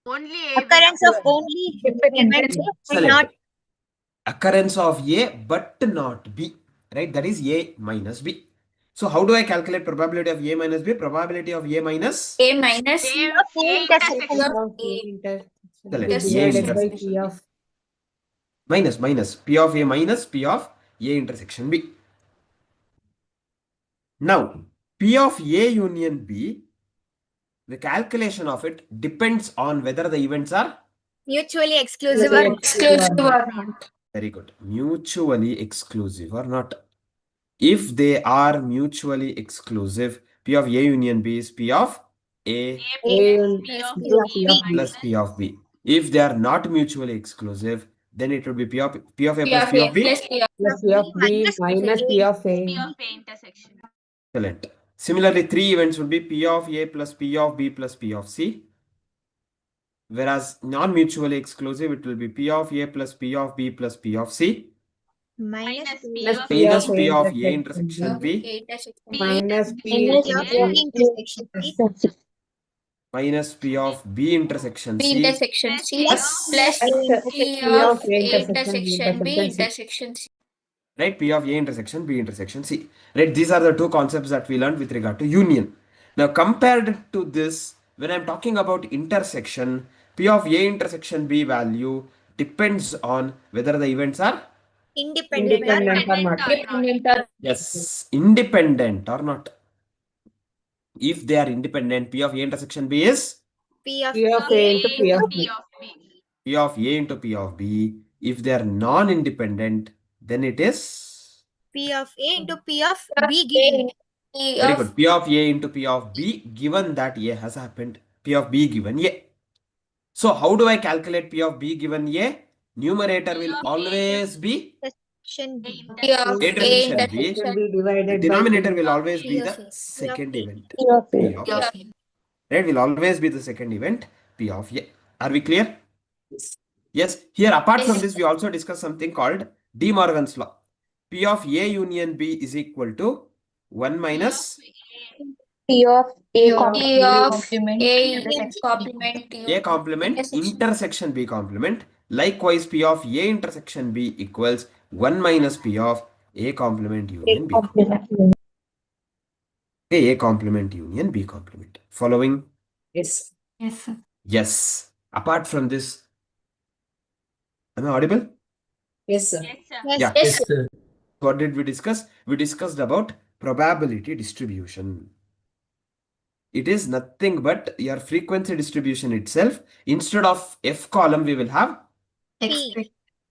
Only A will Occurrence of occur. only events but Excellent. not Occurrence of A but not B, right? That is A minus B. So how do I calculate probability of A minus B? Probability of A minus A minus A intersection. intersection. Excellent. Divided A by intersection. minus P of A minus P of A intersection B. Now, P of A union B, the calculation of it depends on whether the events are mutually exclusive or exclusive or not. very good, mutually exclusive or not. If they are mutually exclusive, P of A union B is P of A P of B plus P of B. If they are not mutually exclusive, then it would be P of A P plus of P A of B. plus P of Plus P of B minus P of P A. of A intersection. Excellent. Similarly, three events would be P of A plus P of B plus P of C. Whereas non-mutually exclusive, it will be P of A plus P of B plus P of C. minus P Plus of P Minus of P A of A intersection intersection B. A intersection B. minus P P of of B intersection C Minus P of B intersection B C. intersection C Plus plus P P of of A A intersection B intersection B intersection C. intersection C. Right, P of A intersection B intersection C. Right, these are the two concepts that we learned with regard to union. Now compared to this, when I'm talking about intersection, P of A intersection B value depends on whether the events are Independent. Independent or not. Independent or Yes, independent or not. If they are independent, P of A intersection B is P of P of A into P of B. P of B. P of A into P of B. If they are non-independent, then it is P of A into P of B A given. P very of good. P of A into P of B given that A has happened. P of B given A. So how do I calculate P of B given A? Numerator P will of A always be Section B. P of A A intersection B. intersection Be The divided by denominator P. will always P be of the A. second A. event. P of P A. of P of A. Right, will always be the second event, P of A. Are we clear? Yes. Here, apart from Yes. this, we also discussed something called De Morgan's law. P of A union B is equal to 1 minus P of A complement A complement intersection B complement. Likewise, P of A intersection B equals 1 minus P of A complement union B complement. A complement union B complement. Following? Yes. Yes, sir. Yes. Apart from this, am I audible? Yes, sir. Yes, sir. Yes. Yeah. Yes, Yes, sir. What did we discuss? We discussed about probability distribution. It is nothing but your frequency distribution itself. Instead of F column, we will have expect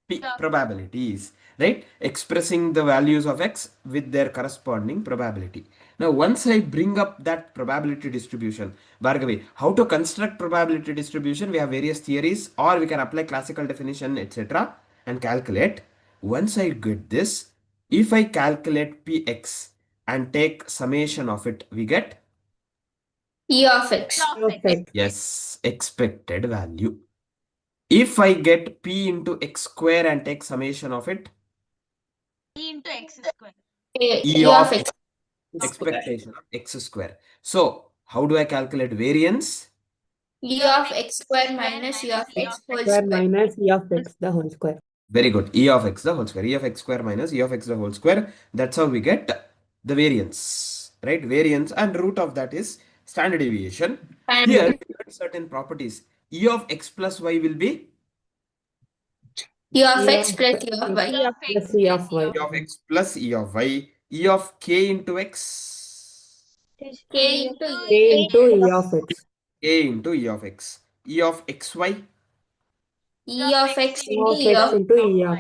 P probabilities, right? Expressing the values of X with their corresponding probability. Now, once I bring up that probability distribution, Bhargavi, how to construct probability distribution? We have various theories, or we can apply classical definition, etc. and calculate. Once I get this, if I calculate Px and take summation of it, we get E of X. Perfect. yes, expected value. If I get P into X square and take summation of it, E into X square. E of X, expectation of X square. So, how do I calculate variance? E of X square minus E of X whole Square square. minus E of X the whole square. Very good. E of X the whole square. E of X square minus E of X the whole square. That's how we get the variance, right? Variance and root of that is standard deviation. And Here, we get certain properties. E of X plus Y will be E of E X of plus E of Y. E of X plus E of Y. E of X plus E of Y. E of K into X. K into K into E of X. K into E of X. E of XY. E of X E into of E X of into E of.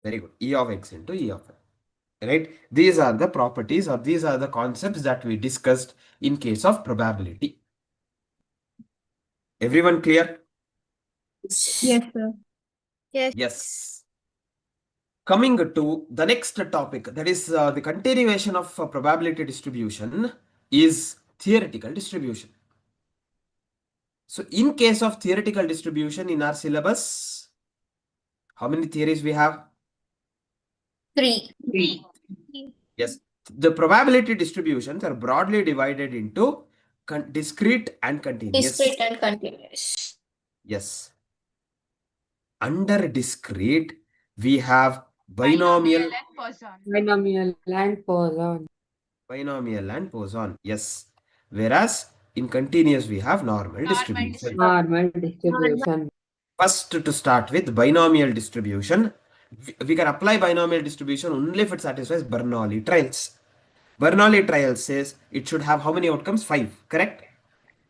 Very good. E of X into E of Y. Right? These are the properties or these are the concepts that we discussed in case of probability. Everyone clear? Yes, sir. Yes. Coming to the next topic, that is the continuation of probability distribution is theoretical distribution. So in case of theoretical distribution in our syllabus, how many theories we have? 3. P. Yes. The probability distributions are broadly divided into discrete and continuous. Discrete and continuous. Yes. Under discrete, we have binomial, and Poisson. Binomial and Poisson. binomial and Poisson. Yes. Whereas in continuous, we have normal distribution. Normal distribution. First, to start with binomial distribution, we can apply binomial distribution only if it satisfies Bernoulli trials. Bernoulli trials says it should have how many outcomes? 5, correct?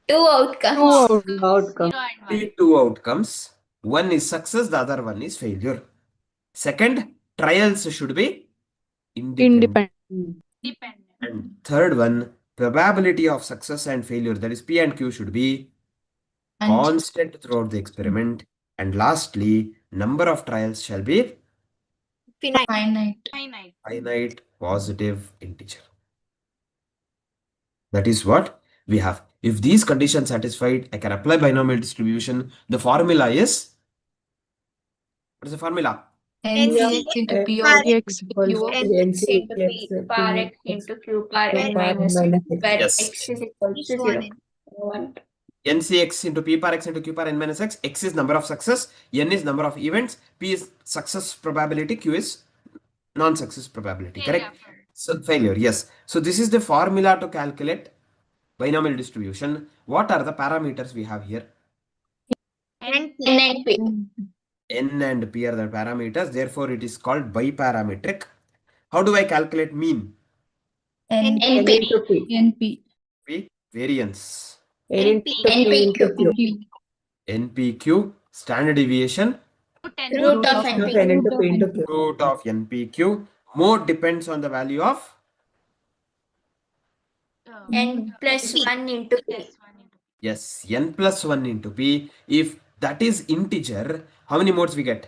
2 outcomes. Outcome. 0 and 1. Only 2 outcomes. One is success, the other one is failure. Second, trials should be independent. Dependent. And third one, probability of success and failure, that is P and Q, should be constant throughout the experiment. And lastly, number of trials shall be Finite. Finite. finite positive integer. That is what we have. If these conditions satisfied, I can apply binomial distribution. The formula is, what is the formula? NCX into P of X X Q of X into P par X into Q par N minus X, where Yes. X is equal to 0. 1. NCX into P par X into Q par N minus X. X is number of success, N is number of events, P is success probability, Q is non-success probability, correct? So failure, yes. So this is the formula to calculate binomial distribution. What are the parameters we have here? and N and P. N and P are the parameters. Therefore, it is called biparametric. How do I calculate mean? N NP. into P. NP. P variance. N into P into Q. NPQ standard deviation. Root of Of N NP. into P into Q. Root of NPQ. Mode depends on the value of N plus 1 into P. yes, N plus 1 into P. If that is integer, how many modes we get?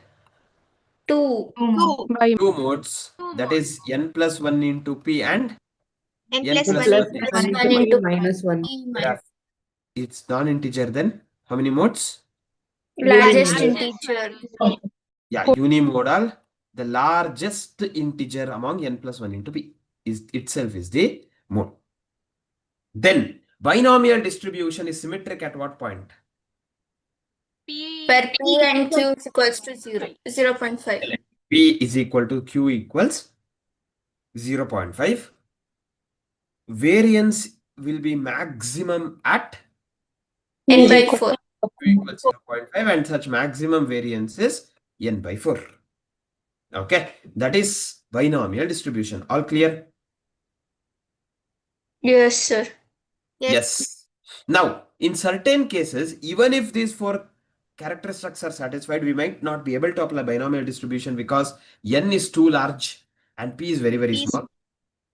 2. 2 modes. That is N plus 1 into P and N N plus plus 1 Plus one into 1 1 into P into minus 1. P Yeah. minus It's non-integer then. How many modes? largest Unimodal. integer. Yeah, unimodal. The largest integer among N plus 1 into P is itself is the mode. Then binomial distribution is symmetric at what point? Where P and Q is equals to 0.5. P is equal to Q equals 0.5. Variance will be maximum at N by 4. Q equals 0.5 and such maximum variance is N by 4. Okay, that is binomial distribution. All clear? Yes, sir. Yes. Now, in certain cases, even if these 4 characteristics are satisfied, we might not be able to apply binomial distribution because N is too large and P is very, very P is- small.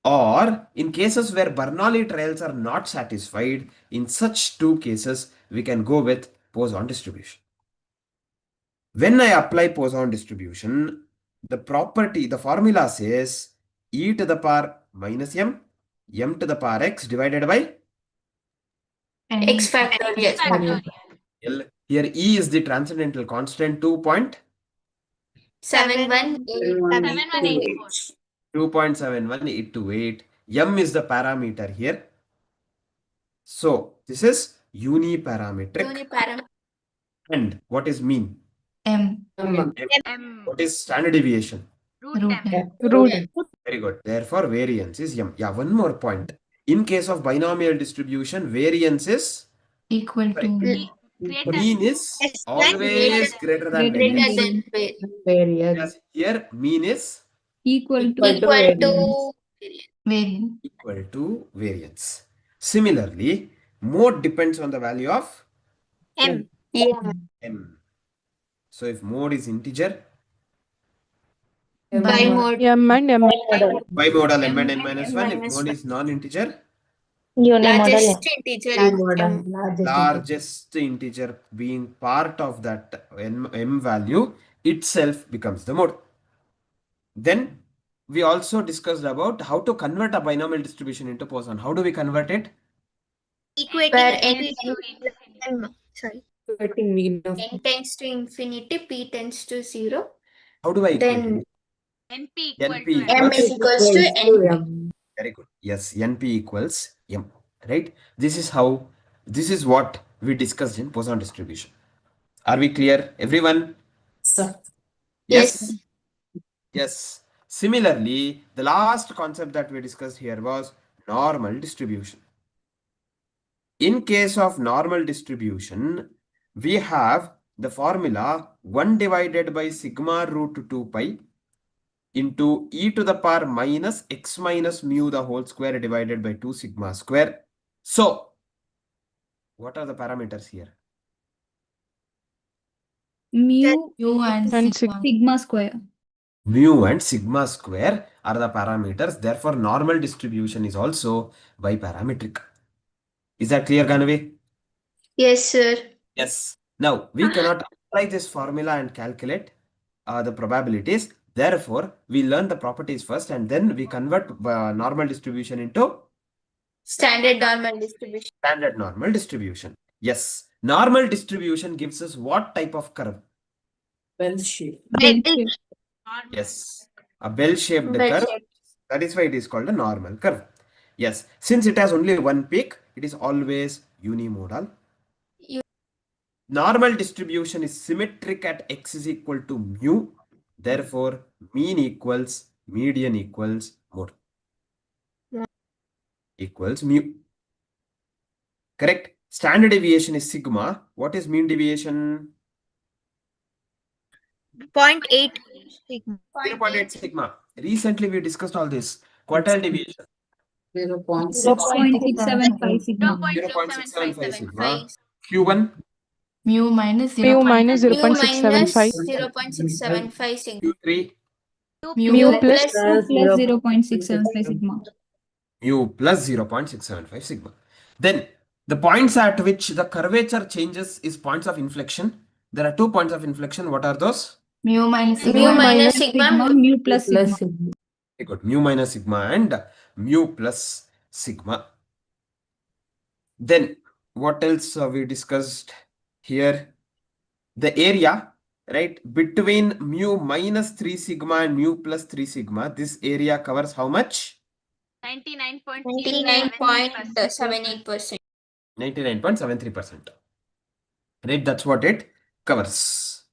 Or in cases where Bernoulli trials are not satisfied, in such 2 cases, we can go with Poisson distribution. When I apply Poisson distribution, the formula says e to the power minus m to the power x divided by X factorial. L. Here E is the transcendental constant 718. 2.71828. M is the parameter here. So this is uniparametric. Uniparametric. And what is mean? M. What is standard deviation? Root M. Very good. Therefore, variance is M. Yeah, one more point. In case of binomial distribution, variance is Equal to mean is Yes, always greater than greater variance. Greater than Variance. Yes, here mean is equal to equal to variance. equal to variance. Similarly, mode depends on the value of M. M. So if mode is integer, bimodal. bimodal M and N minus 1. If mode is non-integer, Largest integer is Unimodal. M. largest integer being part of that M value itself becomes the mode. Then we also discussed about how to convert a binomial distribution into Poisson. How do we convert it? Equating Where N N M. Sorry. Equating mean of N tends to infinity, P tends to 0. How do I equate Then it? NP NP M is equals to N. M. Very good. Yes, NP equals M. Right? This is what we discussed in Poisson distribution. Are we clear, everyone? Sir. Yes. Yes. Similarly, the last concept that we discussed here was normal distribution. In case of normal distribution, we have the formula 1 divided by sigma root 2 pi into e to the power minus x minus mu the whole square divided by 2 sigma square. So, what are the parameters here? Mu and sigma square. Mu and sigma square are the parameters. Therefore, normal distribution is also biparametric. Is that clear, Ganavi? Yes, sir. Yes. Now, we cannot apply this formula and calculate the probabilities. Therefore, we learn the properties first and then we convert normal distribution into Standard normal distribution. standard normal distribution. Yes. Normal distribution gives us what type of curve? Bell shape. Yes. A bell-shaped Bell curve. shape. That is why it is called a normal curve. Yes. Since it has only one peak, it is always unimodal. Normal distribution is symmetric at x is equal to mu. Therefore, mean equals median equals mode. Equals mu. Correct? Standard deviation is sigma. What is mean deviation? 0.8 sigma. 0.8 sigma. Recently, we discussed all this. Quartile deviation. 0.675 sigma. 0.675 sigma. Q1, Mu minus Mu minus 0.675 0.675. sigma. Q3, Mu plus plus 0.675 sigma. mu plus 0.675 sigma. Then the points at which the curvature changes is points of inflection. There are 2 points of inflection. What are those? Mu minus Mu sigma. minus sigma. Mu plus sigma. Very good. Mu minus sigma and mu plus sigma. Then what else we discussed here? The area, right, between mu minus 3 sigma and mu plus 3 sigma, this area covers how much? 99.78%. 99.73%. Right, that's what it covers.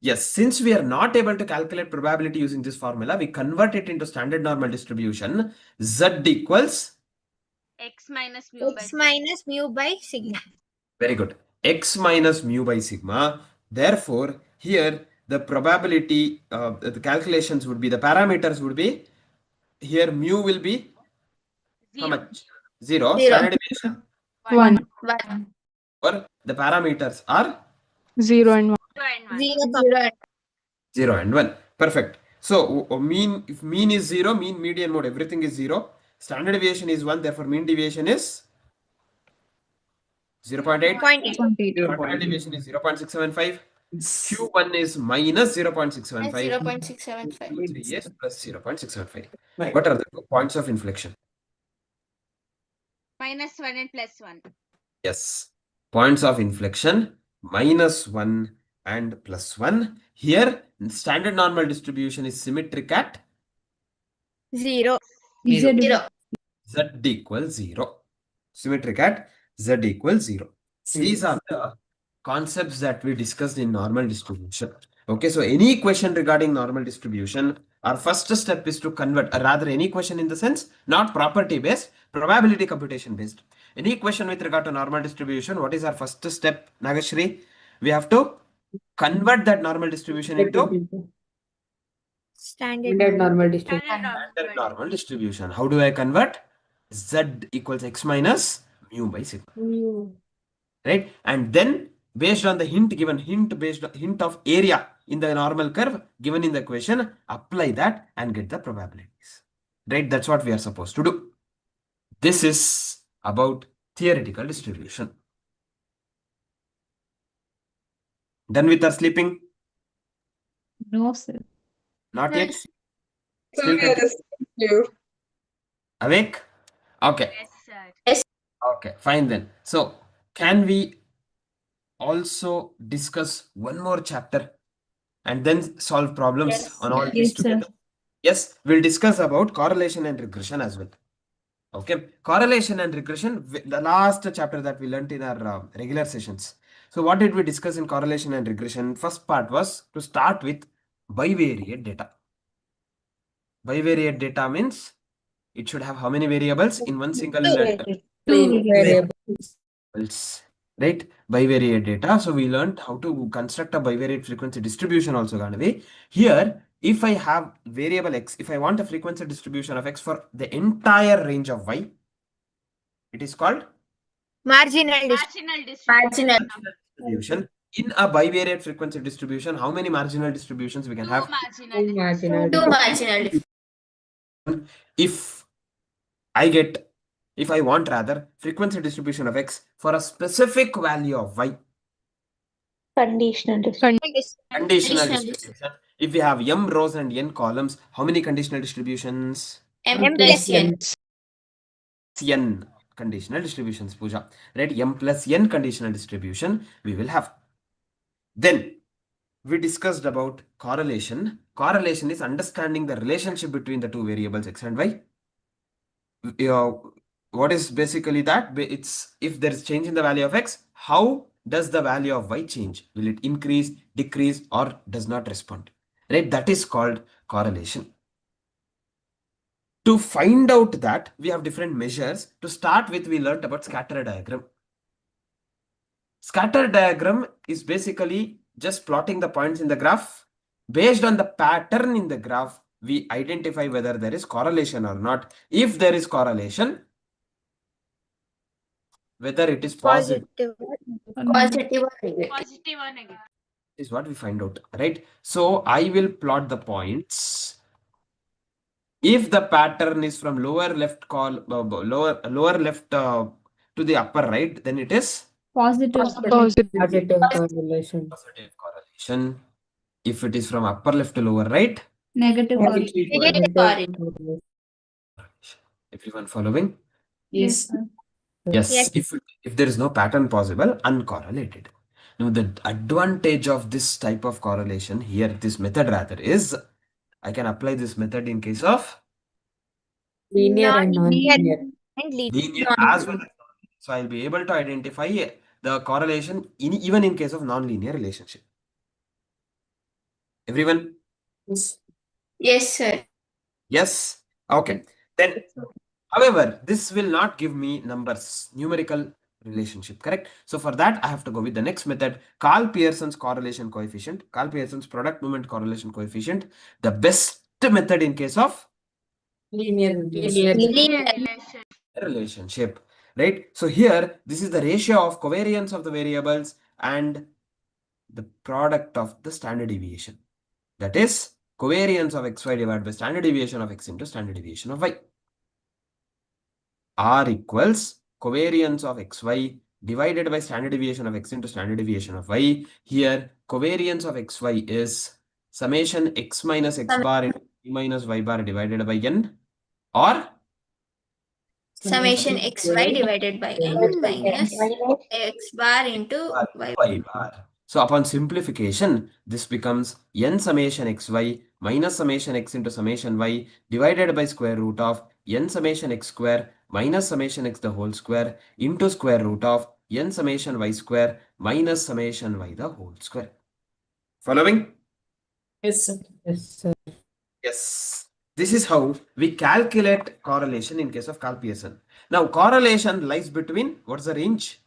Yes, since we are not able to calculate probability using this formula, we convert it into standard normal distribution. Z equals X minus mu by X minus mu by sigma. very good. X minus mu by sigma. Therefore, here the probability, the calculations would be, the parameters would be, here mu will be how 0. much? 0. Zero. Standard deviation. 1, 1. Or the parameters are 0 and 1. 0 and 1. 0, 0 and 1. Perfect. So mean, if mean is 0, mean, median, mode, everything is 0. Standard deviation is 1, therefore mean deviation is 0.8. 0.8. 0.8. Standard deviation is 0.675. Q1 is minus 0.675. 0.675. Q3 is plus 0.675. What are the 2 points of inflection? Minus 1 and plus 1. Yes. Points of inflection, minus 1 and plus 1. Here, standard normal distribution is symmetric at 0. Z 0. Z equals 0. Symmetric at Z equals 0. These are the concepts that we discussed in normal distribution. Okay, so any question regarding normal distribution, our first step is to convert, or rather any question in the sense, not property based, probability computation based. Any question with regard to normal distribution, what is our first step, Nagashri? We have to convert that normal distribution into Standard normal distribution. standard normal distribution. How do I convert? Z equals X minus mu by sigma. Right? And then based on the hint given, hint of area in the normal curve given in the equation, apply that and get the probabilities. Right? That's what we are supposed to do. This is about theoretical distribution. Done with our sleeping? No, sir. Not yet? Yes. So Still we are continue. you. Awake? Okay. Yes, sir. Okay, fine then. So, can we also discuss one more chapter and then solve problems Yes. on all these Yes, sir. together? Yes, we'll discuss about correlation and regression as well. Okay, correlation and regression, the last chapter that we learned in our regular sessions. So, what did we discuss in correlation and regression? First part was to start with bivariate data. Bivariate data means it should have how many variables in one single variables, right? Bivariate data. So we learned how to construct a bivariate frequency distribution also, Ganavi. Here, if I have variable x, if I want a frequency distribution of x for the entire range of y, it is called marginal distribution. Marginal distribution. distribution. In a bivariate frequency distribution, how many marginal distributions we can have? 2 marginal 2 marginal. If I want rather frequency distribution of x for a specific value of y, Conditional. conditional Conditional distribution. If we have m rows and n columns, how many conditional distributions? M plus n. N conditional distributions, Pooja. Right? M plus n conditional distribution we will have. Then we discussed about correlation. Correlation is understanding the relationship between the two variables x and y. What is basically that? It's if there is change in the value of x, how does the value of y change? Will it increase, decrease, or does not respond? Right? That is called correlation. To find out that, we have different measures. To start with, we learned about scatter diagram. Scatter diagram is basically just plotting the points in the graph Based on the pattern in the graph, we identify whether there is correlation or not. If there is correlation, whether it is positive Positive or negative. Positive or negative? is what we find out, right? So I will plot the points. If the pattern is from lower left lower left to the upper right, then it is Positive. Positive. Positive correlation. positive correlation. If it is from upper left to lower right, Negative correlation. Negative correlation. correlation. everyone following? Yes, sir. Yes. Yes. If there is no pattern possible, uncorrelated. Now the advantage of this type of correlation here, this method rather, is I can apply this method in case of Linear and non-linear. and linear. linear as well as non-linear. So I'll be able to identify the correlation even in case of non-linear relationship. Everyone? Yes, sir. Yes. Okay. Then, however, this will not give me numbers, numerical relationship, correct? So for that, I have to go with the next method, Karl Pearson's correlation coefficient, Karl Pearson's product movement correlation coefficient, the best method in case of Linear. Linear. relationship, right? So here, this is the ratio of covariance of the variables and the product of the standard deviation. That is covariance of xy divided by standard deviation of x into standard deviation of y. R equals covariance of xy divided by standard deviation of x into standard deviation of y. Here, covariance of xy is summation x minus x bar into y minus y bar divided by n, or Summation xy divided by n minus x bar into y. y bar. So upon simplification, this becomes n summation xy minus summation x into summation y divided by square root of n summation x square minus summation x the whole square into square root of n summation y square minus summation y the whole square. Following? Yes, sir. Yes, sir. Yes. This is how we calculate correlation in case of Karl Pearson. Now, correlation lies between, what's the range?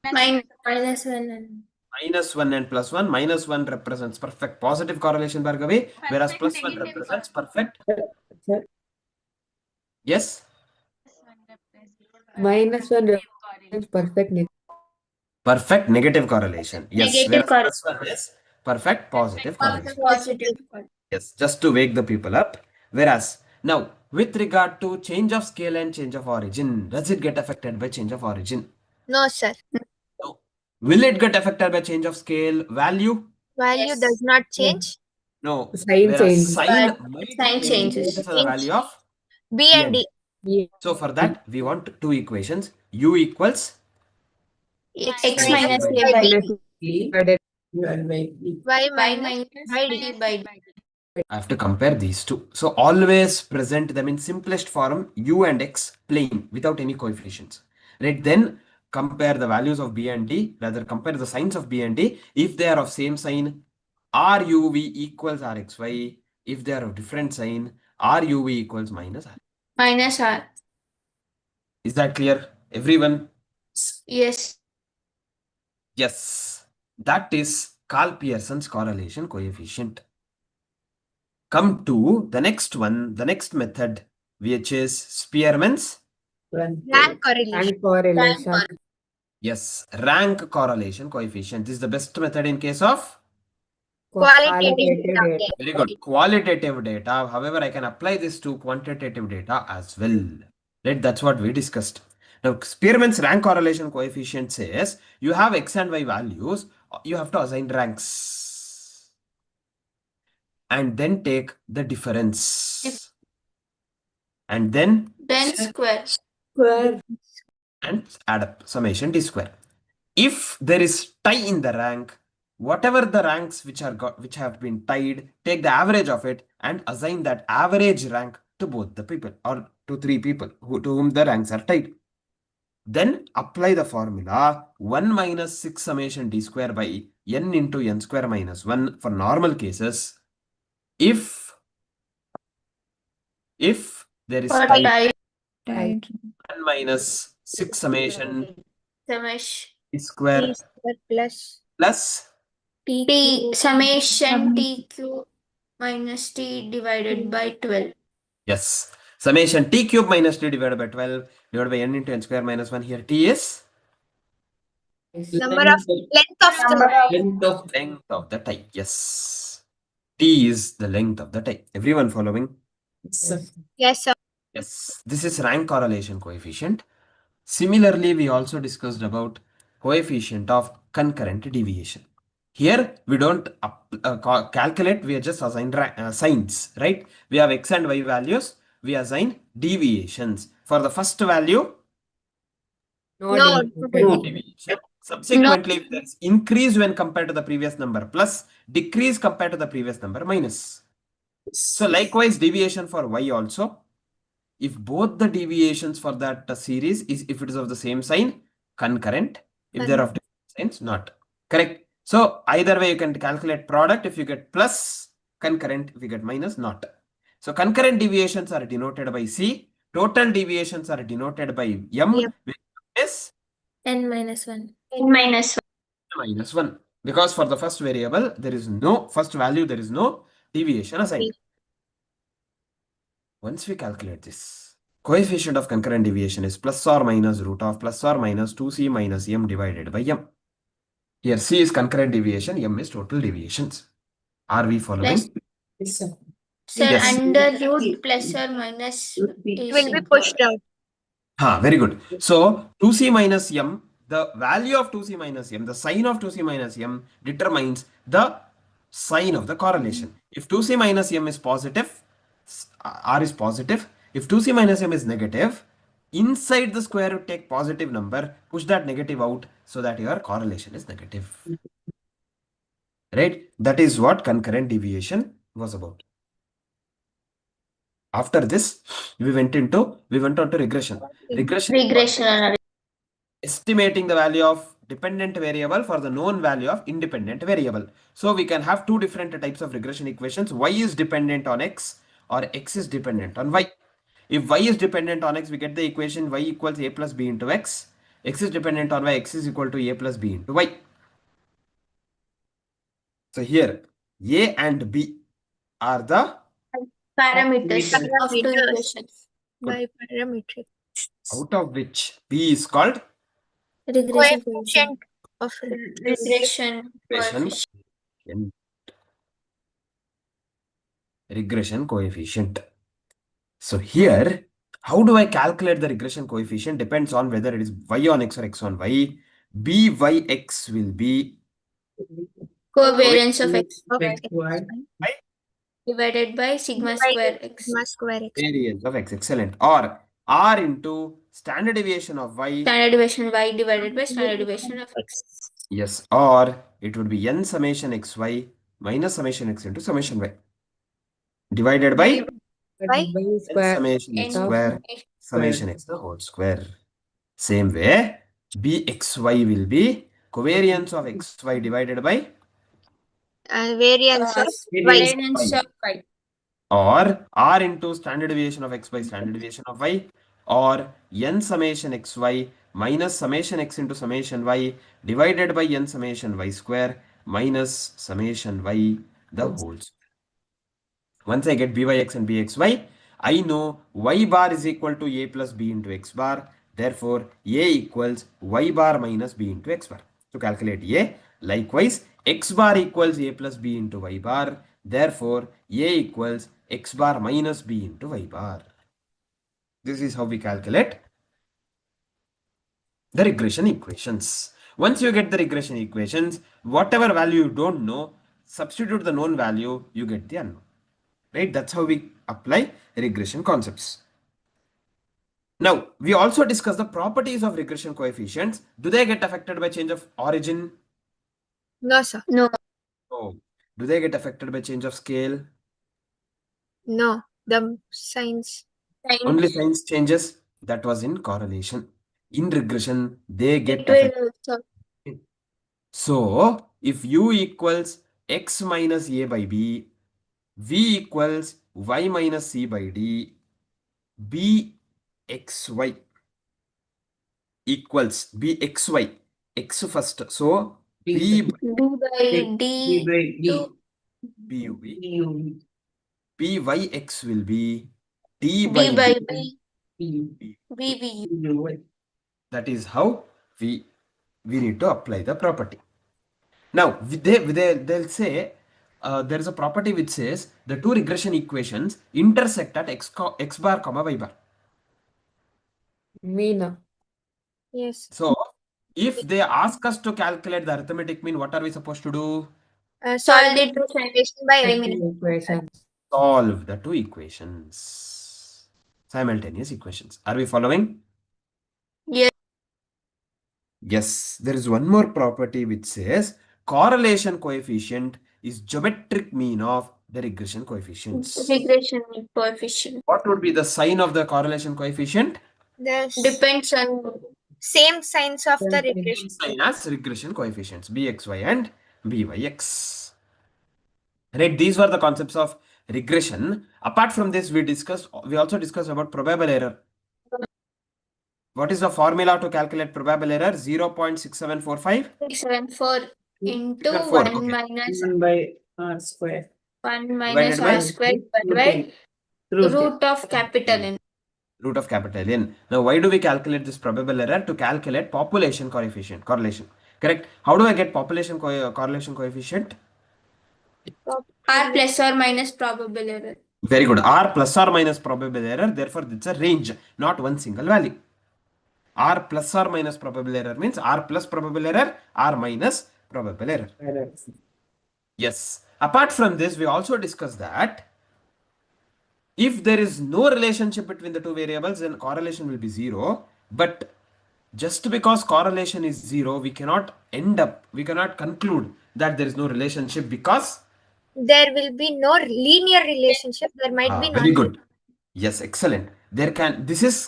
Minus 1 and -1 and +1. -1 represents perfect positive correlation, Bhargavi, whereas +1 represents perfect. Sir. Yes? -1 represents perfect negative. Perfect negative correlation. Yes. Negative Whereas +1 is perfect positive correlation. positive. Yes, just to wake the people up. Whereas now, with regard to change of scale and change of origin, does it get affected by change of origin? No, sir. No. Will it get affected by change of scale value? Value Yes. does not change. No. Sign Whereas change. sign But might sign change changes. for the value of B and D. Yeah. So for that, we want two equations. U equals X minus a by b. Divided Y Y minus minus by b D. by d. I have to compare these two. So always present them in simplest form, u and x plain without any coefficients. Right? Then compare the values of b and d, rather compare the signs of b and d. If they are of same sign, ruv equals rxy. If they are of different sign, ruv equals minus r. Minus r. Is that clear? Everyone? Yes. Yes. That is Karl Pearson's correlation coefficient. Come to the next one, the next method, which is Spearman's. Rank correlation. and correlation. Yes, rank correlation coefficient. This is the best method in case of Qualitative data. data. very good qualitative data. However, I can apply this to quantitative data as well. Right, that's what we discussed. Now, Spearman's rank correlation coefficient says you have x and y values, you have to assign ranks and then take the difference and then Square. Square. and add up summation d square. If there is tie in the rank, whatever the ranks which have been tied, take the average of it and assign that average rank to both the people or to three people to whom the ranks are tied. Then apply the formula 1 minus 6 summation d square by n into n square minus 1 for normal cases. If there is tie, Right. 1 minus 6 summation Summation d square Plus plus T summation T cube minus T divided by 12. Yes. Summation T cube minus T divided by 12 divided by n into n square minus 1. Here T is Number of length of the length of the tie. Yes. T is the length of the tie. Everyone following? yes sir. Yes. This is rank correlation coefficient. Similarly, we also discussed about coefficient of concurrent deviation. Here, we don't calculate, we are just assign signs, right? We have x and y values, we assign deviations. For the first value, No. deviation. Subsequently, if there is increase when compared to the previous number plus, decrease compared to the previous number minus. So likewise, deviation for y also. If both the deviations for that series is, if it is of the same sign, concurrent. If they're of different signs, not. Correct. So either way you can calculate product. If you get plus, concurrent. If you get minus, not. So concurrent deviations are denoted by C. Total deviations are denoted by M. Yep. Which is N minus 1. N minus 1. minus 1. Because for the first variable, there is no first value, there is no deviation assigned. Once we calculate this, coefficient of concurrent deviation is plus or minus root of plus or minus 2c minus m divided by m. Here c is concurrent deviation, m is total deviations. Are we following? Sir, Yes. under root plus or minus Will be pushed out. Very good. So 2c minus m, the value of 2c minus m, the sign of 2c minus m determines the sign of the correlation. If 2c minus m is positive, R is positive. If 2c minus m is negative, inside the square root take positive number, push that negative out so that your correlation is negative. Right? That is what concurrent deviation was about. After this, we went on to regression. Regression. Estimating the value of dependent variable for the known value of independent variable. So we can have two different types of regression equations. Y is dependent on x or x is dependent on y. If y is dependent on x, we get the equation y equals a plus b into x. X is dependent on y, x is equal to a plus b into y. So here, a and b are the parameters of two equations. By parametric. out of which b is called Regression Coefficient of regression coefficient. Regression coefficient. So here, how do I calculate the regression coefficient? Depends on whether it is y on x or x on y. Byx will be Covariance of x Y. divided by sigma square x. Sigma square x. variance of x. Excellent. Or r into standard deviation of y. Standard deviation y divided by standard deviation of x. Yes. Or it would be n summation xy minus summation x into summation y. Divided by Y n Square. summation x N square summation x the whole square. Same way, bxy will be covariance of xy divided by variance of y. Variance of y. or r into standard deviation of x by standard deviation of y, or n summation xy minus summation x into summation y divided by n summation y square minus summation y the whole square. Once I get byx and bxy, I know y bar is equal to a plus b into x bar. Therefore, a equals y bar minus b into x bar. To calculate a, likewise, x bar equals a plus b into y bar. Therefore, a equals x bar minus b into y bar. This is how we calculate the regression equations. Once you get the regression equations, whatever value you don't know, substitute the known value, you get the unknown. Right? That's how we apply regression concepts. Now, we also discuss the properties of regression coefficients. Do they get affected by change of origin? No, sir. No. No. Do they get affected by change of scale? No. The signs. Only signs changes. That was in correlation. In regression, they get It will affected. also. So, if u equals x minus a by b, v equals y minus c by d, bxy equals bxy, x first. So, P by D by D. PUV. Pyx will be D B by by B. B. BB. That is how we need to apply the property. Now they'll say there is a property which says the two regression equations intersect at x bar comma y bar. Mean. Yes. So if they ask us to calculate the arithmetic mean, what are we supposed to do? Solve the two equation by elimination. Equations. Solve the two equations. Simultaneous equations. Are we following? Yes. Yes. There is one more property which says correlation coefficient is geometric mean of the regression coefficients. Regression coefficient. What would be the sign of the correlation coefficient? The Depends on same signs of the Same regression. Sign as regression coefficients bxy and byx. Right, these were the concepts of regression. Apart from this, we also discussed about probable error. What is the formula to calculate probable error? 0.6745? 674 into 4, 1 okay. minus 1 by R square. 1 minus Divided by R squared divided by root of capital N. Root of capital N. Now, why do we calculate this probable error? To calculate population coefficient, correlation. Correct? How do I get population correlation coefficient? R plus or minus probable error. Very good. R plus or minus probable error. Therefore, it's a range, not one single value. R plus or minus probable error means R plus probable error, R minus probable error. Yes. Apart from this, we also discussed that if there is no relationship between the two variables, then correlation will be 0. But just because correlation is 0, we cannot conclude that there is no relationship because There will be no linear relationship. There might be very non. good. Yes, excellent.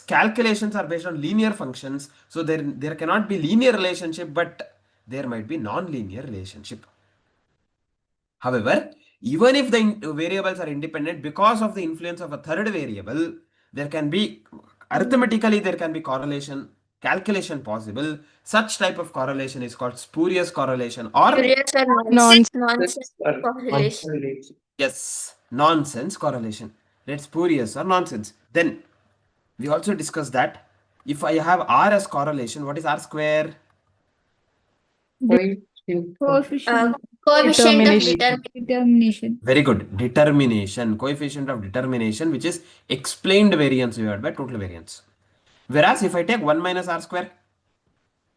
Calculations are based on linear functions, so there cannot be linear relationship, but there might be non-linear relationship. However, even if the variables are independent, because of the influence of a third variable, there can be arithmetically there can be correlation calculation possible. Such type of correlation is called spurious correlation or Spurious or nonsense correlation. yes, nonsense correlation. That's spurious or nonsense. Then we also discussed that if I have R as correlation, what is R square? Coefficient. Coefficient of Determination. Very good. Determination. Coefficient of determination, which is explained variance divided by total variance. Whereas if I take 1 minus R square,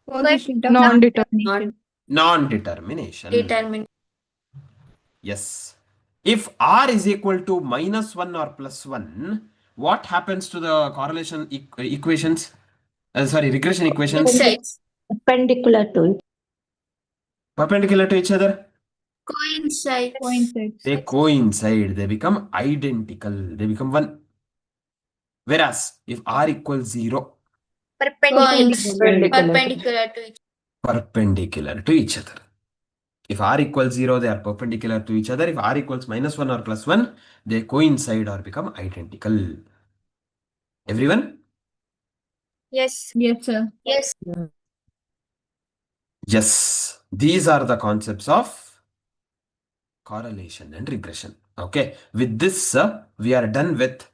Coefficient of Non-determination. non-determination. Determination. Yes. If R is equal to minus 1 or plus 1, what happens to the correlation equations? Regression equations. Sides. Perpendicular to it. Perpendicular to each other. Coincides. coincides. They coincide. They become identical. They become 1. Whereas if R equals 0, Perpendicular to each perpendicular to each other. If R equals 0, they are perpendicular to each other. If R equals minus 1 or plus 1, they coincide or become identical. Everyone? Yes. Yes, sir. Yes. Yes. These are the concepts of correlation and regression. Okay. With this, we are done with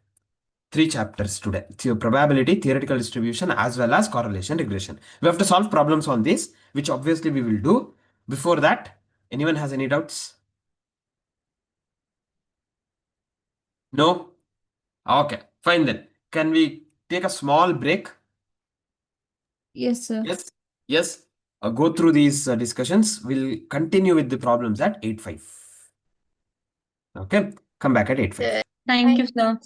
3 chapters today. Probability, theoretical distribution, as well as correlation, regression. We have to solve problems on this, which obviously we will do. Before that, anyone has any doubts? No? Okay, fine then. Can we take a small break? Yes, sir. Yes. Yes. Go through these discussions. We'll continue with the problems at 8:05. Okay. Come back at 8:05. Thank you, sir.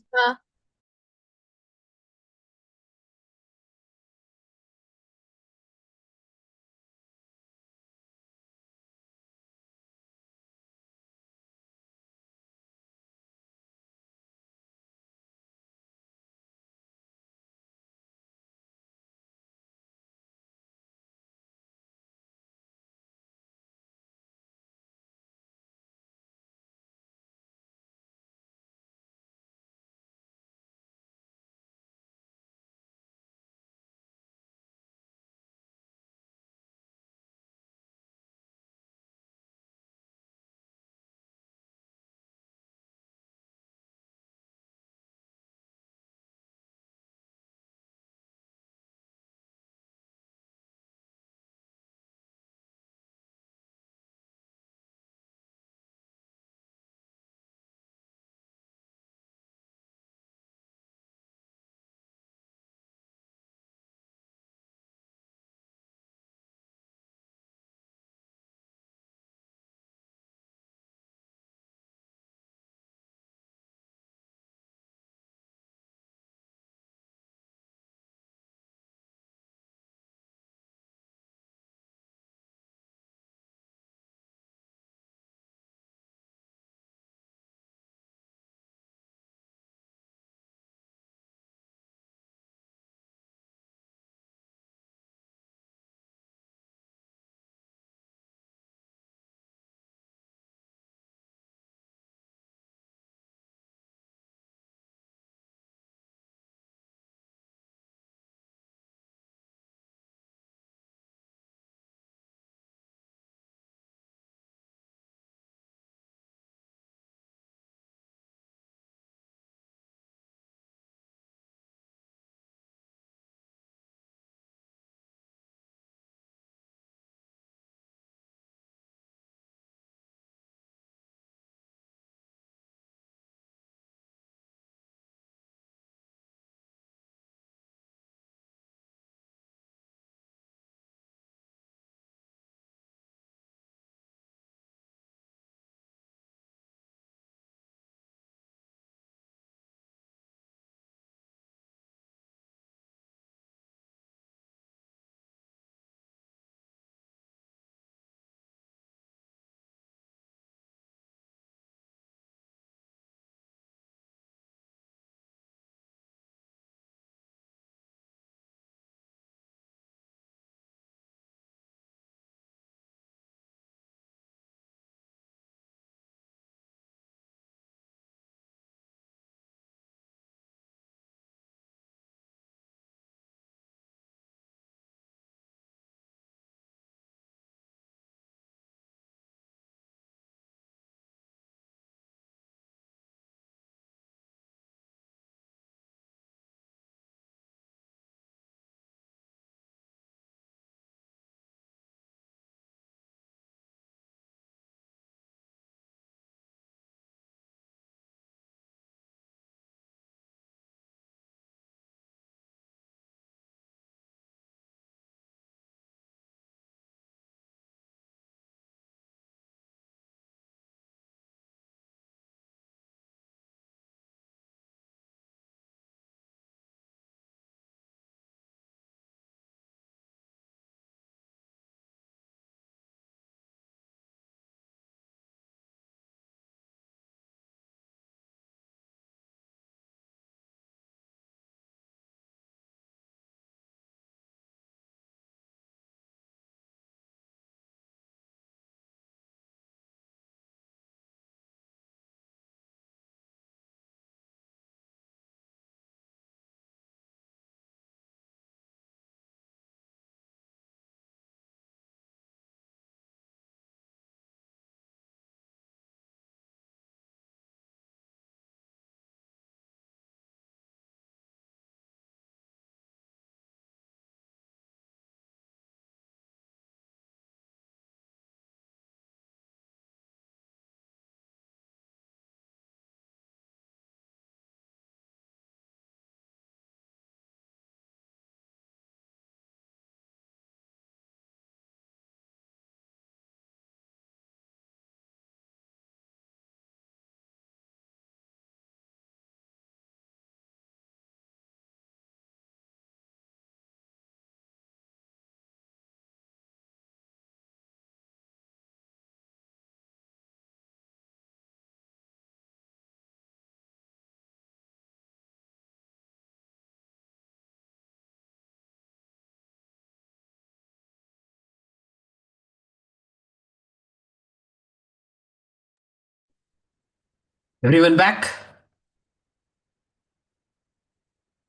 Everyone back?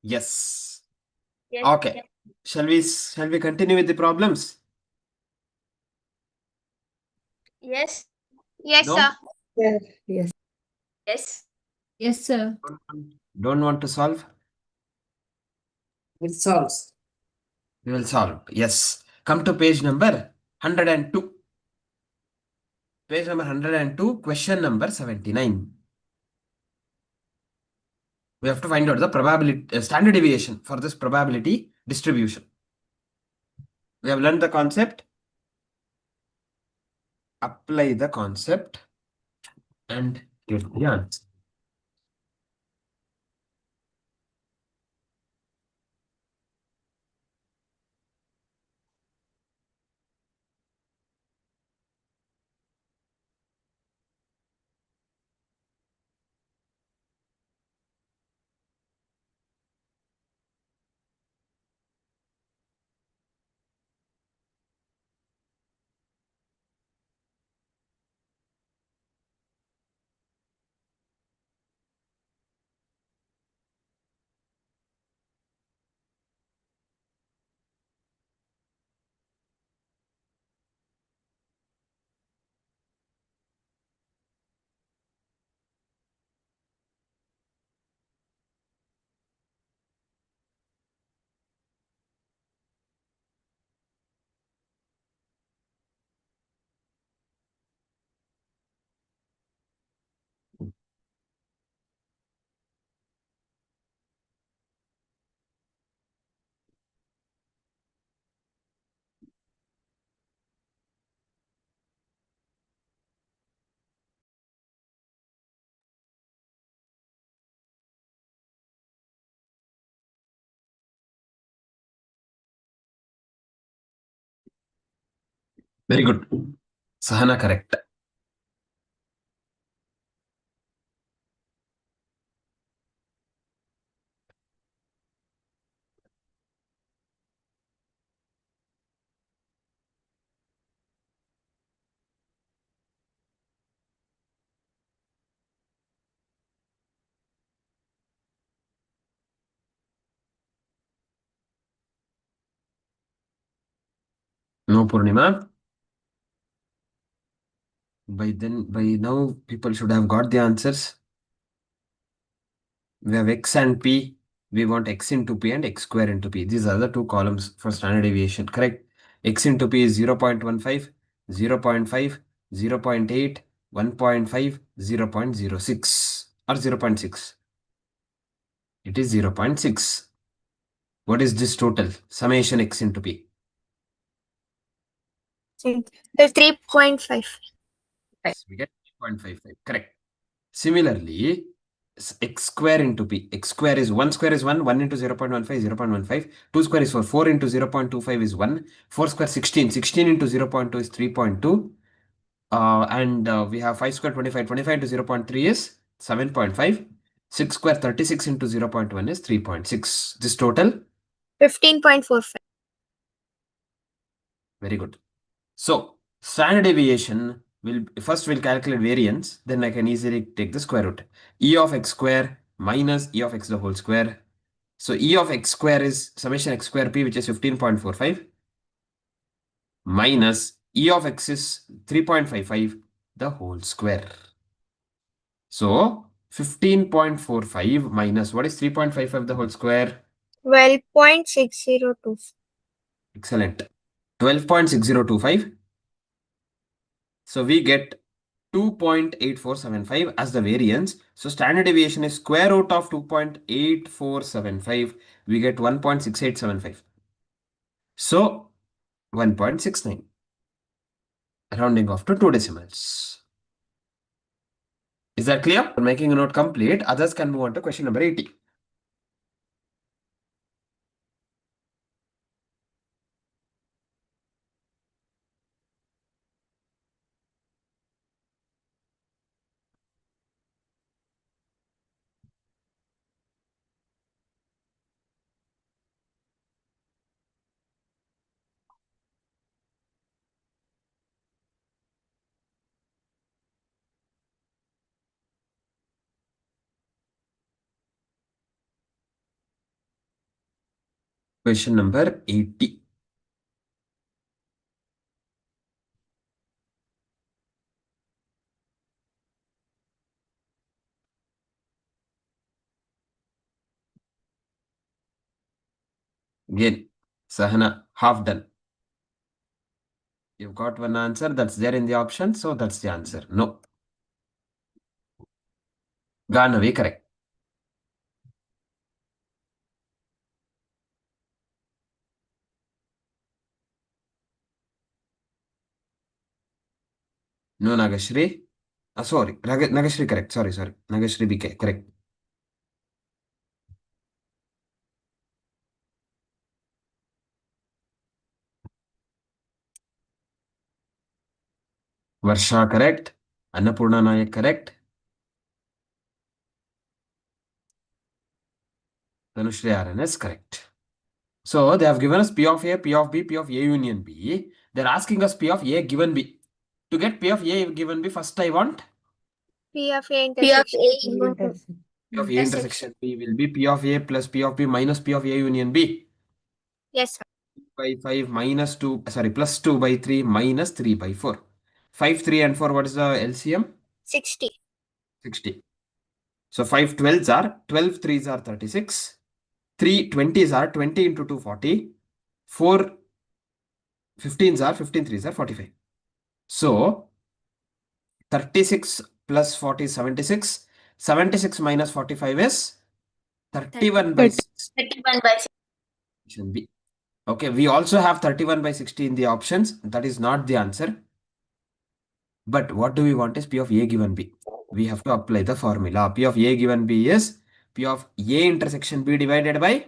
Yes. Yes. Okay. Shall we continue with the problems? Yes. Yes, No? sir. Yeah, yes. Yes. Yes, sir. Don't want to solve? It solves. We will solve. Yes. Come to page number 102. Page number 102, question number 79. We have to find out the probability, standard deviation for this probability distribution. We have learned the concept. Apply the concept and get the answer. Very good. Sahana correct. No, Purnima. By now, people should have got the answers. We have x and p. We want x into p and x square into p. These are the two columns for standard deviation. Correct. X into p is 0.15, 0.5, 0.8, 1.5, 0.06 or 0.6. It is 0.6. What is this total? Summation x into p. The 3.5. Yes, we get 0.55. Correct. Similarly, x square into p. X square is 1 square is 1. 1 into 0.15, 0.15. 2 square is 4. 4 into 0.25 is 1. 4 square 16. 16 into 0.2 is 3.2. And we have 5 square 25. 25 into 0.3 is 7.5. 6 square 36 into 0.1 is 3.6. This total? 15.45. Very good. So, standard deviation will first we'll calculate variance, then I can easily take the square root. E of x square minus E of x the whole square. So, E of x square is summation x square p, which is 15.45, minus E of x is 3.55 the whole square. So, 15.45 minus what is 3.55 the whole square? 12.6025. Excellent. 12.6025. So we get 2.8475 as the variance. So standard deviation is square root of 2.8475. We get 1.6875. So 1.69. Rounding off to 2 decimals. Is that clear? For making a note complete, others can move on to question number 80. Question number 80. Again, Sahana, half done. You've got one answer that's there in the option, so that's the answer. No. Gone away, correct. No, Nagashri. Sorry, Nagashri, correct. Sorry. Nagashri BK, correct. Varsha, correct. Annapurna Nayak, correct. Tanushri RNS, correct. So they have given us P of A, P of B, P of A union B. They're asking us P of A given B. To get P of A given B, first I want P of A P of intersection. A into P of A intersection B will be P of A plus P of B minus P of A union B. Yes, sir. By 5 minus 2, sorry, plus 2 by 3 minus 3 by 4. 5, 3 and 4, what is the LCM? 60. 60. So 5 12s are, 12 3s are 36. 3 20s are 20 into 2 40. 4 15s are 15 3s are 45. So 36 plus 40 is 76. 76 minus 45 is 31 by 6. 31 by 6. Option B. Okay, we also have 31 by 60 in the options. That is not the answer. But what do we want is P of A given B. We have to apply the formula. P of A given B is P of A intersection B divided by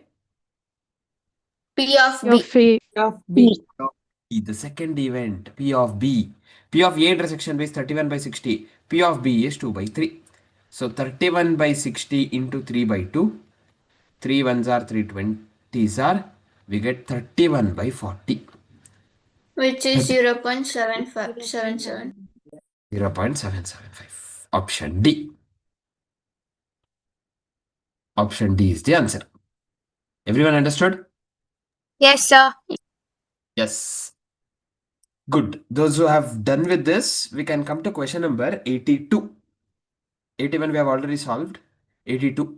P of P of B. A. Of B. the second event. P of B. P of A intersection B is 31 by 60. P of B is 2 by 3. So 31 by 60 into 3 by 2. 3 ones are 3 20s are. We get 31 by 40. Which is 0.7577. 0.775. Option D. Option D is the answer. Everyone understood? Yes, sir. Yes. Good. Those who have done with this, we can come to question number 82. 81 we have already solved. 82.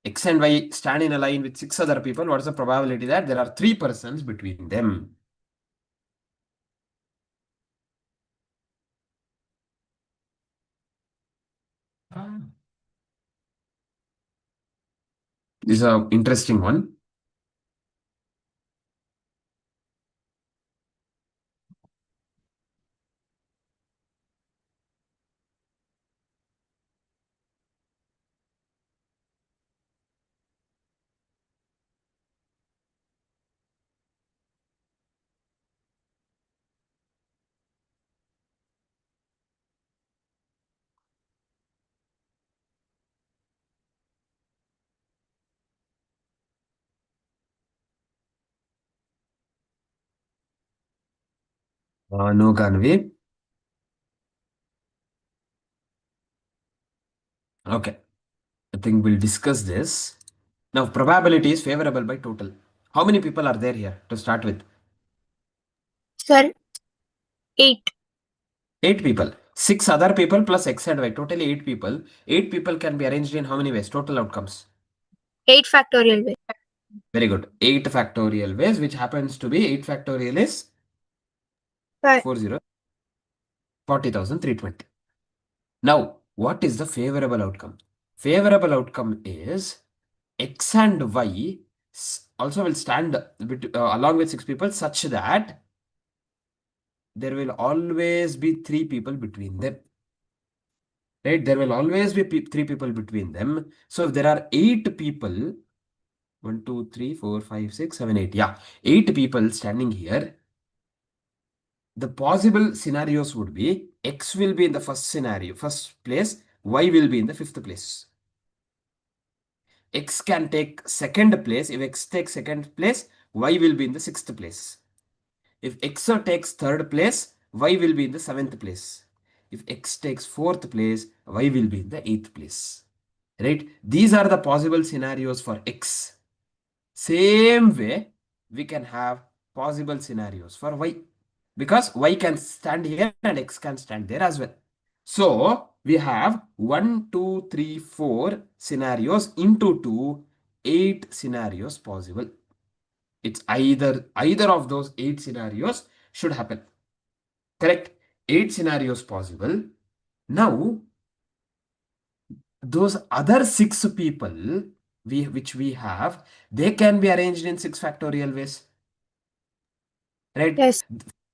X and Y stand in a line with 6 other people. What is the probability that there are 3 persons between them? This is an interesting one. No, Ganvi. Okay. I think we'll discuss this. Now, probability is favorable by total. How many people are there here to start with? Sir, 8. 8 people. 6 other people plus X and Y. Totally 8 people. 8 people can be arranged in how many ways? Total outcomes. 8 factorial way. Very good. 8 factorial ways, which happens to be 8 factorial is Five. 40,320. Now, what is the favorable outcome? Favorable outcome is X and Y also will stand along with 6 people such that there will always be 3 people between them. Right? There will always be 3 people between them. So if there are 8 people, 1, 2, 3, 4, 5, 6, 7, 8. Yeah, 8 people standing here. The possible scenarios would be X will be in the first place, Y will be in the 5th place. X can take second place. If X takes second place, Y will be in the 6th place. If X takes third place, Y will be in the 7th place. If X takes 4th place, Y will be in the 8th place. Right? These are the possible scenarios for X. Same way, we can have possible scenarios for y, because y can stand here and x can stand there as well. So we have 1, 2, 3, 4 scenarios into 2, 8 scenarios possible. It's either of those 8 scenarios should happen. Correct? 8 scenarios possible. Now, those other 6 people which we have, they can be arranged in 6 factorial ways. Right? Yes.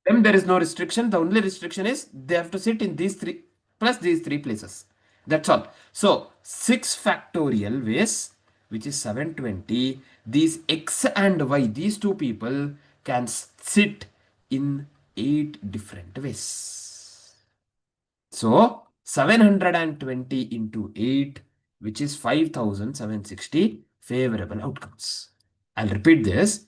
Them there is no restriction. The only restriction is they have to sit in these 3 plus these 3 places. That's all. So 6 factorial ways, which is 720. These x and y, these 2 people can sit in 8 different ways. So 720 into 8, which is 5,760 favorable outcomes. I'll repeat this.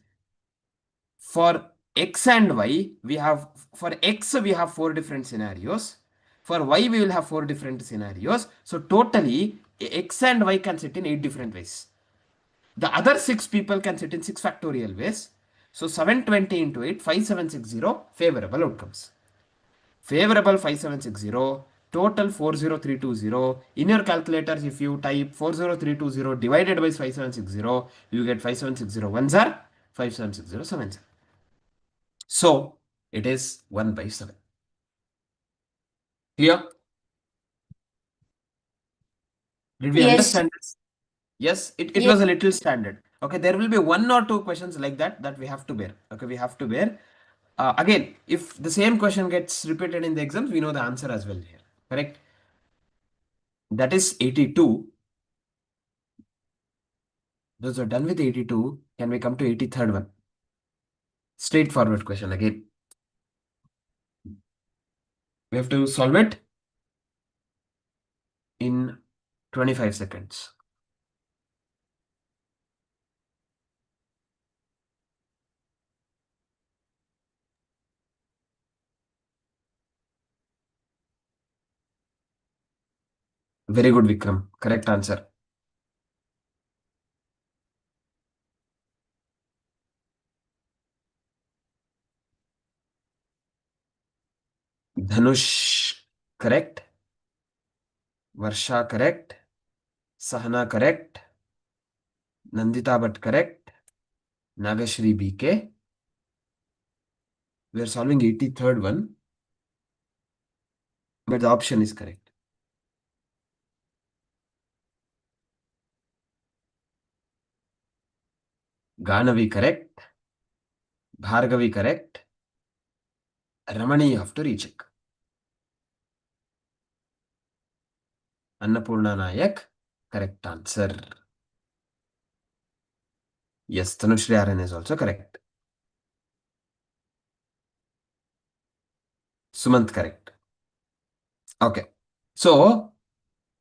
For x and y, we have, for x we have 4 different scenarios. For y we will have 4 different scenarios. So totally x and y can sit in 8 different ways. The other 6 people can sit in 6 factorial ways. So 720 into 8, 5760 favorable outcomes. Favorable 5760, total 40320. In your calculators, if you type 40320 divided by 5760, you get 5760 ones are 5760 sevens. So it is 1 by 7. Clear? Did we Yes. understand this? Yes, it Yes. was a little standard. Okay, there will be 1 or 2 questions like that we have to bear. Okay, we have to bear. Again, if the same question gets repeated in the exams, we know the answer as well here. Correct? That is 82. Those are done with 82. Can we come to 83rd one? Straightforward question again. We have to solve it in 25 seconds. Very good, Vikram. Correct answer. Dhanush, correct. Varsha, correct. Sahana, correct. Nandita Bhatt, correct. Nagashri, BK. We are solving 83rd one. But the option is correct. Ganavi, correct. Bhargavi, correct. Ramani, you have to recheck. Annapurna Nayak, correct answer. Yes, Tanushri Aran is also correct. Sumant, correct. Okay. So,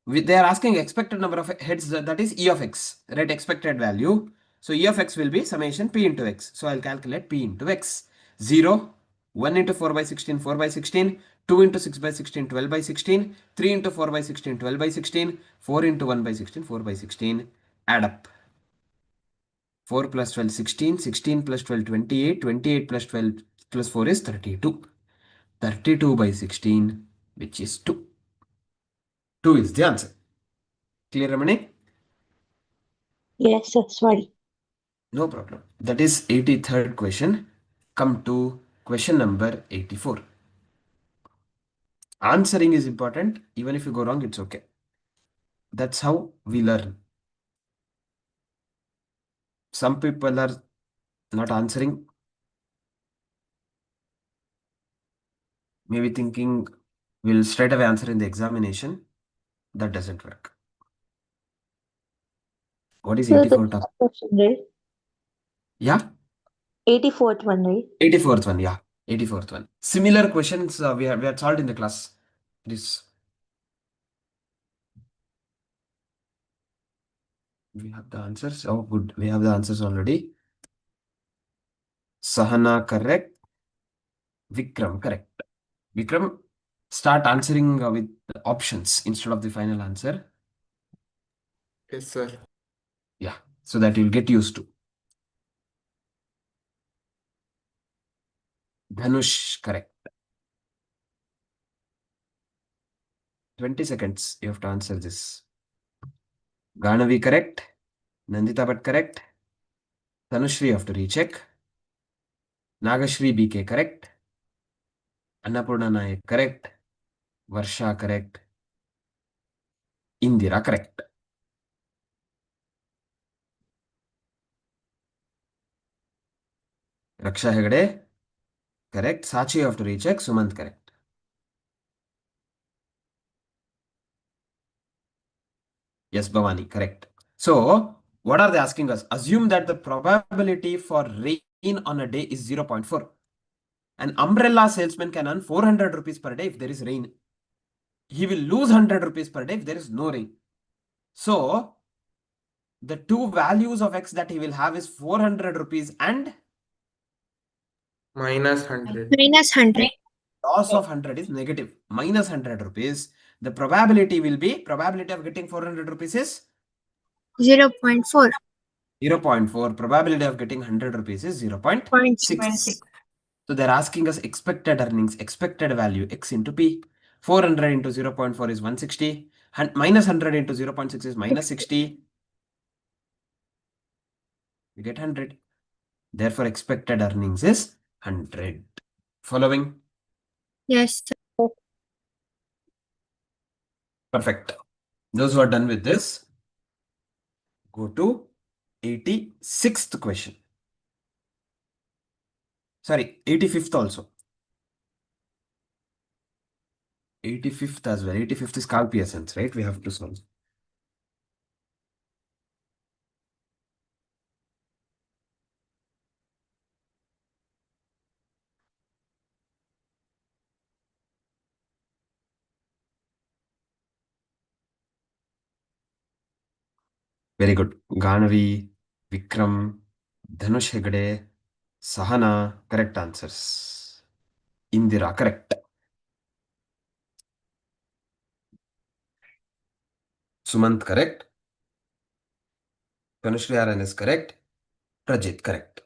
they are asking expected number of heads, that is E of x, right? Expected value. So, E of x will be summation P into x. So, I'll calculate P into x. 0, 1 into 4 by 16, 4 by 16, 2 into 6 by 16, 12 by 16, 3 into 4 by 16, 12 by 16, 4 into 1 by 16, 4 by 16. Add up. 4 plus 12, 16, 16 plus 12, 28, 28 plus 12 plus 4 is 32. 32 by 16, which is 2. 2 is the answer. Clear, Ramani? Yes, that's right. No problem. That is 83rd question. Come to question number 84. Answering is important. Even if you go wrong, it's okay. That's how we learn. Some people are not answering. Maybe thinking we'll straight away answer in the examination. That doesn't work. What is 84th one? Question, right? Yeah? 84th one, right? 84th one, yeah. 84th one. Similar questions we had solved in the class. This. We have the answers. Oh, good. We have the answers already. Sahana, correct. Vikram, correct. Vikram, start answering with the options instead of the final answer. Yes, sir. Yeah, so that you'll get used to. Dhanush, correct. 20 seconds, you have to answer this. Ganavi, correct. Nandita Bhatt, correct. Tanushri, you have to recheck. Nagashri, BK, correct. Annapurna Nayak, correct. Varsha, correct. Indira, correct. Raksha Hegde, correct. Sachi, you have to recheck. Sumant, correct. Yes, Bhavani, correct. So, what are they asking us? Assume that the probability for rain on a day is 0.4. An umbrella salesman can earn 400 rupees per day if there is rain. He will lose 100 rupees per day if there is no rain. So, the two values of X that he will have is 400 rupees and minus 100. Minus 100. loss of 100 is negative. Minus 100 rupees. The probability will be, probability of getting 400 rupees is 0.4. 0.4. Probability of getting 100 rupees is 0.6. 0.6. So they're asking us expected earnings, expected value, X into P. 400 into 0.4 is 160. Minus 100 into 0.6 is minus 60. You get 100. Therefore, expected earnings is 100. Following? Yes. Perfect. Those who are done with this, go to 86th question. Sorry, 85th also. 85th as well. 85th is Carl Pearson's, right? We have to solve. Very good. Ganavi, Vikram, Dhanush Hegde, Sahana, correct answers. Indira, correct. Sumant, correct. Tanushri Aran is correct. Prajit, correct.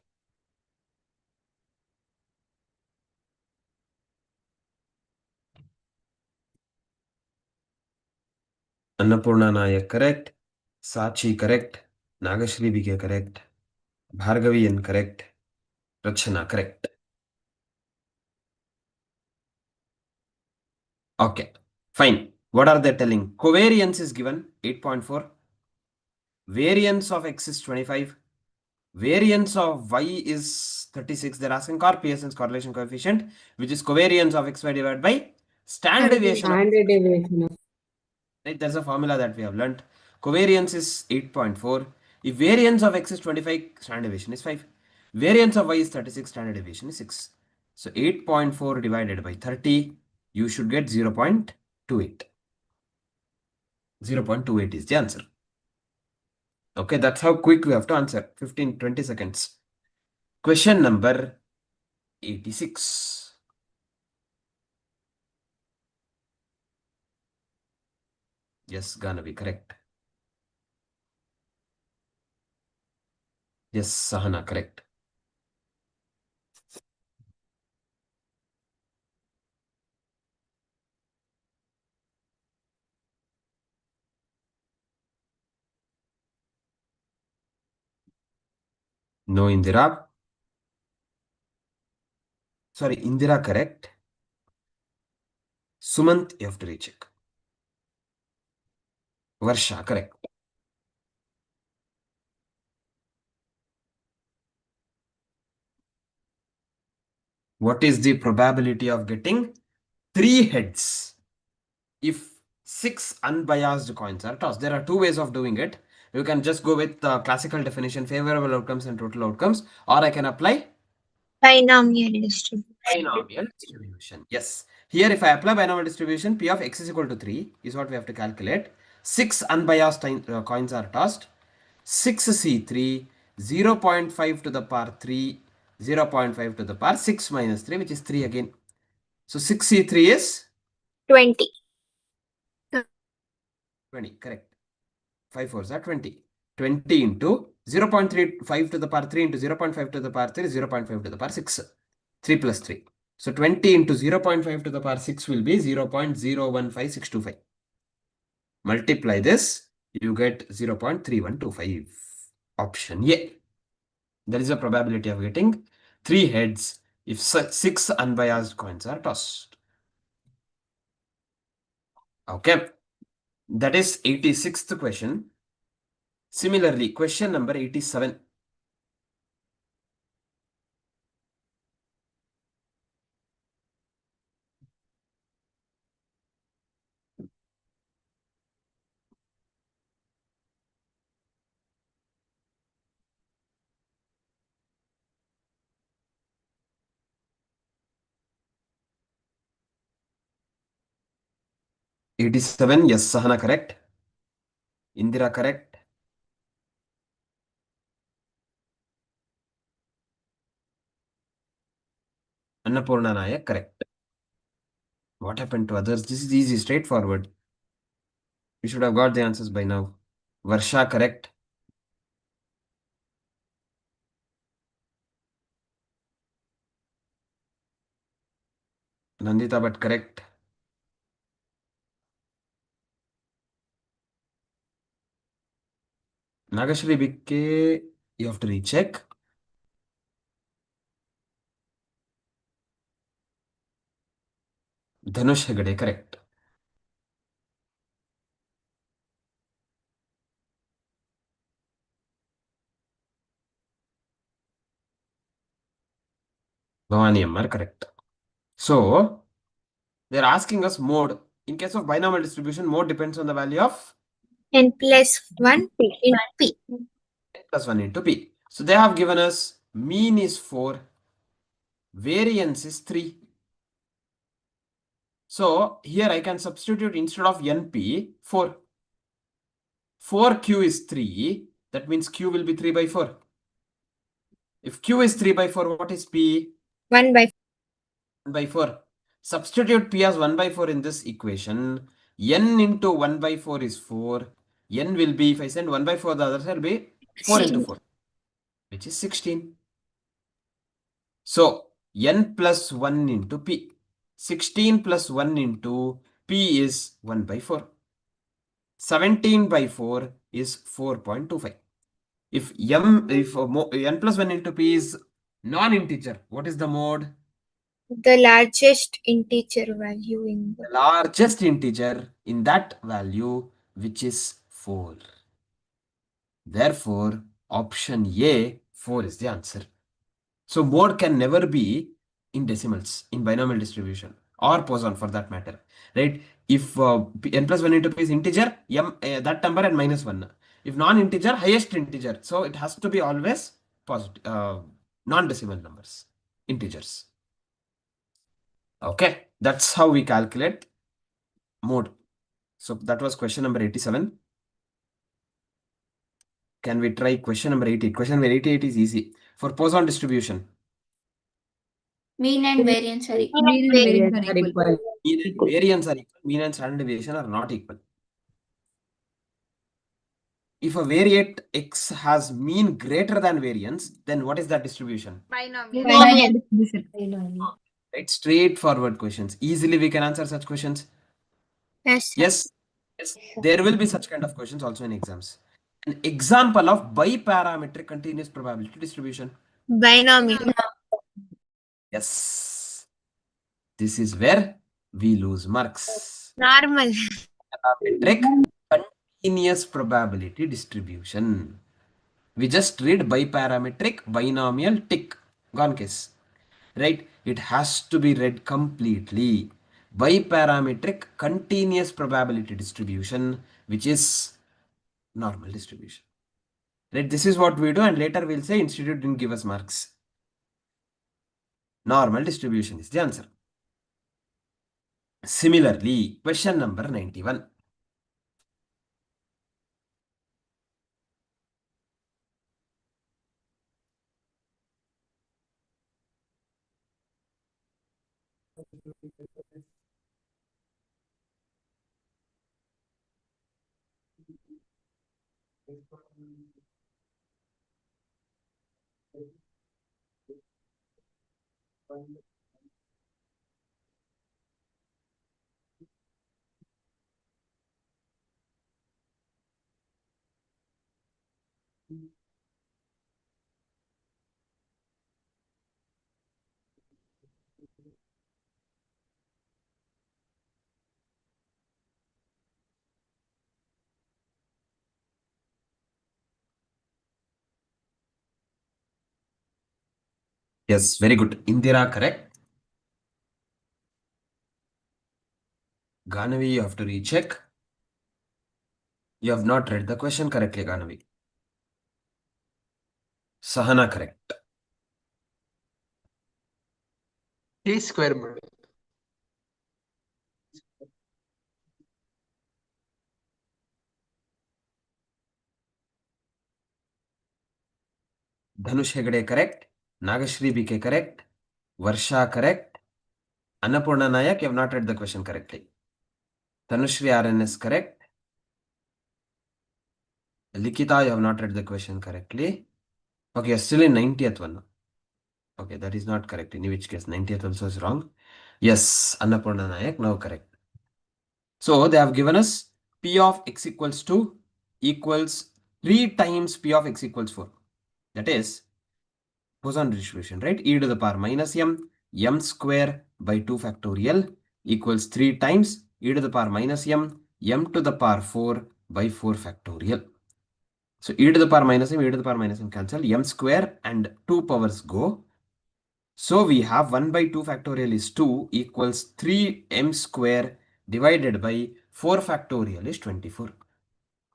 Annapurna Nayak, correct. Sachi, correct. Nagashri Bige, correct. Bhargavi, incorrect. Rachana, correct. Okay, fine. What are they telling? Covariance is given 8.4. Variance of X is 25. Variance of Y is 36. They're asking Carl Pearson's correlation coefficient, which is covariance of XY divided by standard deviation. Standard deviation of Right, there's a formula that we have learnt. Covariance is 8.4. If variance of X is 25, standard deviation is 5. Variance of Y is 36, standard deviation is 6. So 8.4 divided by 30, you should get 0.28. 0.28 is the answer. Okay, that's how quick we have to answer. 15-20 seconds. Question number 86. Yes, gonna be correct. Yes, Sahana, correct. No, Indira. Sorry, Indira, correct. Sumant, you have to recheck. Varsha, correct. What is the probability of getting 3 heads if 6 unbiased coins are tossed? There are 2 ways of doing it. You can just go with the classical definition, favorable outcomes and total outcomes, or I can apply Binomial distribution. binomial distribution. Yes. Here, if I apply binomial distribution, P of X is equal to 3 is what we have to calculate. 6 unbiased coins are tossed. 6C3, 0.5 to the power 3, 0.5 to the power 6 minus 3, which is 3 again. So 6C3 is 20. 20, correct. 5 4s are 20. 20 into 0.35 to the power 3 into 0.5 to the power 3 is 0.5 to the power 6. 3 plus 3. So 20 into 0.5 to the power 6 will be 0.015625. Multiply this, you get 0.3125. Option A. There is a probability of getting 3 heads if 6 unbiased coins are tossed. Okay. That is 86th question. Similarly, question number 87. Yes, Sahana correct. Indira correct. Annapurna Nayak correct. What happened to others? This is easy, straightforward. You should have got the answers by now. Varsha correct. Nandita but correct. Nagashri BK, you have to recheck. Dhanush Hegde correct. Bhavani Ammar correct. So, they're asking us mode. In case of binomial distribution, mode depends on the value of N plus 1 in P. plus 1 into P. So, they have given us mean is 4, variance is 3. So, here I can substitute instead of NP, 4. 4Q is 3. That means Q will be 3 by 4. If Q is 3 by 4, what is P? 1 by 1 by 4. Substitute P as 1 by 4 in this equation. N into 1 by 4 is 4. N will be, if I send 1 by 4, the other side will be 4 into 4, which is 16. So, N plus 1 into P. 16 plus 1 into P is 1 by 4. 17 by 4 is 4.25. If N plus 1 into P is non-integer, what is the mode? the largest integer value in The largest integer in that value, which is 4. Therefore, option A, 4 is the answer. So mode can never be in decimals in binomial distribution or Poisson for that matter, right? If n plus 1 into p is integer, that number and minus 1. If non-integer, highest integer. So it has to be always positive, non-decimal numbers, integers. Okay, that's how we calculate mode. So that was question number 87. Can we try question number 88? Question number 88 is easy. For Poisson distribution, Mean and variance are equal. Mean and variance are equal. mean and variance are equal. Mean and standard deviation are not equal. If a variate X has mean greater than variance, then what is that distribution? Binomial. Binomial distribution. Right? Straightforward questions. Easily we can answer such questions. Yes. Yes. Yes. There will be such kind of questions also in exams. An example of biparametric continuous probability distribution. Binomial. Yes. This is where we lose marks. Normal. Parametric continuous probability distribution. We just read biparametric, binomial, tick, gone case. Right? It has to be read completely. Biparametric continuous probability distribution, which is normal distribution. Right? This is what we do, and later we'll say institute didn't give us marks. Normal distribution is the answer. Similarly, question number 91. Yes, very good. Indira, correct. Ganavi, you have to recheck. You have not read the question correctly, Ganavi. Sahana, correct. T square madam. Dhanush Hegde, correct. Nagashri BK, correct. Varsha, correct. Annapurna Nayak, you have not read the question correctly. Tanushri RNS, correct. Likita, you have not read the question correctly. Okay, you're still in 90th one. Okay, that is not correct. In which case, 90th also is wrong. Yes, Annapurna Nayak, now correct. So they have given us P of x equals 2 equals 3 times P of x equals 4. That is Poisson distribution, right? E to the power minus m square by 2 factorial equals 3 times e to the power minus m to the power 4 by 4 factorial. So e to the power minus m, e to the power minus m cancel, m square and 2 powers go. So we have 1 by 2 factorial is 2 equals 3m square divided by 4 factorial is 24.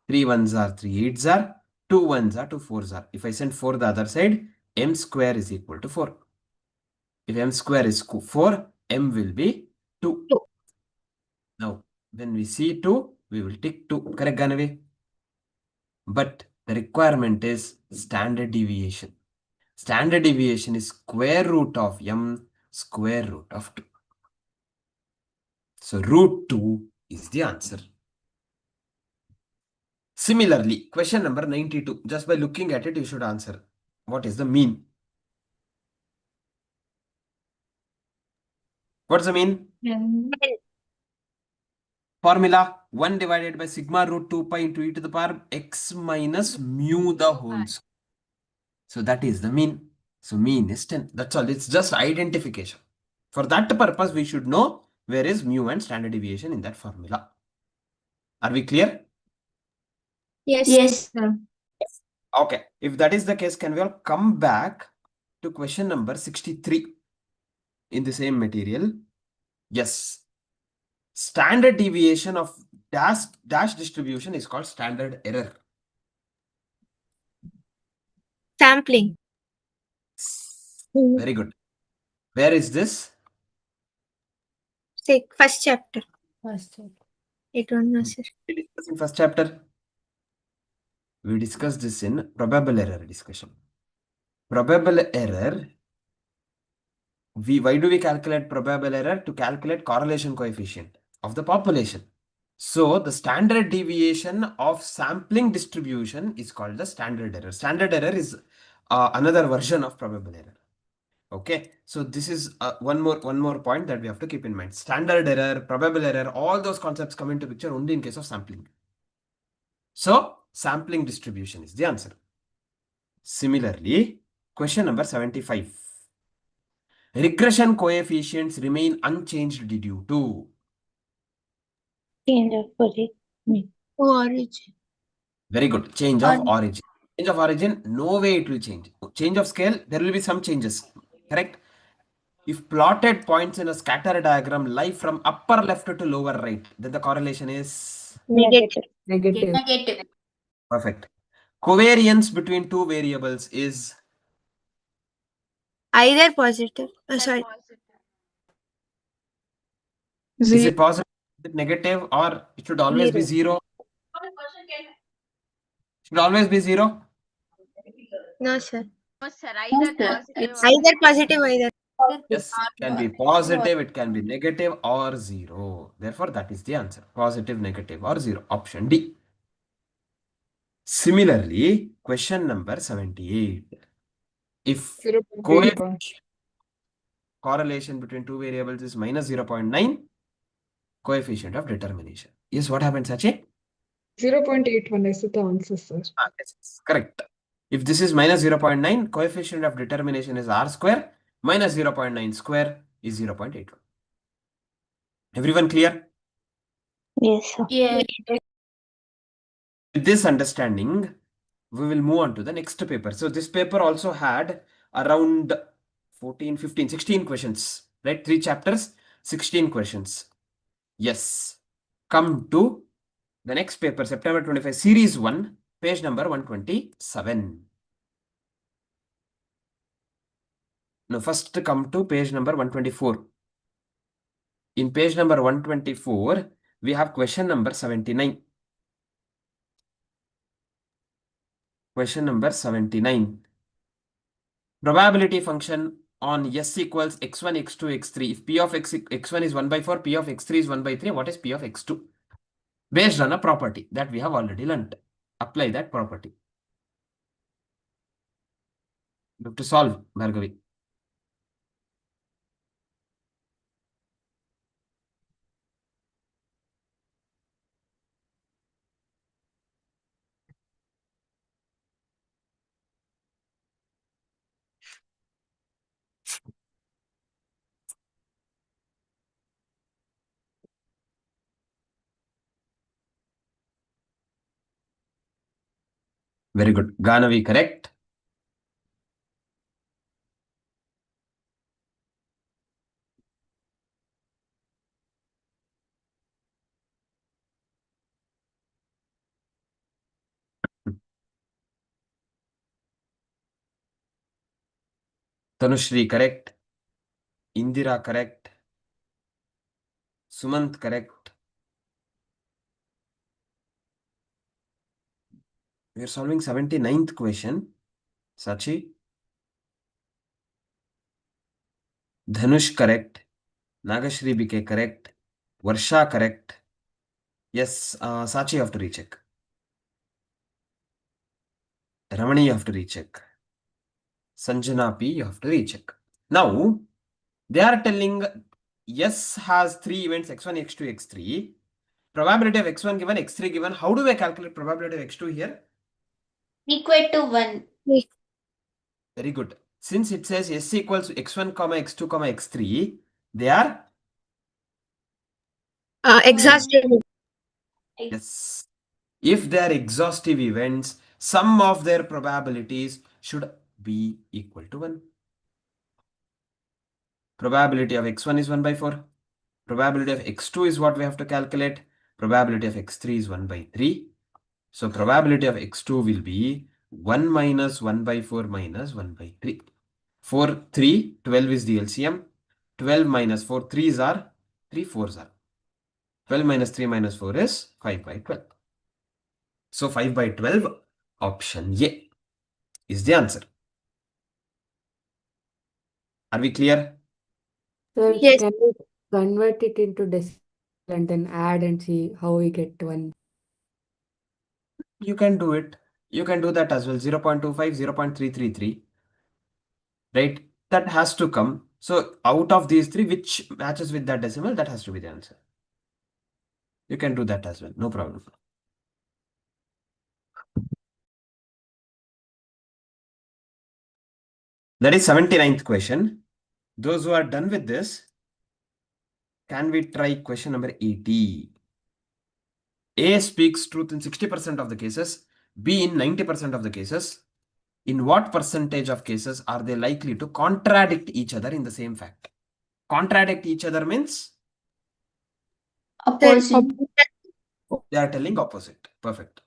3 ones are 3 eights are, 2 ones are 2 fours are. If I send 4 the other side, m square is equal to 4. If m square is 4, m will be 2. Now, when we see 2, we will tick 2. Correct, Ganavi? But the requirement is standard deviation. Standard deviation is square root of m square root of 2. So root 2 is the answer. Similarly, question number 92. Just by looking at it, you should answer. What is the mean? What's the mean? Formula 1 divided by sigma root 2 pi into e to the power x minus mu the whole square. So that is the mean. So mean is 10. That's all. It's just identification. For that purpose, we should know where is mu and standard deviation in that formula. Are we clear? Yes. Sir. Okay. If that is the case, can we all come back to question number 63 in the same material? Yes. Standard deviation of dash distribution is called standard error. Sampling. Very good. Where is this? Say first chapter. First. I don't know, sir. We discussed in first chapter. We discussed this in probable error discussion. Probable error. Why do we calculate probable error? To calculate correlation coefficient of the population. So the standard deviation of sampling distribution is called the standard error. Standard error is another version of probable error. Okay, so this is one more point that we have to keep in mind. Standard error, probable error, all those concepts come into picture only in case of sampling. So sampling distribution is the answer. Similarly, question number 75. Regression coefficients remain unchanged due to Change of Origin. very good. Change of origin. Change of origin, no way it will change. Change of scale, there will be some changes. Correct? If plotted points in a scatter diagram lie from upper left to lower right, then the correlation is Negative. Negative. perfect. Covariance between two variables is Either positive. Sorry. is it positive, is it negative, or it should always be zero? Should always be zero? No, sir. No, sir. Either positive or Either positive, either. Yes, it can be positive, it can be negative or zero. Therefore, that is the answer. Positive, negative or zero. Option D. Similarly, question number 78. If 0.81. correlation between two variables is minus 0.9, coefficient of determination. Yes, what happens, Sachi? 0.81 is the answer, sir. Yes, correct. If this is minus 0.9, coefficient of determination is r square, minus 0.9 square is 0.81. Everyone clear? Yes, sir. Yeah. With this understanding, we will move on to the next paper. So this paper also had around 14, 15, 16 questions, right? 3 chapters, 16 questions. Yes. Come to the next paper, September 25, series 1, page number 127. Now, first come to page number 124. In page number 124, we have question number 79. Question number 79. Probability function on S equals x1, x2, x3. If P of x1 is 1 by 4, P of x3 is 1 by 3, what is P of x2? Based on a property that we have already learnt. Apply that property. You have to solve, Bhargavi. Very good. Ganavi, correct? Tanushri, correct? Indira, correct? Sumant, correct? We are solving 79th question. Sachi? Dhanush, correct? Nagashri BK, correct? Varsha, correct? Yes, Sachi, you have to recheck. Ramani, you have to recheck. Sanjana P, you have to recheck. Now, they are telling S has 3 events x1, x2, x3. Probability of x1 given, x3 given. How do we calculate probability of x2 here? Equal to 1. Very good. Since it says S equals x1, x2, x3, they are Exhaustive. yes. If they are exhaustive events, sum of their probabilities should be equal to 1. Probability of x1 is 1 by 4. Probability of x2 is what we have to calculate. Probability of x3 is 1 by 3. So probability of x2 will be 1 minus 1 by 4 minus 1 by 3. 4, 3, 12 is the LCM. 12 minus 4, 3s are, 3 4s are. 12 minus 3 minus 4 is 5 by 12. So 5 by 12, option A is the answer. Are we clear? Sir, Yes. can we convert it into decimal and then add and see how we get 1? You can do it. You can do that as well. 0.25, 0.333. Right? That has to come. So out of these 3, which matches with that decimal, that has to be the answer. You can do that as well. No problem. That is 79th question. Those who are done with this, can we try question number 80? A speaks truth in 60% of the cases, B in 90% of the cases. In what percentage of cases are they likely to contradict each other in the same fact? Contradict each other means Opposite. they are telling opposite. Perfect.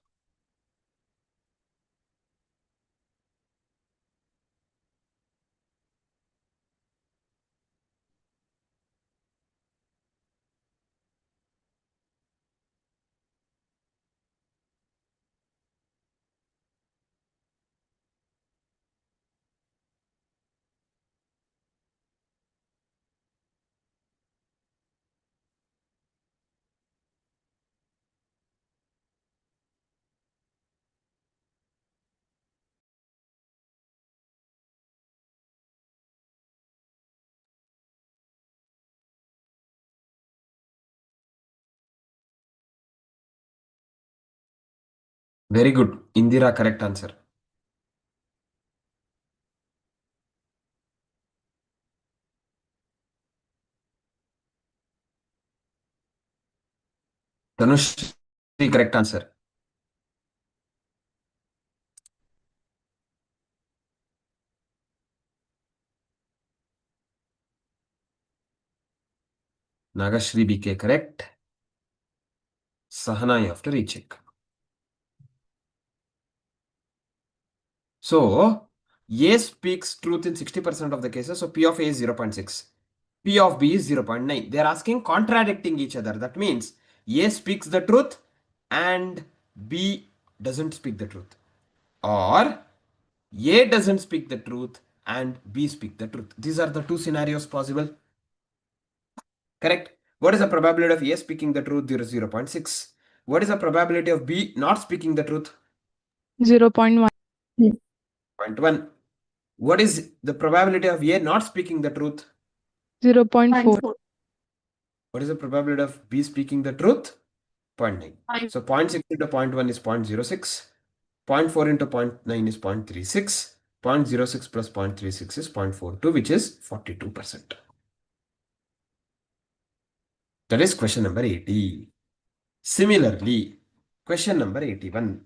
Very good. Indira, correct answer. Dhanush, correct answer. Nagashri BK correct. Sahana, you have to recheck. So, A speaks truth in 60% of the cases. So, P of A is 0.6. P of B is 0.9. They are asking contradicting each other. That means A speaks the truth and B doesn't speak the truth. Or A doesn't speak the truth and B speak the truth. These are the two scenarios possible. Correct? What is the probability of A speaking the truth? 0.6. What is the probability of B not speaking the truth? 0.1. 0.1. What is the probability of A not speaking the truth? 0.4. What is the probability of B speaking the truth? 0.9. So 0.6 into 0.1 is 0.06. 0.4 into 0.9 is 0.36. 0.06 plus 0.36 is 0.42, which is 42%. That is question number 80. Similarly, question number 81.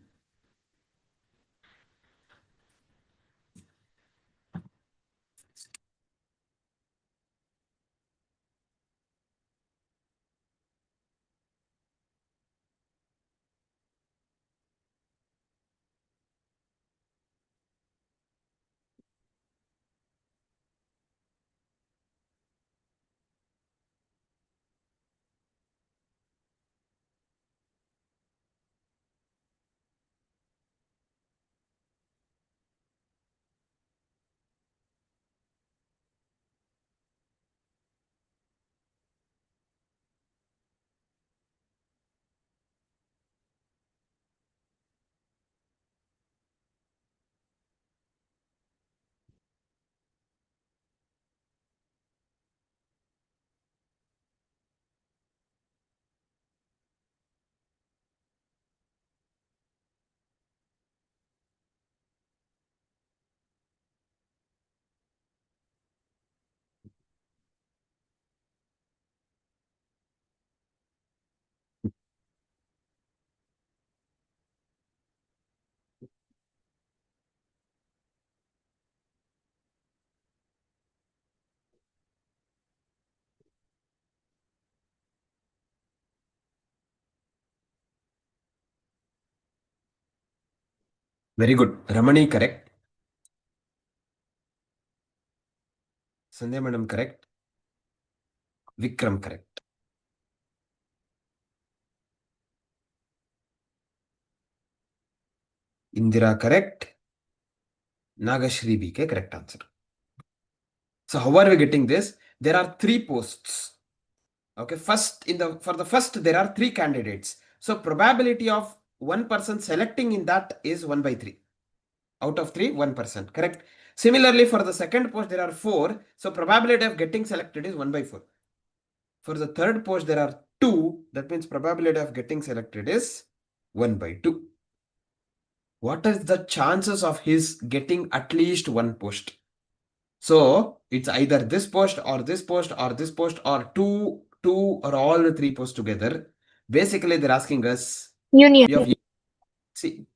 Very good. Ramani correct. Sandhya madam correct. Vikram correct. Indira correct. Nagashri BK correct answer. So how are we getting this? There are 3 posts. Okay, for the first there are 3 candidates. So probability of one person selecting in that is 1 by 3. Out of 3, 1%. Correct. Similarly, for the second post there are 4. So probability of getting selected is 1 by 4. For the third post there are 2. That means probability of getting selected is 1 by 2. What is the chances of his getting at least one post? So it's either this post or this post or this post or two or all the 3 posts together. Basically, they're asking us Union. P of C.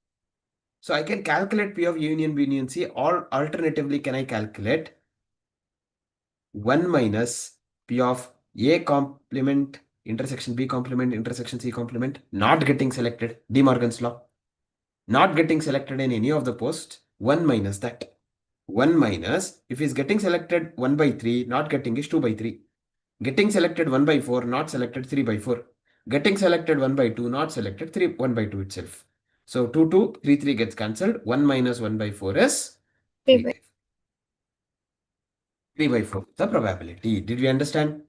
So I can calculate P of union B union C, or alternatively, can I calculate 1 minus P of A complement intersection B complement intersection C complement not getting selected, De Morgan's law, not getting selected in any of the posts, 1 minus that. 1 minus, if he's getting selected 1 by 3, not getting is 2 by 3. Getting selected 1 by 4, not selected 3 by 4. Getting selected 1 by 2, not selected 1 by 2 itself. So 2, 3 gets cancelled. 1 minus 1 by 4 is 3 by 4. The probability. Did we understand?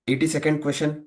82nd question.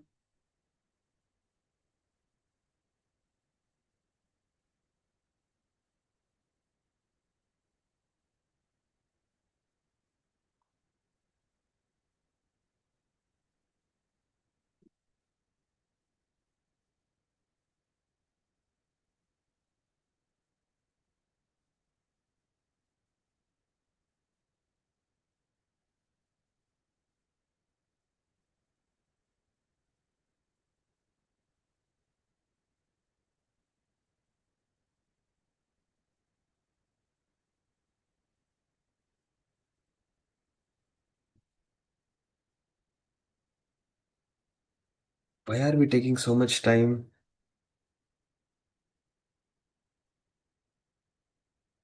Why are we taking so much time?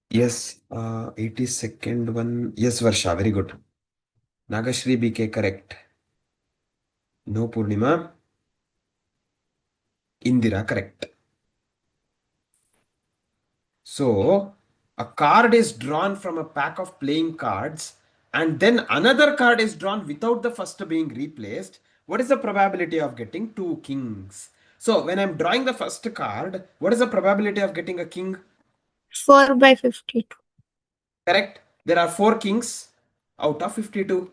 Yes, 82nd one. Yes, Varsha, very good. Nagashri BK, correct. No, Purnima. Indira, correct. So, a card is drawn from a pack of playing cards, and then another card is drawn without the first being replaced. What is the probability of getting two kings? So, when I'm drawing the first card, what is the probability of getting a king? 4 by 52. Correct. There are 4 kings out of 52.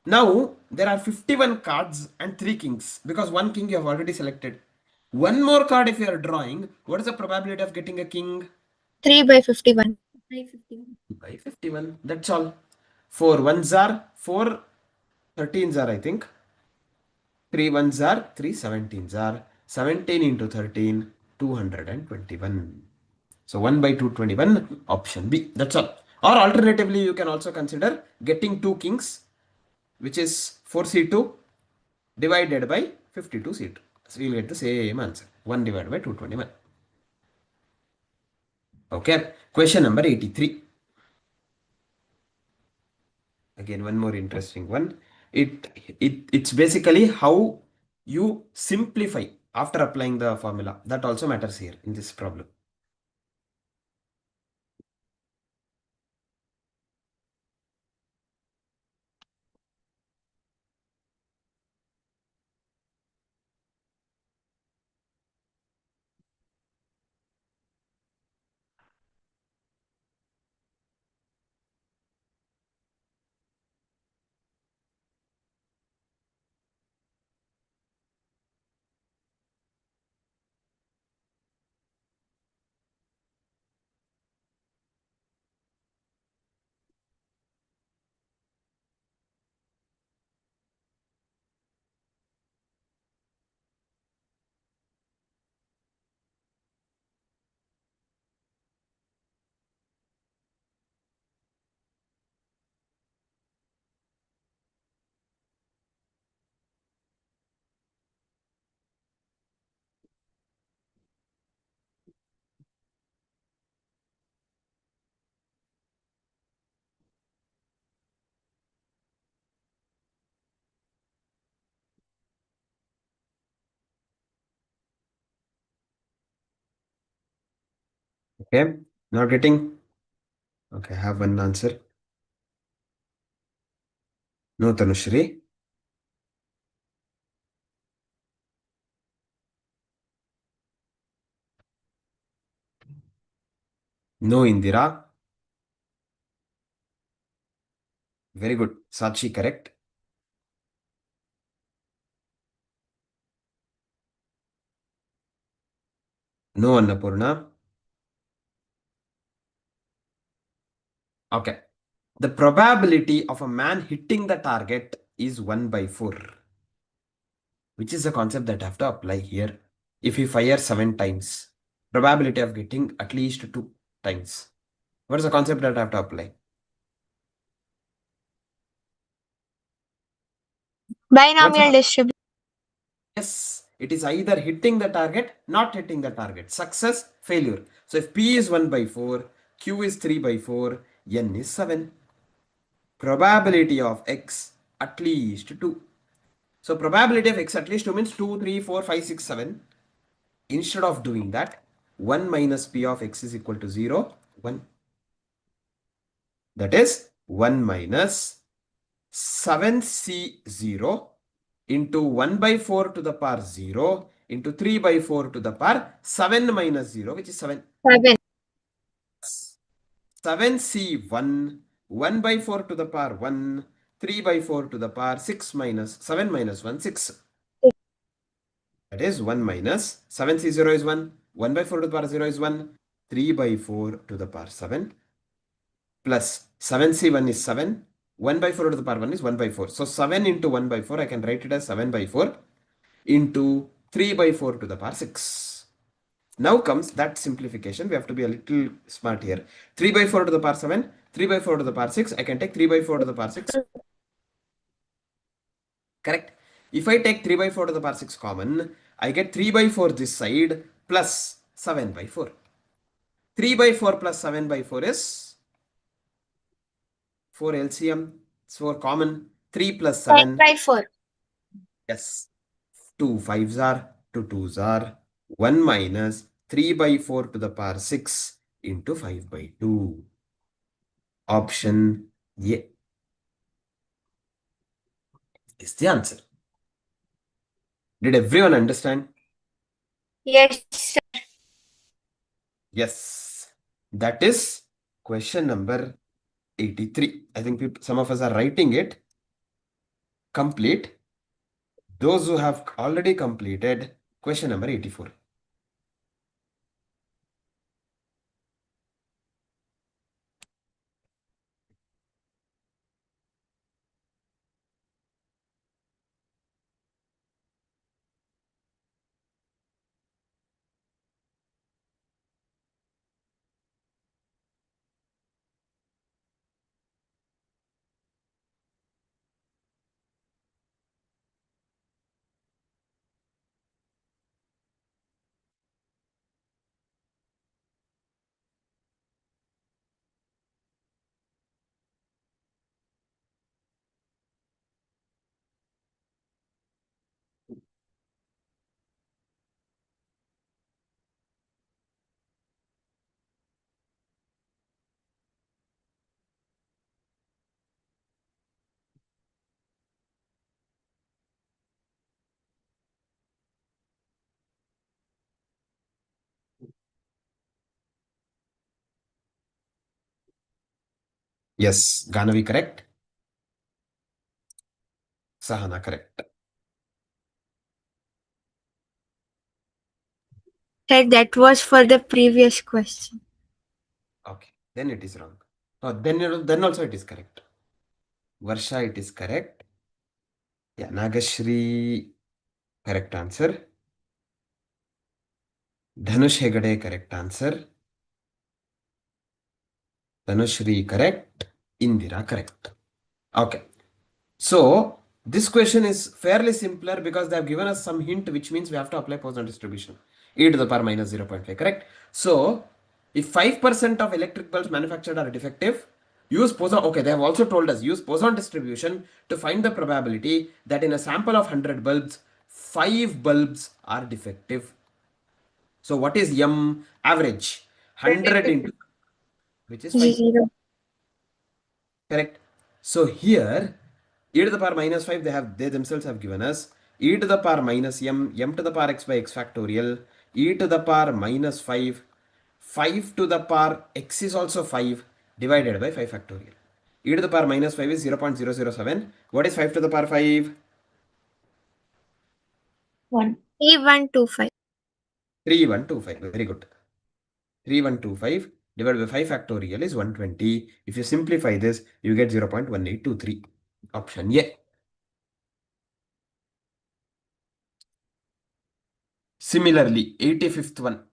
Now, there are 51 cards and 3 kings because 1 king you have already selected. One more card if you are drawing, what is the probability of getting a king? 3 by 51. 351. By 51. That's all. 4 ones are 4 13s are, I think. 3 ones are 3 17s are 17 into 13, 221. So 1 by 221, option B. That's all. Or alternatively, you can also consider getting 2 kings, which is 4c2 divided by 52c2. So you'll get the same answer. 1 divided by 221. Okay. Question number 83. Again, one more interesting one. It's basically how you simplify after applying the formula. That also matters here in this problem. Okay. Not getting? Okay, I have one answer. No, Tanushri. No, Indira. Very good. Sachi, correct. No, Annapurna. Okay. The probability of a man hitting the target is 1 by 4, which is the concept that I have to apply here. If you fire 7 times, probability of getting at least 2 times. What is the concept that I have to apply? Binomial distribution. Yes, it is either hitting the target, not hitting the target. Success, failure. So if P is 1 by 4, Q is 3 by 4, N is 7. Probability of X at least 2. So probability of X at least 2 means 2, 3, 4, 5, 6, 7. Instead of doing that, 1 minus P of X is equal to 0, 1. That is 1 minus 7C0 into 1 by 4 to the power 0 into 3 by 4 to the power 7 minus 0, which is 7. 7C1, 1 by 4 to the power 1, 3 by 4 to the power 6 minus 7 minus 1, 6. That is 1 minus 7C0 is 1, 1 by 4 to the power 0 is 1, 3 by 4 to the power 7 plus 7C1 is 7, 1 by 4 to the power 1 is 1 by 4. So 7 into 1 by 4, I can write it as 7 by 4 into 3 by 4 to the power 6. Now comes that simplification. We have to be a little smart here. 3 by 4 to the power 7, 3 by 4 to the power 6. I can take 3 by 4 to the power 6. Correct. If I take 3 by 4 to the power 6 common, I get 3 by 4 this side plus 7 by 4. 3 by 4 plus 7 by 4 is 4 LCM. It's 4 common. 3 plus 7. 10 by 4. Yes. 2 5s are, 2 2s are. 1 minus 3 by 4 to the power 6 into 5 by 2. Option A is the answer. Did everyone understand? Yes, sir. Yes. That is question number 83. I think some of us are writing it. Complete. Those who have already completed question number 84. Yes, Ganavi correct. Sahana correct. Sir, that was for the previous question. Okay, then it is wrong. Oh, then also it is correct. Varsha, it is correct. Yeah, Nagashri, correct answer. Dhanush Hegade, correct answer. Dhanushri, correct. Indira, correct. Okay. So, this question is fairly simpler because they have given us some hint, which means we have to apply Poisson distribution. E to the power minus 0.5, correct? So, if 5% of electric bulbs manufactured are defective, use Poisson. Okay, they have also told us use Poisson distribution to find the probability that in a sample of 100 bulbs, 5 bulbs are defective. So, what is M average? 100 into which is 5. 0. Correct. So here, e to the power minus 5, they themselves have given us e to the power minus m, m to the power x by x factorial, e to the power minus 5, 5 to the power x is also 5 divided by 5 factorial. E to the power minus 5 is 0.007. What is 5 to the power 5? 1. 3125. 3125. Very good. 3125 divided by 5 factorial is 120. If you simplify this, you get 0.1823. Option A. Similarly, 85th one.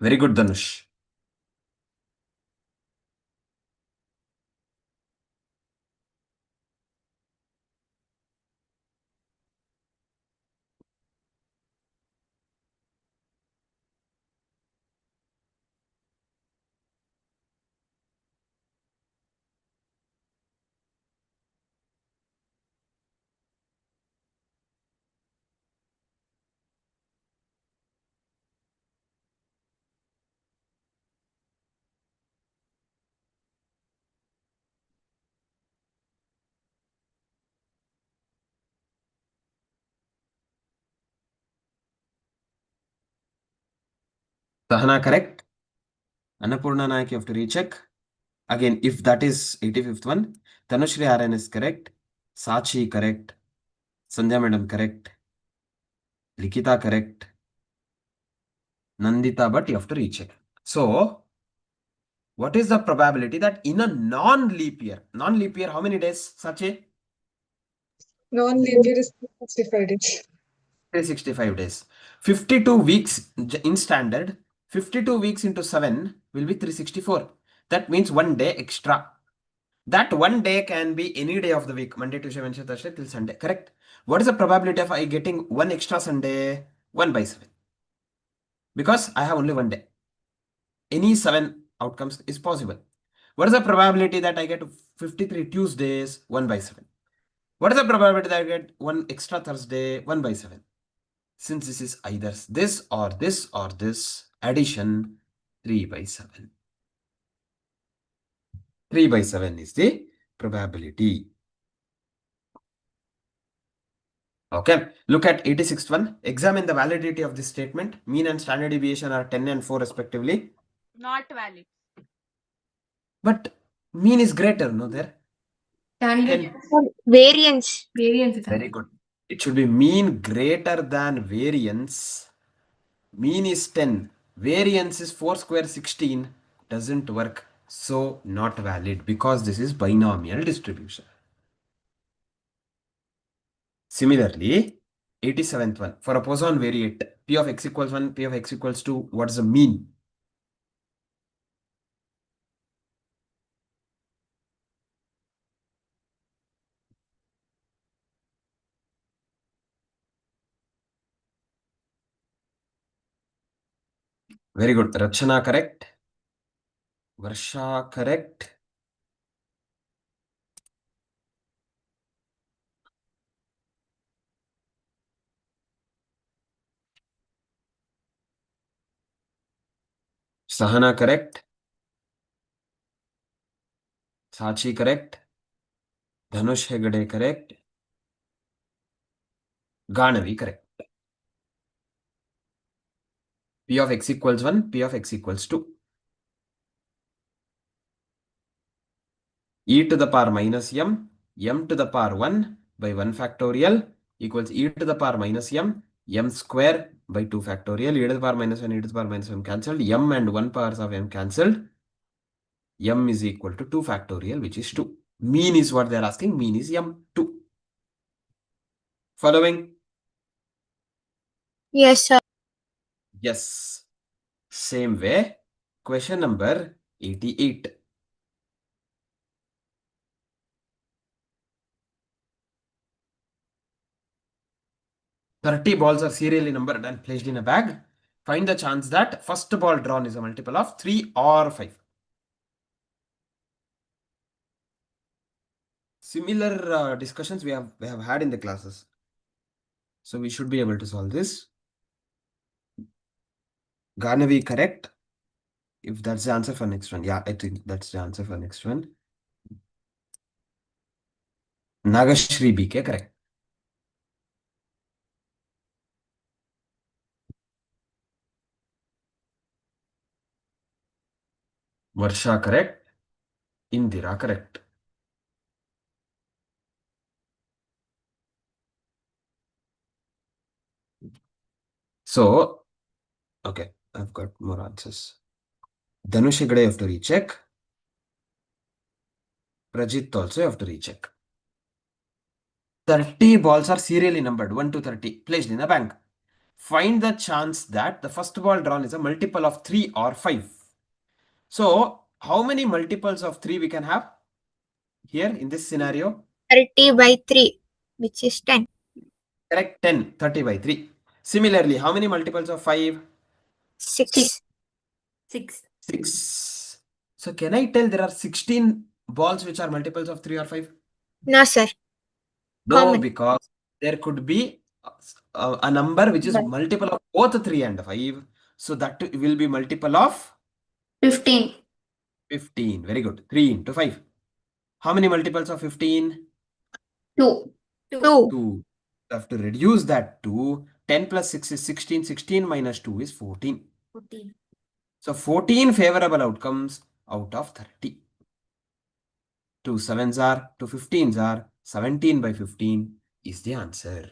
Very good, Dhanush. Sahana correct. Annapurna Nayak, you have to recheck. Again, if that is 85th one, Tanushri RN is correct. Sachi correct. Sandhya Madam correct. Likita correct. Nandita, but you have to recheck. So, what is the probability that in a non-leap year, how many days, Sachi? Non-leap year is 365 days. 365 days. 52 weeks in standard, 52 weeks into 7 will be 364. That means 1 day extra. That 1 day can be any day of the week, Monday, Tuesday, Wednesday, Thursday till Sunday, correct? What is the probability of I getting 1 extra Sunday? 1 by 7. Because I have only 1 day. Any 7 outcomes is possible. What is the probability that I get 53 Tuesdays? 1 by 7. What is the probability that I get 1 extra Thursday? 1 by 7. Since this is either this or this or this, addition 3 by 7. 3 by 7 is the probability. Okay, look at 86th one. Examine the validity of this statement. Mean and standard deviation are 10 and 4 respectively. Not valid. But mean is greater, no there? Standard Variance. variance is Very good. It should be mean greater than variance. Mean is 10. Variance is 4 square 16. Doesn't work. So not valid because this is binomial distribution. Similarly, 87th one. For a Poisson variate, P of x equals 1, P of x equals 2, what is the mean? Very good. Rachana correct. Varsha correct. Sahana correct. Sachi correct. Dhanush Hegde correct. Ganavi correct. P of x equals 1, P of x equals 2. E to the power minus m to the power 1 by 1 factorial equals e to the power minus m square by 2 factorial, e to the power minus 1, e to the power minus 1 cancelled, m and 1 powers of m cancelled, m is equal to 2 factorial, which is 2. Mean is what they are asking, mean is m2. Following? Yes, sir. Yes. Same way, question number 88. "30 balls are serially numbered and placed in a bag. Find the chance that first ball drawn is a multiple of 3 or 5. Similar discussions we have had in the classes. So we should be able to solve this. Ganavi correct. If that's the answer for next one. Yeah, I think that's the answer for next one. Nagashri BK correct. Varsha correct. Indira correct. So, okay, I've got more answers. Dhanush Hegde you have to recheck. Prajit also you have to recheck. 30 balls are serially numbered 1 to 30 placed in a bank. Find the chance that the first ball drawn is a multiple of 3 or 5. So, how many multiples of 3 we can have here in this scenario? 30 by 3, which is 10. Correct, 10, 30 by 3. Similarly, how many multiples of 5? 6. 6. So, can I tell there are 16 balls which are multiples of 3 or 5? No, sir. No, Common. because there could be a number which is multiple of both 3 and 5. So, that will be multiple of 15. 15. Very good. 3 into 5. How many multiples of 15? 2. 2. 2. You have to reduce that to 10 plus 6 is 16. 16 minus 2 is 14. 14. So 14 favorable outcomes out of 30. 2 7s are, 2 15s are, 17 by 15 is the answer.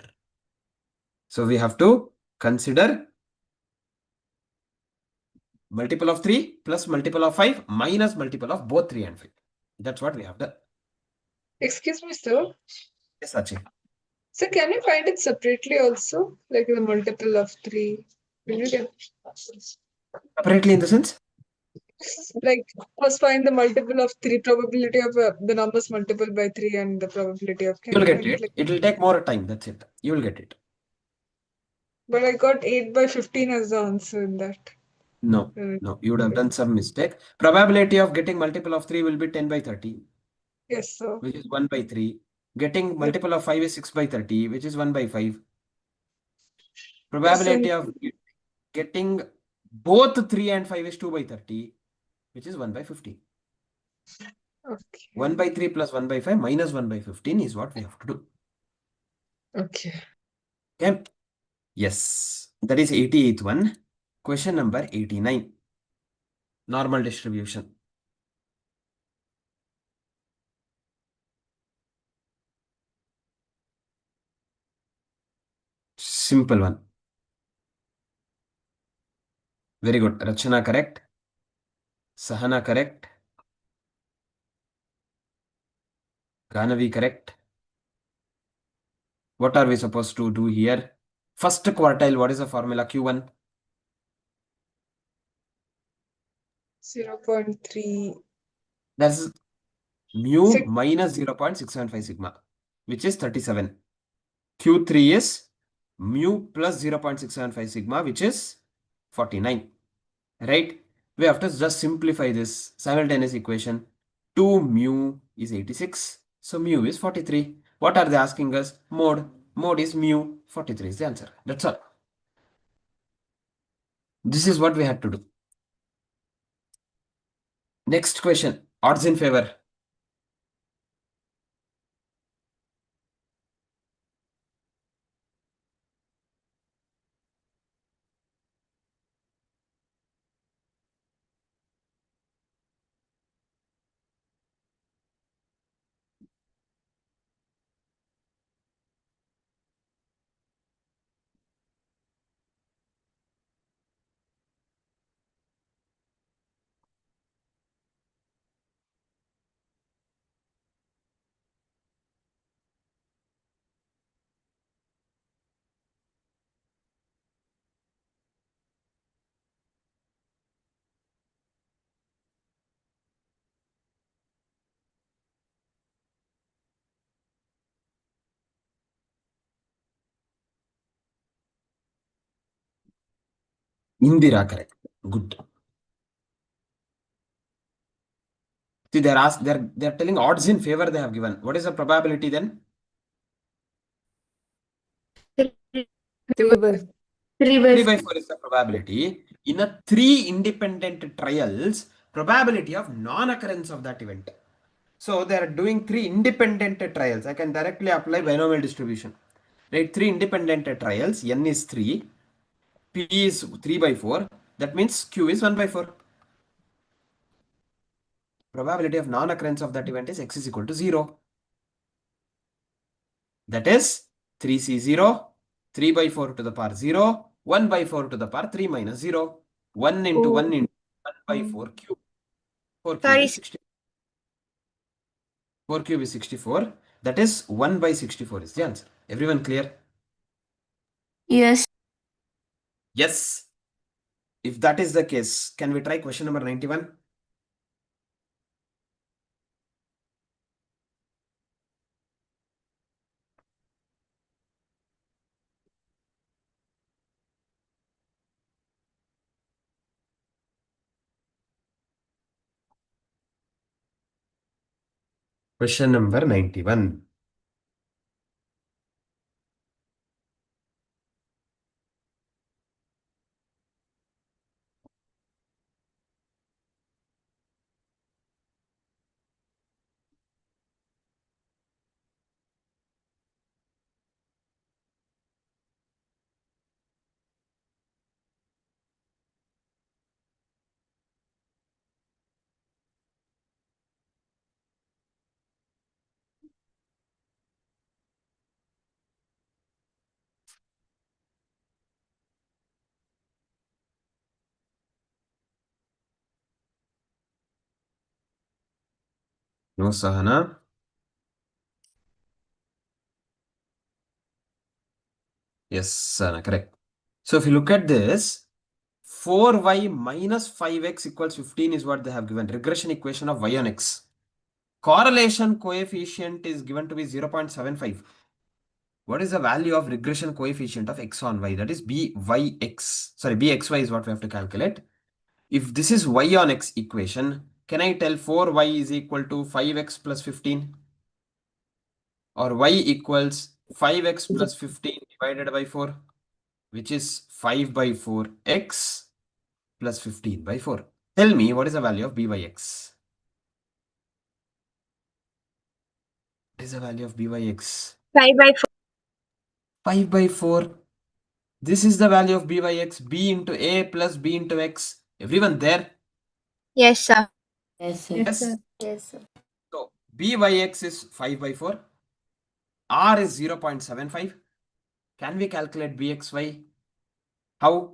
So we have to consider multiple of 3 plus multiple of 5 minus multiple of both 3 and 5. That's what we have done. Excuse me, sir. Yes, Sachi. So can you find it separately also, like the multiple of 3? Will you get Separately in the sense? Like, first find the multiple of 3, probability of the numbers multiple by 3 and the probability of. Can You'll you get find it it. like? It will take more time. That's it. You will get it. But I got 8 by 15 as the answer in that. No, no. You would have done some mistake. Probability of getting multiple of 3 will be 10 by 30. Yes, sir. Which is 1 by 3. Getting multiple of 5 is 6 by 30, which is 1 by 5. Probability of getting both 3 and 5 is 2 by 30, which is 1 by 15. Okay. 1 by 3 plus 1 by 5 minus 1 by 15 is what we have to do. Okay. Okay. Yes. That is 88th one. Question number 89. Normal distribution. Simple one. Very good. Rachana correct. Sahana correct. Ganavi correct. What are we supposed to do here? First quartile, what is the formula? Q1. 0.3. That's mu Six. minus 0.675 sigma, which is 37. Q3 is mu plus 0.675 sigma, which is 49. Right? We have to just simplify this simultaneous equation. 2 mu is 86. So mu is 43. What are they asking us? Mode. Mode is mu. 43 is the answer. That's all. This is what we had to do. Next question. Odds in favor. Indira correct. Good. See, they're telling odds in favor they have given. What is the probability then? 3 by 3 by 4 is the probability. In a 3 independent trials, probability of non-occurrence of that event. So they are doing 3 independent trials. I can directly apply binomial distribution. Right? 3 independent trials. N is 3. P is 3 by 4. That means Q is 1 by 4. Probability of non-occurrence of that event is X is equal to 0. That is 3C0, 3 by 4 to the power 0, 1 by 4 to the power 3 minus 0. 1 into 1 into 1 by 4 cube. 4 cube Sorry. is 64. 4 cube is 64. That is 1 by 64 is the answer. Everyone clear? Yes. Yes. If that is the case, can we try question number 91? Question number 91. No, Sahana. Yes, Sahana, correct. So if you look at this, 4y minus 5x equals 15 is what they have given. Regression equation of y on x. Correlation coefficient is given to be 0.75. What is the value of regression coefficient of x on y? That is byx. Sorry, bxy is what we have to calculate. If this is y on x equation, can I tell 4y is equal to 5x plus 15? Or y equals 5x plus 15 divided by 4, which is 5 by 4x plus 15 by 4. Tell me what is the value of b by x? What is the value of b by x? 5 by 4. 5 by 4. This is the value of b by x. B into a plus b into x. Everyone there? Yes, sir. Yes, sir. Yes. Yes, sir. So b by x is 5 by 4. R is 0.75. Can we calculate bxy? How?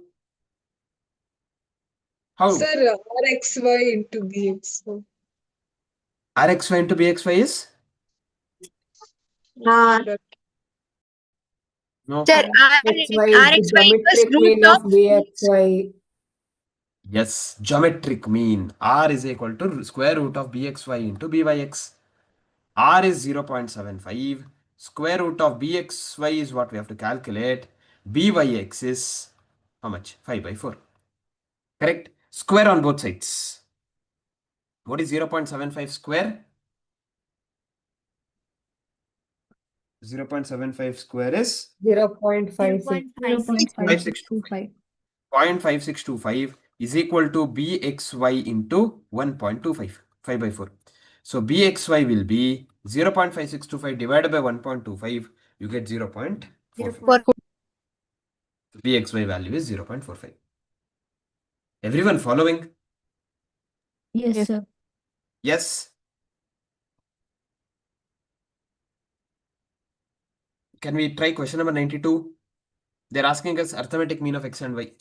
How? Sir, RXY into BX. Rxy into bxy is? R. No. Sir, XY is the geometric mean of BXY. Yes, geometric mean. R is equal to square root of bxy into b by x. R is 0.75. Square root of bxy is what we have to calculate. B by x is how much? 5 by 4. Correct? Square on both sides. What is 0.75 square? 0.75 square is 0.56. 0.5625. 0.5625 is equal to bxy into 1.25. 5 by 4. So bxy will be 0.5625 divided by 1.25. You get 0.45. Bxy value is 0.45. Everyone following? Yes. sir. Yes. Can we try question number 92? They're asking us arithmetic mean of x and y.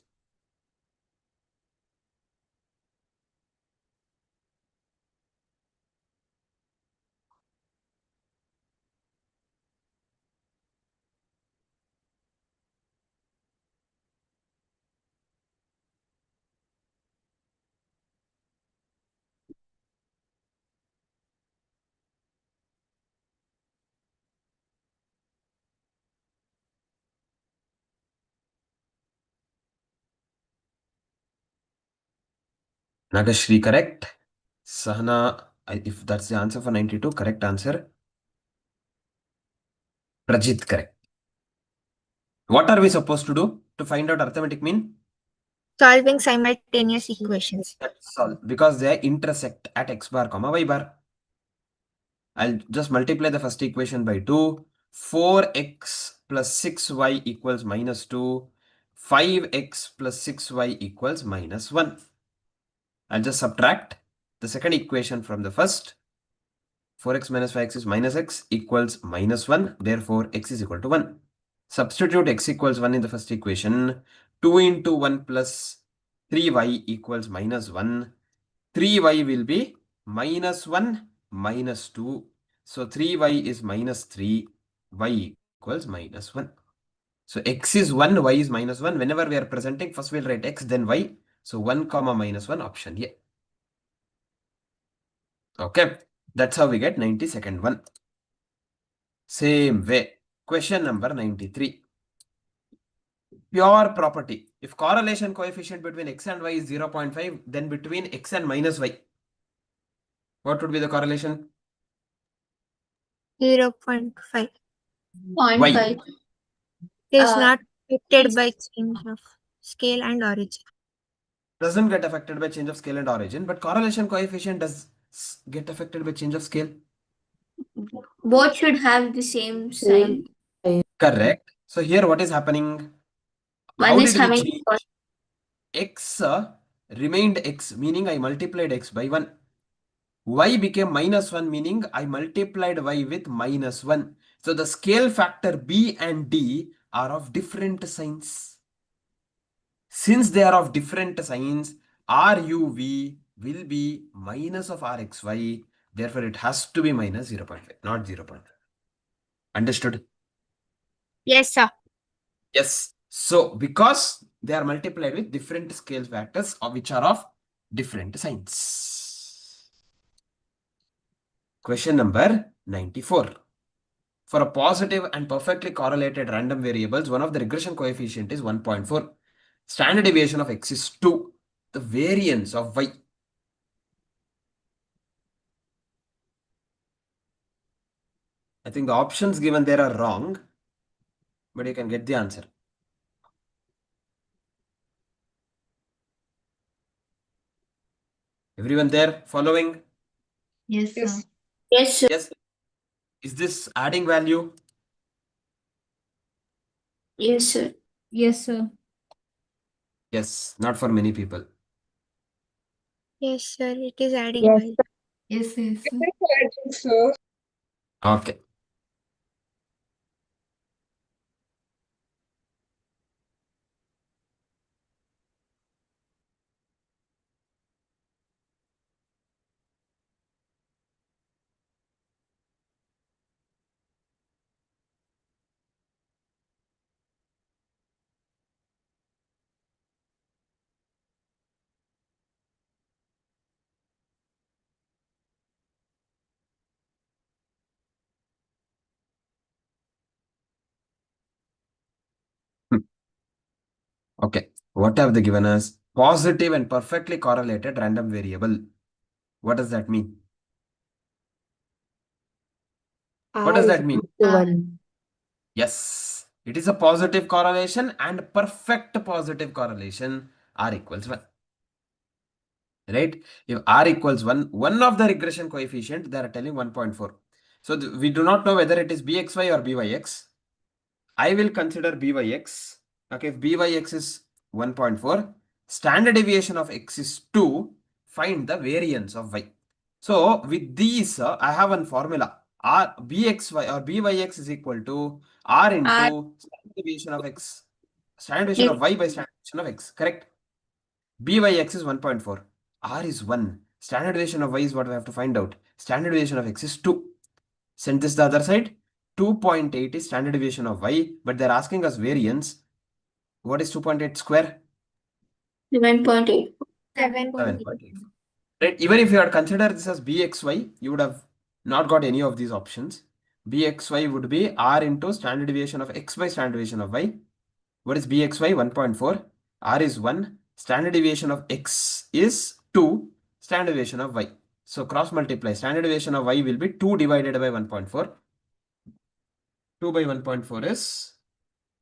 Nagashri, correct. Sahana, if that's the answer for 92, correct answer. Prajit, correct. What are we supposed to do to find out arithmetic mean? Solving simultaneous equations. That's all. Because they intersect at x bar comma y bar. I'll just multiply the first equation by 2. 4x plus 6y equals minus 2. 5x plus 6y equals minus 1. I'll just subtract the second equation from the first. 4x minus 5x is minus x equals minus 1. Therefore, x is equal to 1. Substitute x equals 1 in the first equation. 2 into 1 plus 3y equals minus 1. 3y will be minus 1 minus 2. So 3y is minus 3. Y equals minus 1. So x is 1, y is minus 1. Whenever we are presenting, first we'll write x, then y. So 1 comma minus 1 option A. Okay. That's how we get 92nd one. Same way. Question number 93. Pure property. If correlation coefficient between x and y is 0.5, then between x and minus y, what would be the correlation? 0.5. 0.5. It is Uh, not affected by change of scale and origin. Doesn't get affected by change of scale and origin, but correlation coefficient does get affected by change of scale. Both should have the same sign. Correct. So here what is happening? One How is did we having change? X remained x, meaning I multiplied x by 1. Y became minus 1, meaning I multiplied y with minus 1. So the scale factor b and d are of different signs. Since they are of different signs, RUV will be minus of RXY. Therefore, it has to be minus 0.5, not 0.5. Understood? Yes, sir. Yes. So, because they are multiplied with different scale factors which are of different signs. Question number 94. For a positive and perfectly correlated random variables, one of the regression coefficient is 1.4. Standard deviation of x is 2. The variance of y. I think the options given there are wrong, but you can get the answer. Everyone there following? Yes, sir. Yes. Yes, sir. Yes. Is this adding value? Yes, sir. Yes, sir. Yes, not for many people. Yes, sir. It is adding Yes, value. Yes, yes, sir. I think so. Okay. Okay. What have they given us? Positive and perfectly correlated random variable. What does that mean? What R does is that mean? equal to 1. Yes, it is a positive correlation and perfect positive correlation. R equals 1. Right? If R equals 1, one of the regression coefficient, they are telling 1.4. So we do not know whether it is BXY or BYX. I will consider BYX. Okay, if BYX is 1.4, standard deviation of X is 2, find the variance of Y. So with these, I have one formula. R BXY or BYX is equal to R into standard deviation of X. Standard deviation of Y by standard deviation of X, correct? BYX is 1.4. R is 1. Standard deviation of Y is what we have to find out. Standard deviation of X is 2. Send this the other side. 2.8 is standard deviation of Y, but they're asking us variance. What is 2.8 square? 7.8. 7.8. 7.8. Right? Even if you had considered this as BXY, you would have not got any of these options. BXY would be R into standard deviation of X by standard deviation of Y. What is BXY? 1.4. R is 1. Standard deviation of X is 2. Standard deviation of Y. So cross multiply. Standard deviation of Y will be 2 divided by 1.4. 2 by 1.4 is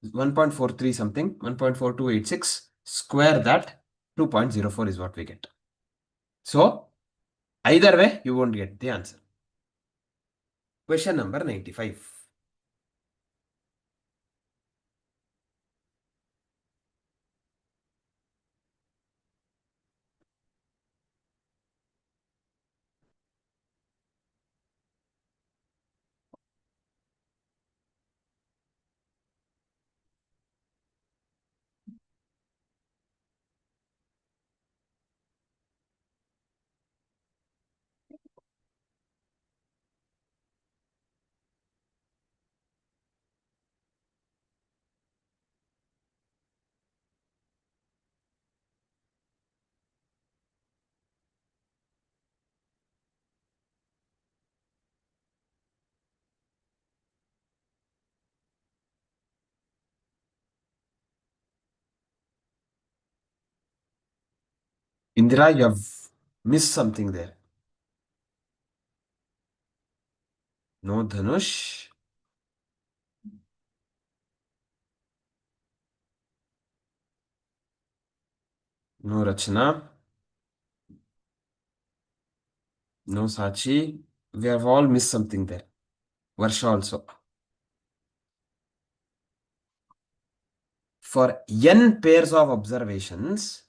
1.43 something. 1.4286. Square that. 2.04 is what we get. So either way, you won't get the answer. Question number 95. Indira, you have missed something there. No Dhanush. No Rachna. No Sachi. We have all missed something there. Varsha also. For n pairs of observations,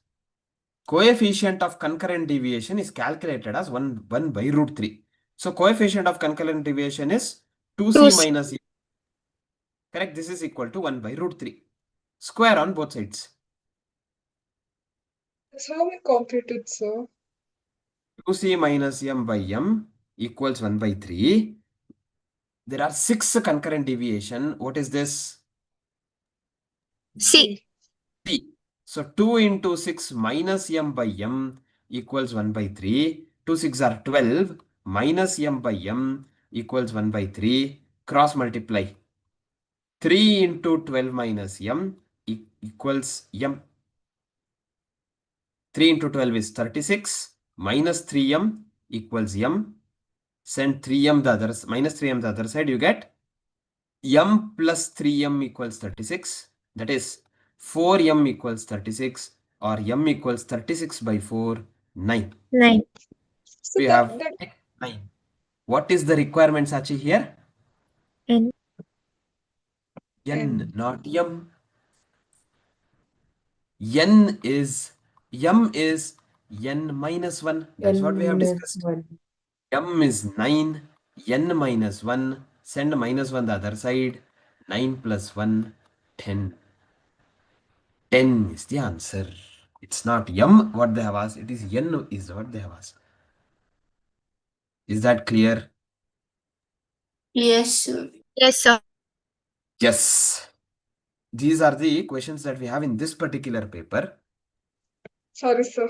coefficient of concurrent deviation is calculated as 1 by root 3. So coefficient of concurrent deviation is 2c minus e. Correct? This is equal to 1 by root 3. Square on both sides. That's how we computed, sir. 2c minus m by m equals 1 by 3. There are 6 concurrent deviation. What is this? C. C. So 2 into 6 minus m by m equals 1 by 3. 2 6 are 12 minus m by m equals 1 by 3. Cross multiply. 3 into 12 minus m equals m. 3 into 12 is 36 minus 3m equals m. Send 3m the other minus 3m the other side, you get m plus 3m equals 36. That is 4m equals 36 or m equals 36 by 4, 9. 9. So We have 9. What is the requirement, Sachi, here? N. N, not m. M is n minus 1. That's what we have discussed. M is 9, n minus 1. Send minus 1 the other side. 9 plus 1, 10. 10 is the answer. It's not m what they have asked. It is n is what they have asked. Is that clear? Yes, sir. Yes, sir. Yes. These are the questions that we have in this particular paper. Sorry, sir.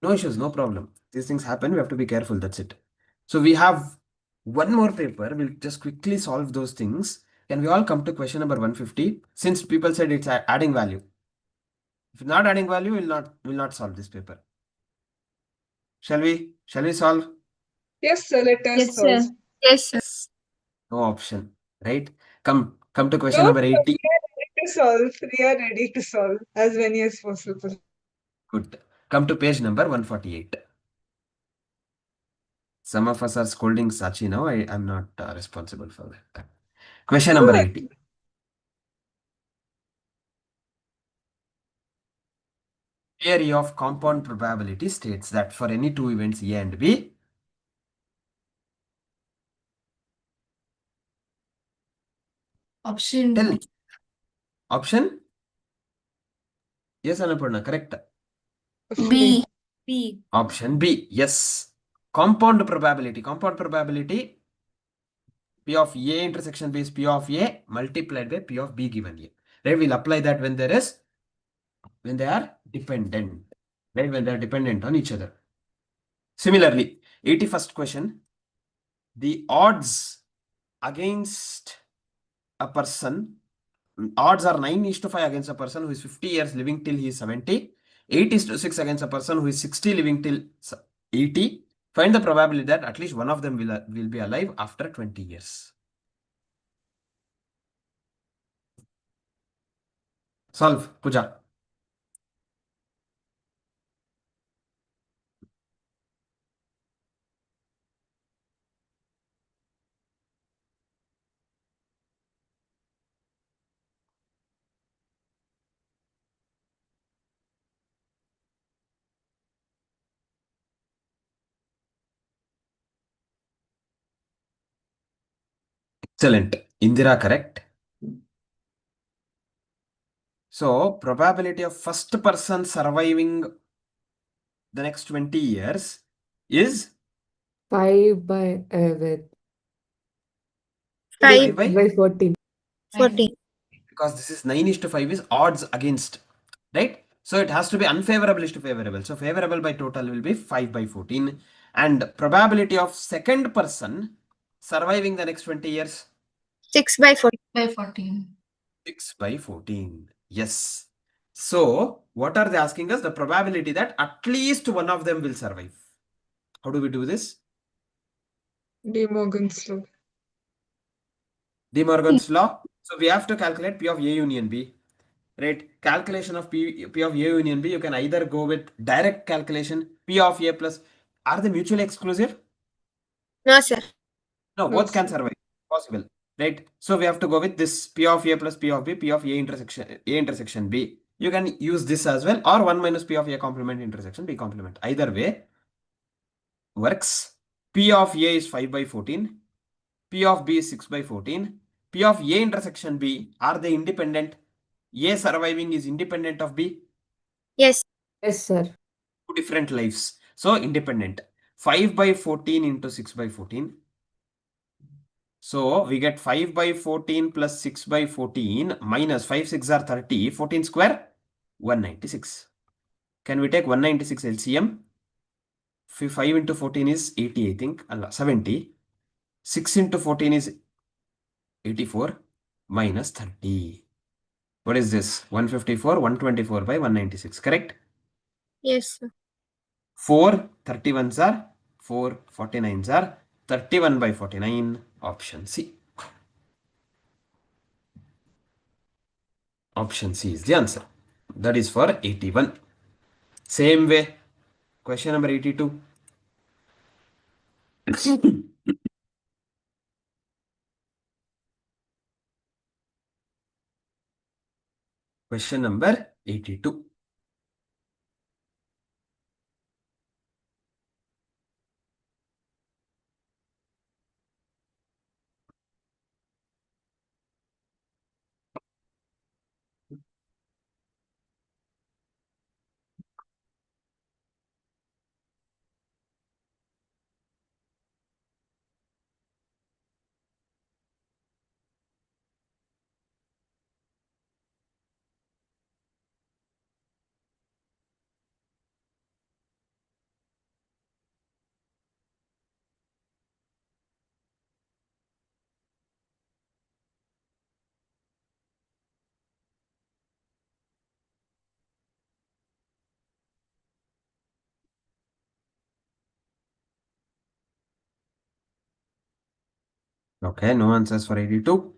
No issues, no problem. These things happen. We have to be careful. That's it. So we have one more paper. We'll just quickly solve those things. Can we all come to question number 150? Since people said it's adding value. If not adding value, we'll not solve this paper. Shall we solve? Yes, sir. Let us Yes, solve. sir. Yes, sir. Yes. No option, right? Come to question No, number sir, 80. we are ready to solve. We are ready to solve as many as possible. Good. Come to page number 148. Some of us are scolding Sachi now. I'm not responsible for that. Question number 80. Theory of compound probability states that for any two events A and B, Option tell me. Option? Yes, Annapurna, correct. B. B. Option B, yes. Compound probability. P of A intersection B is P of A multiplied by P of B given A. Right? We'll apply that when they are dependent. Right? When they are dependent on each other. Similarly, 81st question. The odds against a person, odds are 9:5 against a person who is 50 years living till he is 70, 8:6 against a person who is 60 living till 80. Find the probability that at least one of them will be alive after 20 years. Solve, Pooja. Excellent. Indira, correct. So, probability of first person surviving the next 20 years is 5 by wait, 5 by 14. 14. because this is 9:5 is odds against, right? So it has to be unfavorable to favorable. So favorable by total will be 5 by 14. And probability of second person surviving the next 20 years? 6 by 14. By 14. 6 by 14. Yes. So what are they asking us? The probability that at least one of them will survive. How do we do this? De Morgan's law. De Morgan's law. So we have to calculate P of A union B. Right? Calculation of P of A union B, you can either go with direct calculation, P of A plus. Are they mutually exclusive? No, sir. No, No, both can sir. survive. Possible. Right? So we have to go with this P of A plus P of B, P of A intersection B. You can use this as well, or 1 minus P of A complement intersection B complement. Either way works. P of A is 5 by 14. P of B is 6 by 14. P of A intersection B, are they independent? A surviving is independent of B? Yes. Yes, sir. Two different lives. So independent. 5 by 14 into 6 by 14. So we get 5 by 14 plus 6 by 14 minus 5 6 are 30. 14 square? 196. Can we take 196 LCM? 5 into 14 is 80, I think. 70. 6 into 14 is 84 minus 30. What is this? 154, 124 by 196, correct? Yes, sir. 4 31s are 4 49s are 31 by 49. Option C. Option C is the answer. That is for 81. Same way. Question number 82. Question number 82. Okay, no answers for 82.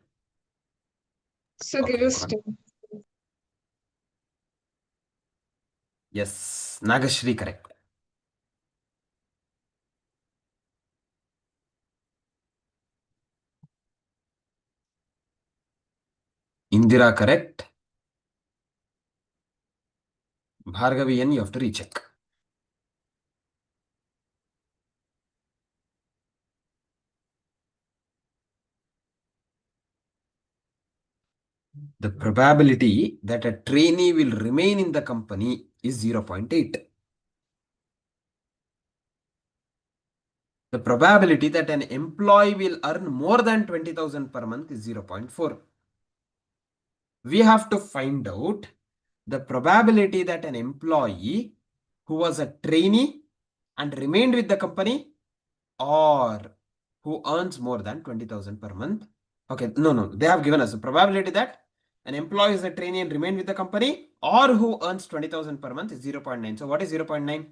So give Okay, us got it. 10. Yes, Nagashri correct. Indira correct. Bhargavi N, you have to recheck. The probability that a trainee will remain in the company is 0.8. The probability that an employee will earn more than 20,000 per month is 0.4. We have to find out the probability that an employee who was a trainee and remained with the company or who earns more than 20,000 per month. Okay, no, they have given us the probability that an employee is a trainee and remained with the company or who earns 20,000 per month is 0.9. So what is 0.9?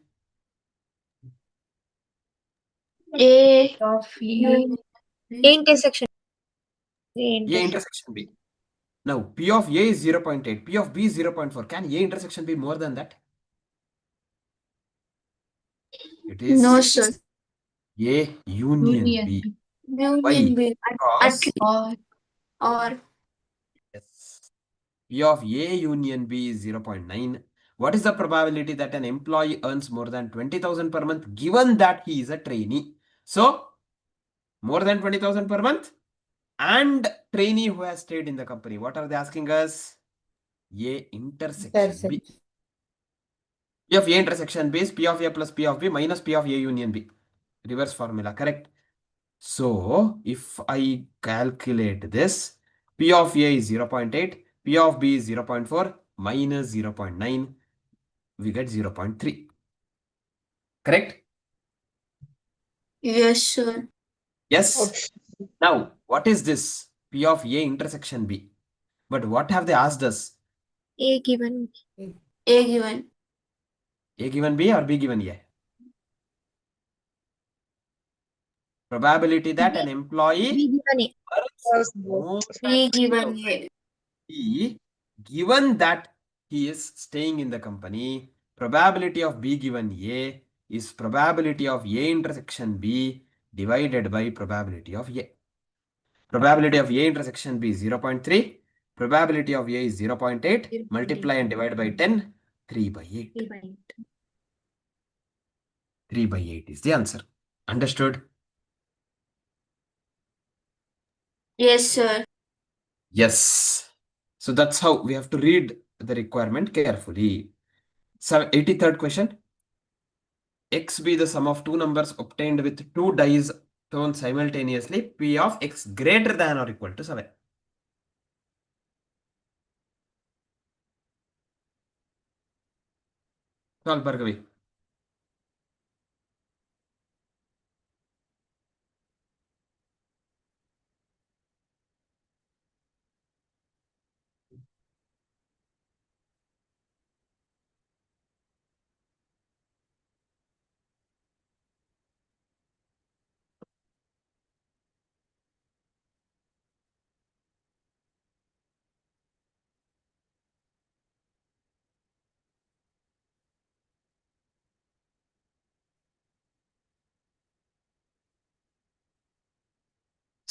A Of A intersection. A A intersection. intersection B. Now, P of A is 0.8, P of B is 0.4. Can A intersection be more than that? It is no, sir. A union B. Union. Why? Union B. Because Or yes, P of A union B is 0.9. What is the probability that an employee earns more than 20,000 per month given that he is a trainee? So, more than 20,000 per month and trainee who has stayed in the company. What are they asking us? A intersection B. P of A intersection B is P of A plus P of B minus P of A union B. Reverse formula, correct? So, if I calculate this, P of A is 0.8, P of B is 0.4 minus 0.9, we get 0.3. Correct? yes, sir. Yes. Option. Now, what is this? P of A intersection B. But what have they asked us? A given. A given. A given B or B given A? Probability that an employee B given A. earns more B than given 20,000 A. B, given that he is staying in the company, probability of B given A is probability of A intersection B divided by probability of A. Probability of A intersection B is 0.3. Probability of A is 0.8. Multiply and divide by 10. 3 by 8. 3 by 8 is the answer. Understood? Yes, sir. Yes. So that's how we have to read the requirement carefully. So 83rd question. X be the sum of two numbers obtained with two dice thrown simultaneously. P of X greater than or equal to 7. Solve, Bhargavi.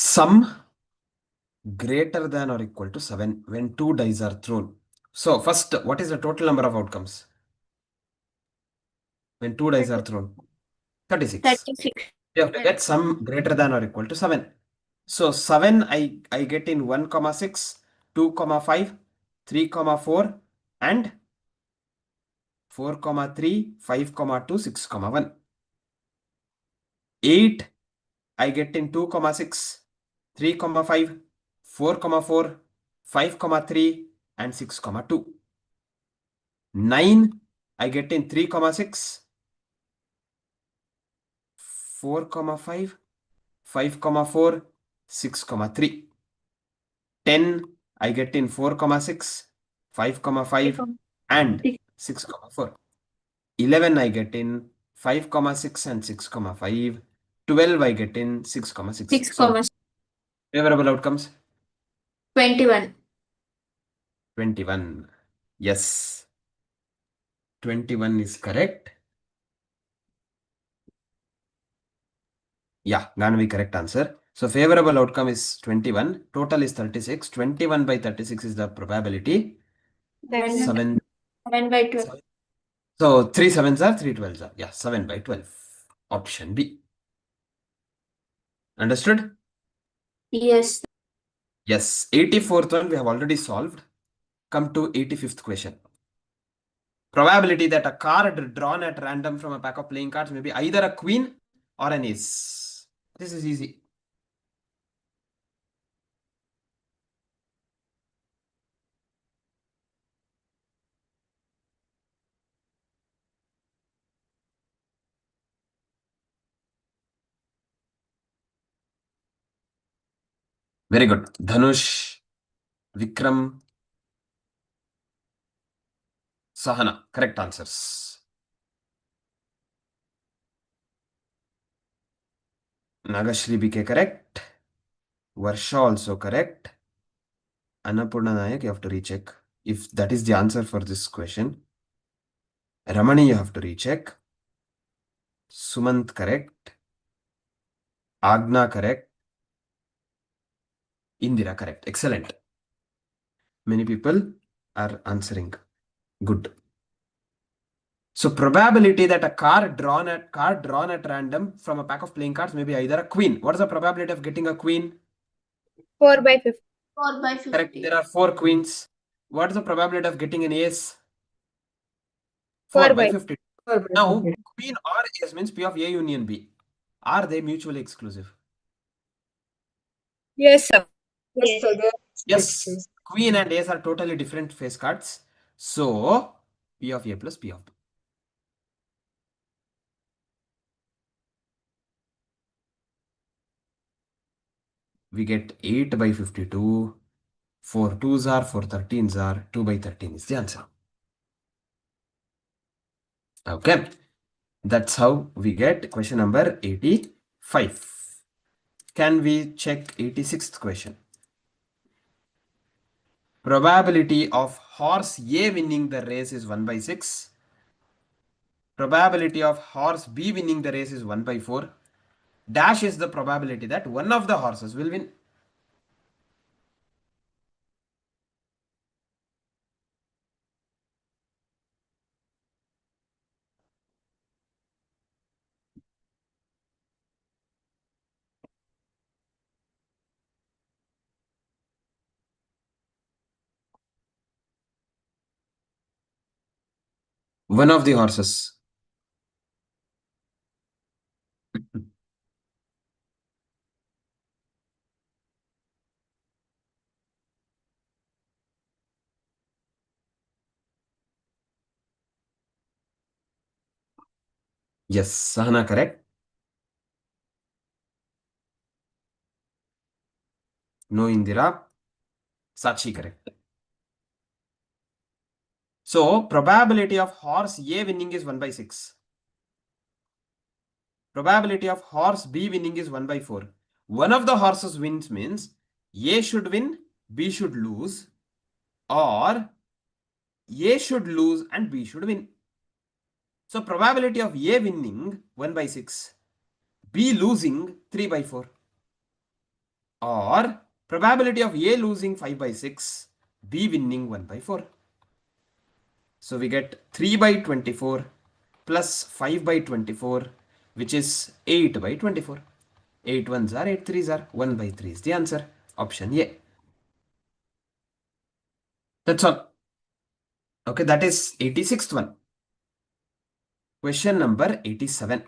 Sum greater than or equal to 7 when two dice are thrown. So first, what is the total number of outcomes when two dice are thrown? 36. 36. You have to get sum greater than or equal to 7. So 7 I get in 1, 6, 2, 5, 3, 4, and 4, 3, 5, 2, 6, 1. 8 I get in 2, 6, 3, 5, 4, 4, 5, 3, and 6, 2. 9 I get in 3, 6, 4, 5, 5, 4, 6, 3. 10 I get in 4, 6, 5, 5, and 6, 4. 11 I get in 5, 6, and 6, 5. 12 I get in 6, 6. 6, So favorable outcomes? 21. 21. Yes. 21 is correct. Yeah, Ganvi correct answer. So favorable outcome is 21. Total is 36. 21 by 36 is the probability. 7. 7 by 12. So 3 sevens are 3 12s are. Yeah, 7 by 12. Option B. Understood? Yes. Yes. 84th one we have already solved. Come to 85th question. Probability that a card drawn at random from a pack of playing cards may be either a queen or an ace. This is easy. Very good. Dhanush, Vikram, Sahana. Correct answers. Nagashri BK correct. Varsha also correct. Annapurna Nayak, you have to recheck if that is the answer for this question. Ramani, you have to recheck. Sumant correct. Agna correct. Indira correct. Excellent. Many people are answering. Good. So probability that a card drawn at random from a pack of playing cards may be either a queen. What is the probability of getting a queen? 4 by 50. 4 by 50. Correct. There are 4 queens. What is the probability of getting an ace? 4 4 by by 50. 4 by Now, 50. queen or ace means P of A union B. Are they mutually exclusive? Yes, sir. Yes, sir. Yes. Queen and ace are totally different face cards. So, P of A plus P of B. We get 8 by 52. 4 2s are, 4 13s are, 2 by 13 is the answer. Okay. That's how we get question number 85. Can we check 86th question? Probability of horse A winning the race is 1 by 6. Probability of horse B winning the race is 1 by 4. Dash is the probability that one of the horses will win. One of the horses. Yes, Sahana correct. No, Indira. Sachi correct. So probability of horse A winning is 1/6. Probability of horse B winning is 1/4. One of the horses wins means A should win, B should lose, or A should lose and B should win. So probability of A winning 1/6, B losing 3/4, or probability of A losing 5/6, B winning 1/4. So we get 3/24 plus 5/24, which is 8/24. 8 ones are 8 threes are 1/3 is the answer. Option A. That's all. Okay, that is 86th one. Question number 87.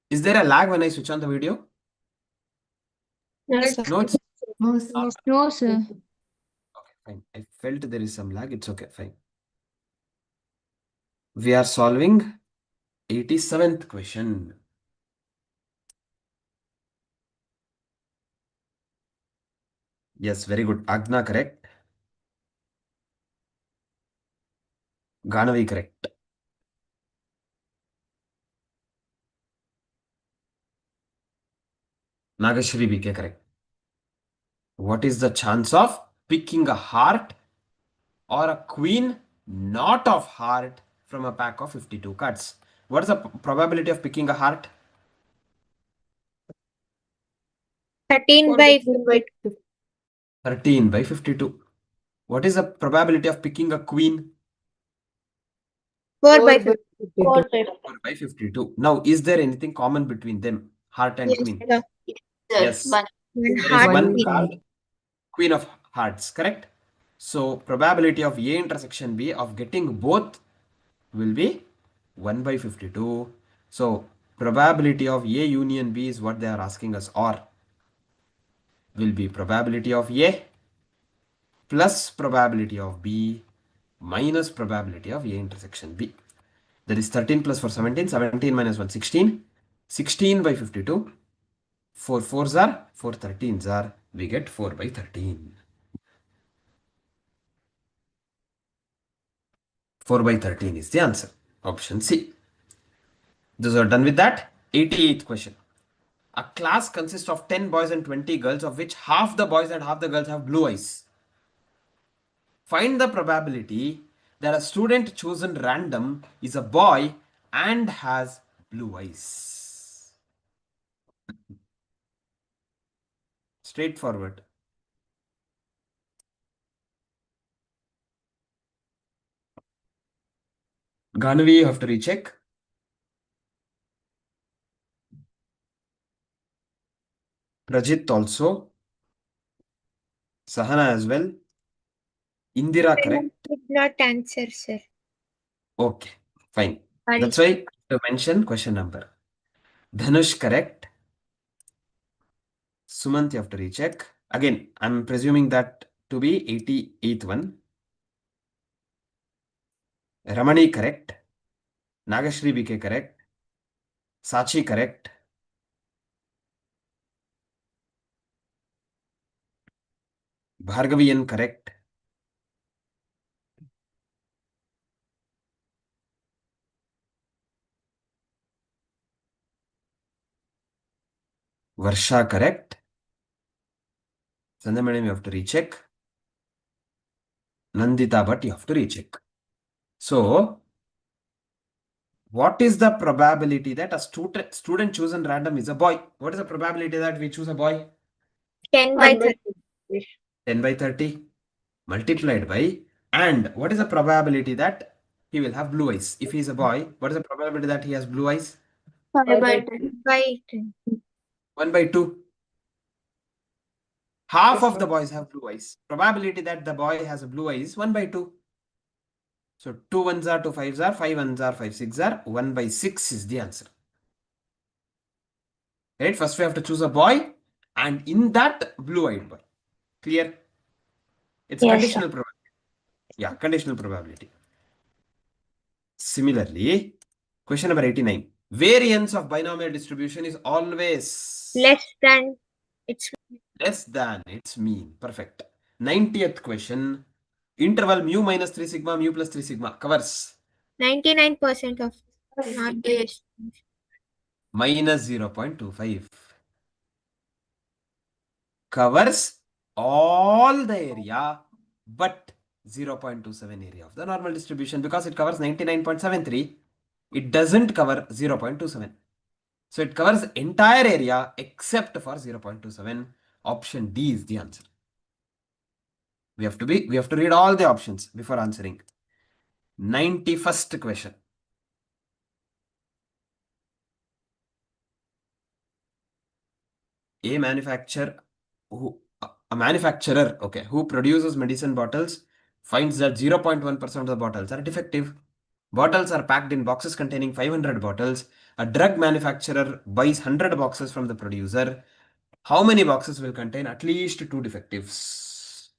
Is there a lag when I switch on the video? No, Like, sir. No, it's No, sir. not. No, sir. Okay, fine. I felt there is some lag. It's okay, fine. We are solving 87th question. Yes, very good. Agna correct. Ganavi correct. Nagashri BK correct. What is the chance of picking a heart or a queen not of heart from a pack of 52 cards? What is the probability of picking a heart? 13/52. 13/52. What is the probability of picking a queen? 4/52. 4/52. Now, is there anything common between them? Heart and Yes, queen? sir. Yes. One. One There is heart one queen. card, queen of hearts, correct? So probability of A intersection B of getting both will be 1/52. So probability of A union B is what they are asking us, or will be probability of A plus probability of B minus probability of A intersection B. That is 13 plus 4, 17, 17 minus 1, 16, 16/52. 4 4s are 4 13s are, we get 4/13. 4/13 is the answer. Option C. Those are done with that. 88th question. A class consists of 10 boys and 20 girls, of which half the boys and half the girls have blue eyes. Find the probability that a student chosen random is a boy and has blue eyes. Straightforward. Ganavi, you have to recheck. Prajit also. Sahana as well. Indira correct. Did not answer, sir. Okay, fine. Sorry. That's why to mention question number. Dhanush correct. Sumant, you have to recheck. Again, I'm presuming that to be 88th one. Ramani correct. Nagashri BK correct. Sachi correct. Bhargavian correct. Varsha correct. Sandhya madam, you have to recheck. Nandita Bhatt, you have to recheck. So, what is the probability that a student chosen random is a boy? What is the probability that we choose a boy? 10/30. 10/30 multiplied by, and what is the probability that he will have blue eyes? If he is a boy, what is the probability that he has blue eyes? 5/10. 1/2. Half of the boys have blue eyes. Probability that the boy has a blue eye is 1/2. So 2 1s are 2 5s are 5 1s are 5 6s are 1/6 is the answer. Right? First we have to choose a boy, and in that blue-eyed boy. Clear? It's Yes, conditional probability. Yeah, conditional probability. Similarly, question number 89. Variance of binomial distribution is always Less than its mean. Perfect. 90th question. Interval mu minus 3 sigma, mu plus 3 sigma covers 99% of normal distribution. minus 0.25. Covers all the area but 0.27 area of the normal distribution, because it covers 99.73. It doesn't cover 0.27. So it covers entire area except for 0.27. Option D is the answer. We have to read all the options before answering. 91st question. A manufacturer who produces medicine bottles finds that 0.1% of the bottles are defective. Bottles are packed in boxes containing 500 bottles. A drug manufacturer buys 100 boxes from the producer. How many boxes will contain at least 2 defectives?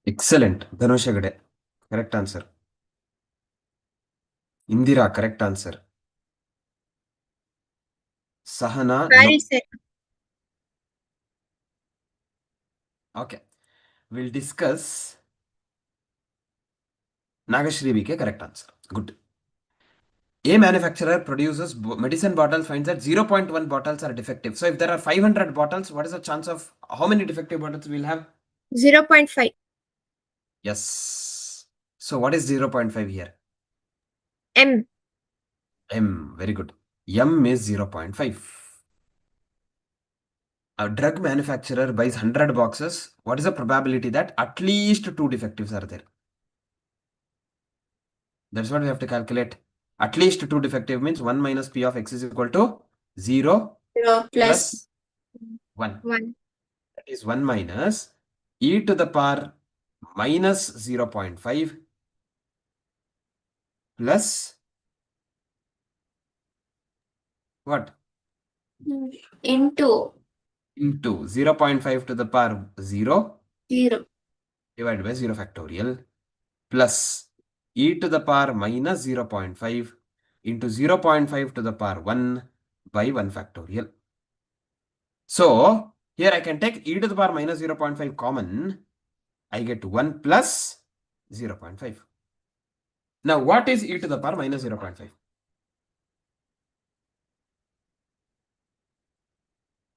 Excellent. Dhanusha Gade. Correct answer. Indira, correct answer. Sahana, Very no. said. Okay. We'll discuss. Nagashri BK, correct answer. Good. A manufacturer produces medicine bottles, finds that 0.1 bottles are defective. So if there are 500 bottles, what is the chance of how many defective bottles we'll have? 0.5. Yes. So what is 0.5 here? M. M. Very good. M is 0.5. A drug manufacturer buys 100 boxes. What is the probability that at least 2 defectives are there? That's what we have to calculate. At least 2 defective means 1 minus P of X is equal to 0 plus 1. 1. That is 1 minus e to the power minus 0.5 plus what? Into 0.5 to the power 0 divided by 0 factorial plus e to the power minus 0.5 into 0.5 to the power 1 by 1 factorial. So here I can take e to the power minus 0.5 common. I get 1 plus 0.5. Now what is e to the power minus 0.5?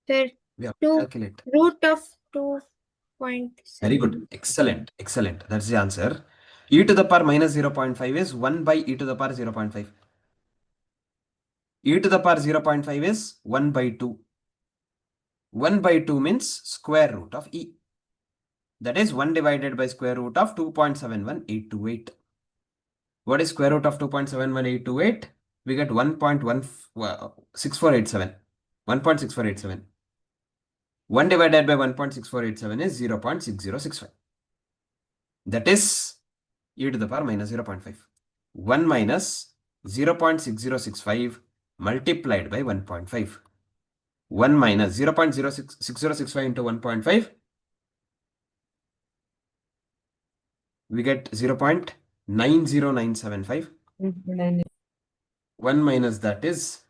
Sir, We have to calculate. root of 2.7. Very good. Excellent. Excellent. That's the answer. E to the power minus 0.5 is 1 by e to the power 0.5. E to the power 0.5 is 1 by 2. 1 by 2 means square root of e. That is 1 divided by square root of 2.71828. What is square root of 2.71828? We get 1.6487. 1.6487. 1 divided by 1.6487 is 0.6065. That is e to the power minus 0.5. 1 minus 0.6065 multiplied by 1.5. 1 minus 0.6065 into 1.5. We get 0.90975. 1 minus that is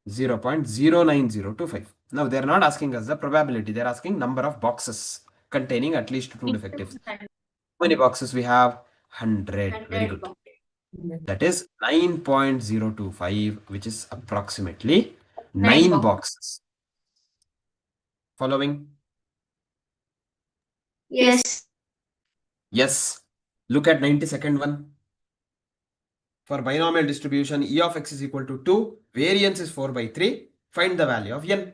0.09025. Now they are not asking us the probability. They are asking number of boxes containing at least 2 defectives. How many boxes we have? 100. Very good. That is 9.025, which is approximately 9 boxes. Following? Yes. Yes. Look at 92nd one. For binomial distribution, E of x is equal to 2. Variance is 4 by 3. Find the value of n.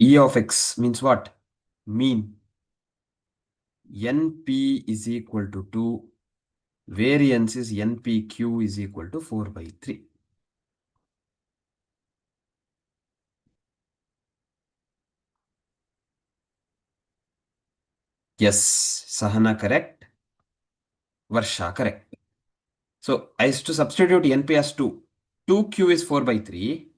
E of x means what? Mean. NP is equal to 2. Variance is NPQ is equal to 4 by 3. Yes, Sahana correct. Varsha correct. So I used to substitute NP as 2. 2Q is 4 by 3.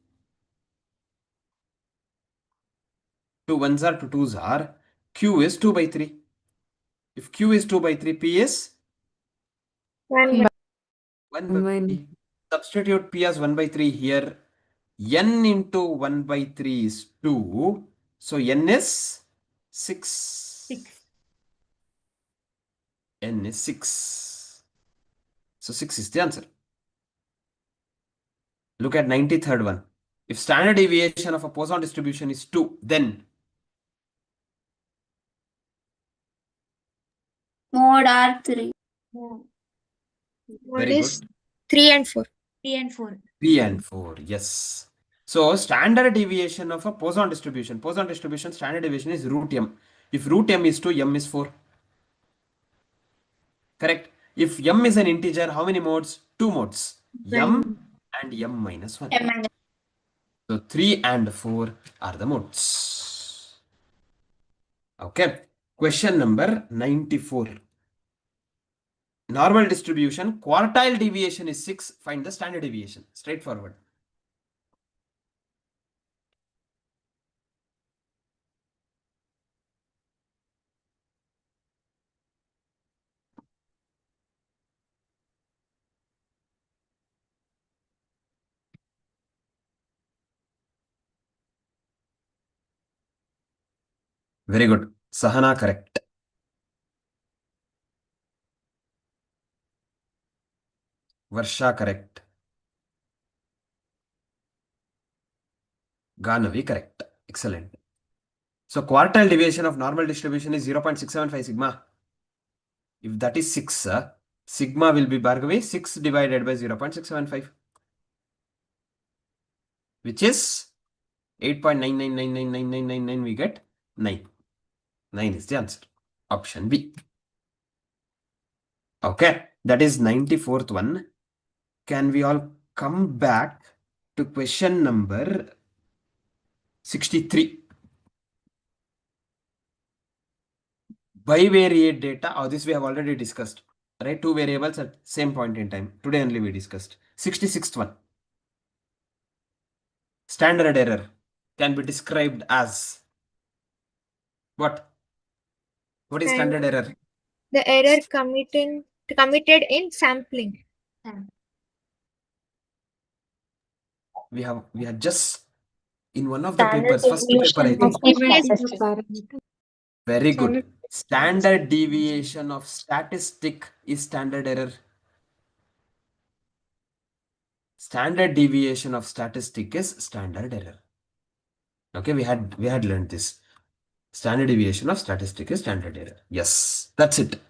2 1s are 2 2s are. Q is 2 by 3. If Q is 2 by 3, P is 1 by 1 by 3. Substitute P as 1 by 3 here. N into 1 by 3 is 2. So N is 6. N is 6. So 6 is the answer. Look at 93rd one. If standard deviation of a Poisson distribution is 2, then Mod R3. Mod very is good. 3 and 4. 3 and 4. 3 and 4, yes. So standard deviation of a Poisson distribution. Poisson distribution standard deviation is root m. If root m is 2, m is 4. Correct. If m is an integer, how many modes? 2 modes. M and m minus 1. So 3 and 4 are the modes. Okay. Question number 94. Normal distribution, quartile deviation is 6. Find the standard deviation. Straightforward. Very good. Sahana correct. Varsha correct. Ganavi correct. Excellent. So quartile deviation of normal distribution is 0.675 sigma. If that is 6, sigma will be Bhargavi 6 divided by 0.675, which is 8.9999999. We get 9. 9 is the answer. Option B. Okay, that is 94th one. Can we all come back to question number 63? Bivariate data, or this we have already discussed, right? 2 variables at same point in time. Today only we discussed. 66th one. Standard error can be described as what? What is standard error? The error committed in sampling. We have just in one of the papers, first paper I think. Very good. Standard deviation of statistic is standard error. Standard deviation of statistic is standard error. Okay, we had learned this. Standard deviation of statistic is standard error. Yes, that's it.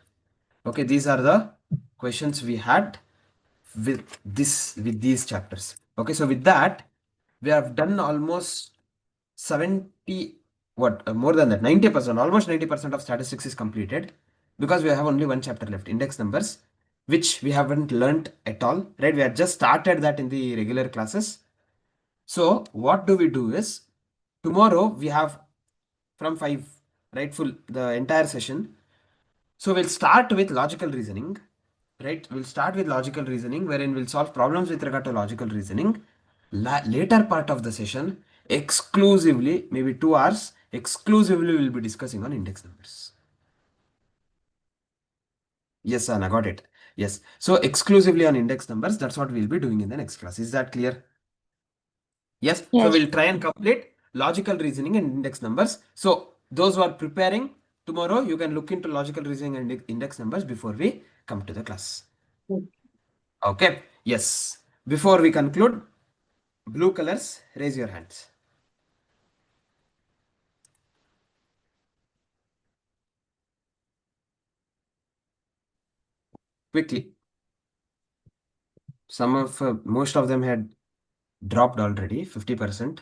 Okay, these are the questions we had. with these chapters. Okay, so with that, we have done almost 70, more than that, 90%, almost 90% of statistics is completed, because we have only one chapter left, index numbers, which we haven't learnt at all, right? We have just started that in the regular classes. So what do we do is, tomorrow we have from 5, right, the entire session. So we'll start with logical reasoning, right? We'll start with logical reasoning, wherein we'll solve problems with regard to logical reasoning. Later part of the session, exclusively, maybe 2 hours, exclusively we'll be discussing on index numbers. Yes, Anna, got it. Yes. So exclusively on index numbers, that's what we'll be doing in the next class. Is that clear? Yes. So Yes. we'll try and complete logical reasoning and index numbers. So those who are preparing, tomorrow you can look into logical reasoning and index numbers before we come to the class. Okay. Yes. Before we conclude, blue colors, raise your hands. Quickly. Most of them had dropped already, 50%.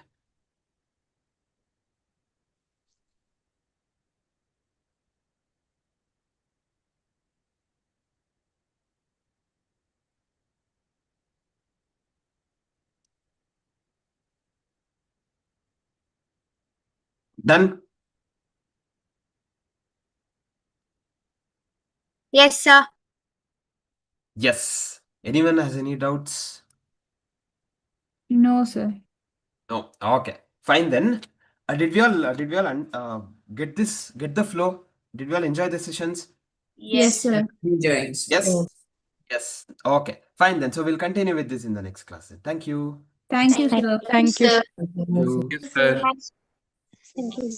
Done? Yes, sir. Yes. Anyone has any doubts? No, sir. No. Okay. Fine then. Did we all get the flow? Did we all enjoy the sessions? Yes, sir. Yes. Yes. Okay. Fine then. So we'll continue with this in the next class. Thank you. Thank you, sir. Thank you. Sir. Thank you. Yes, sir. Thank you.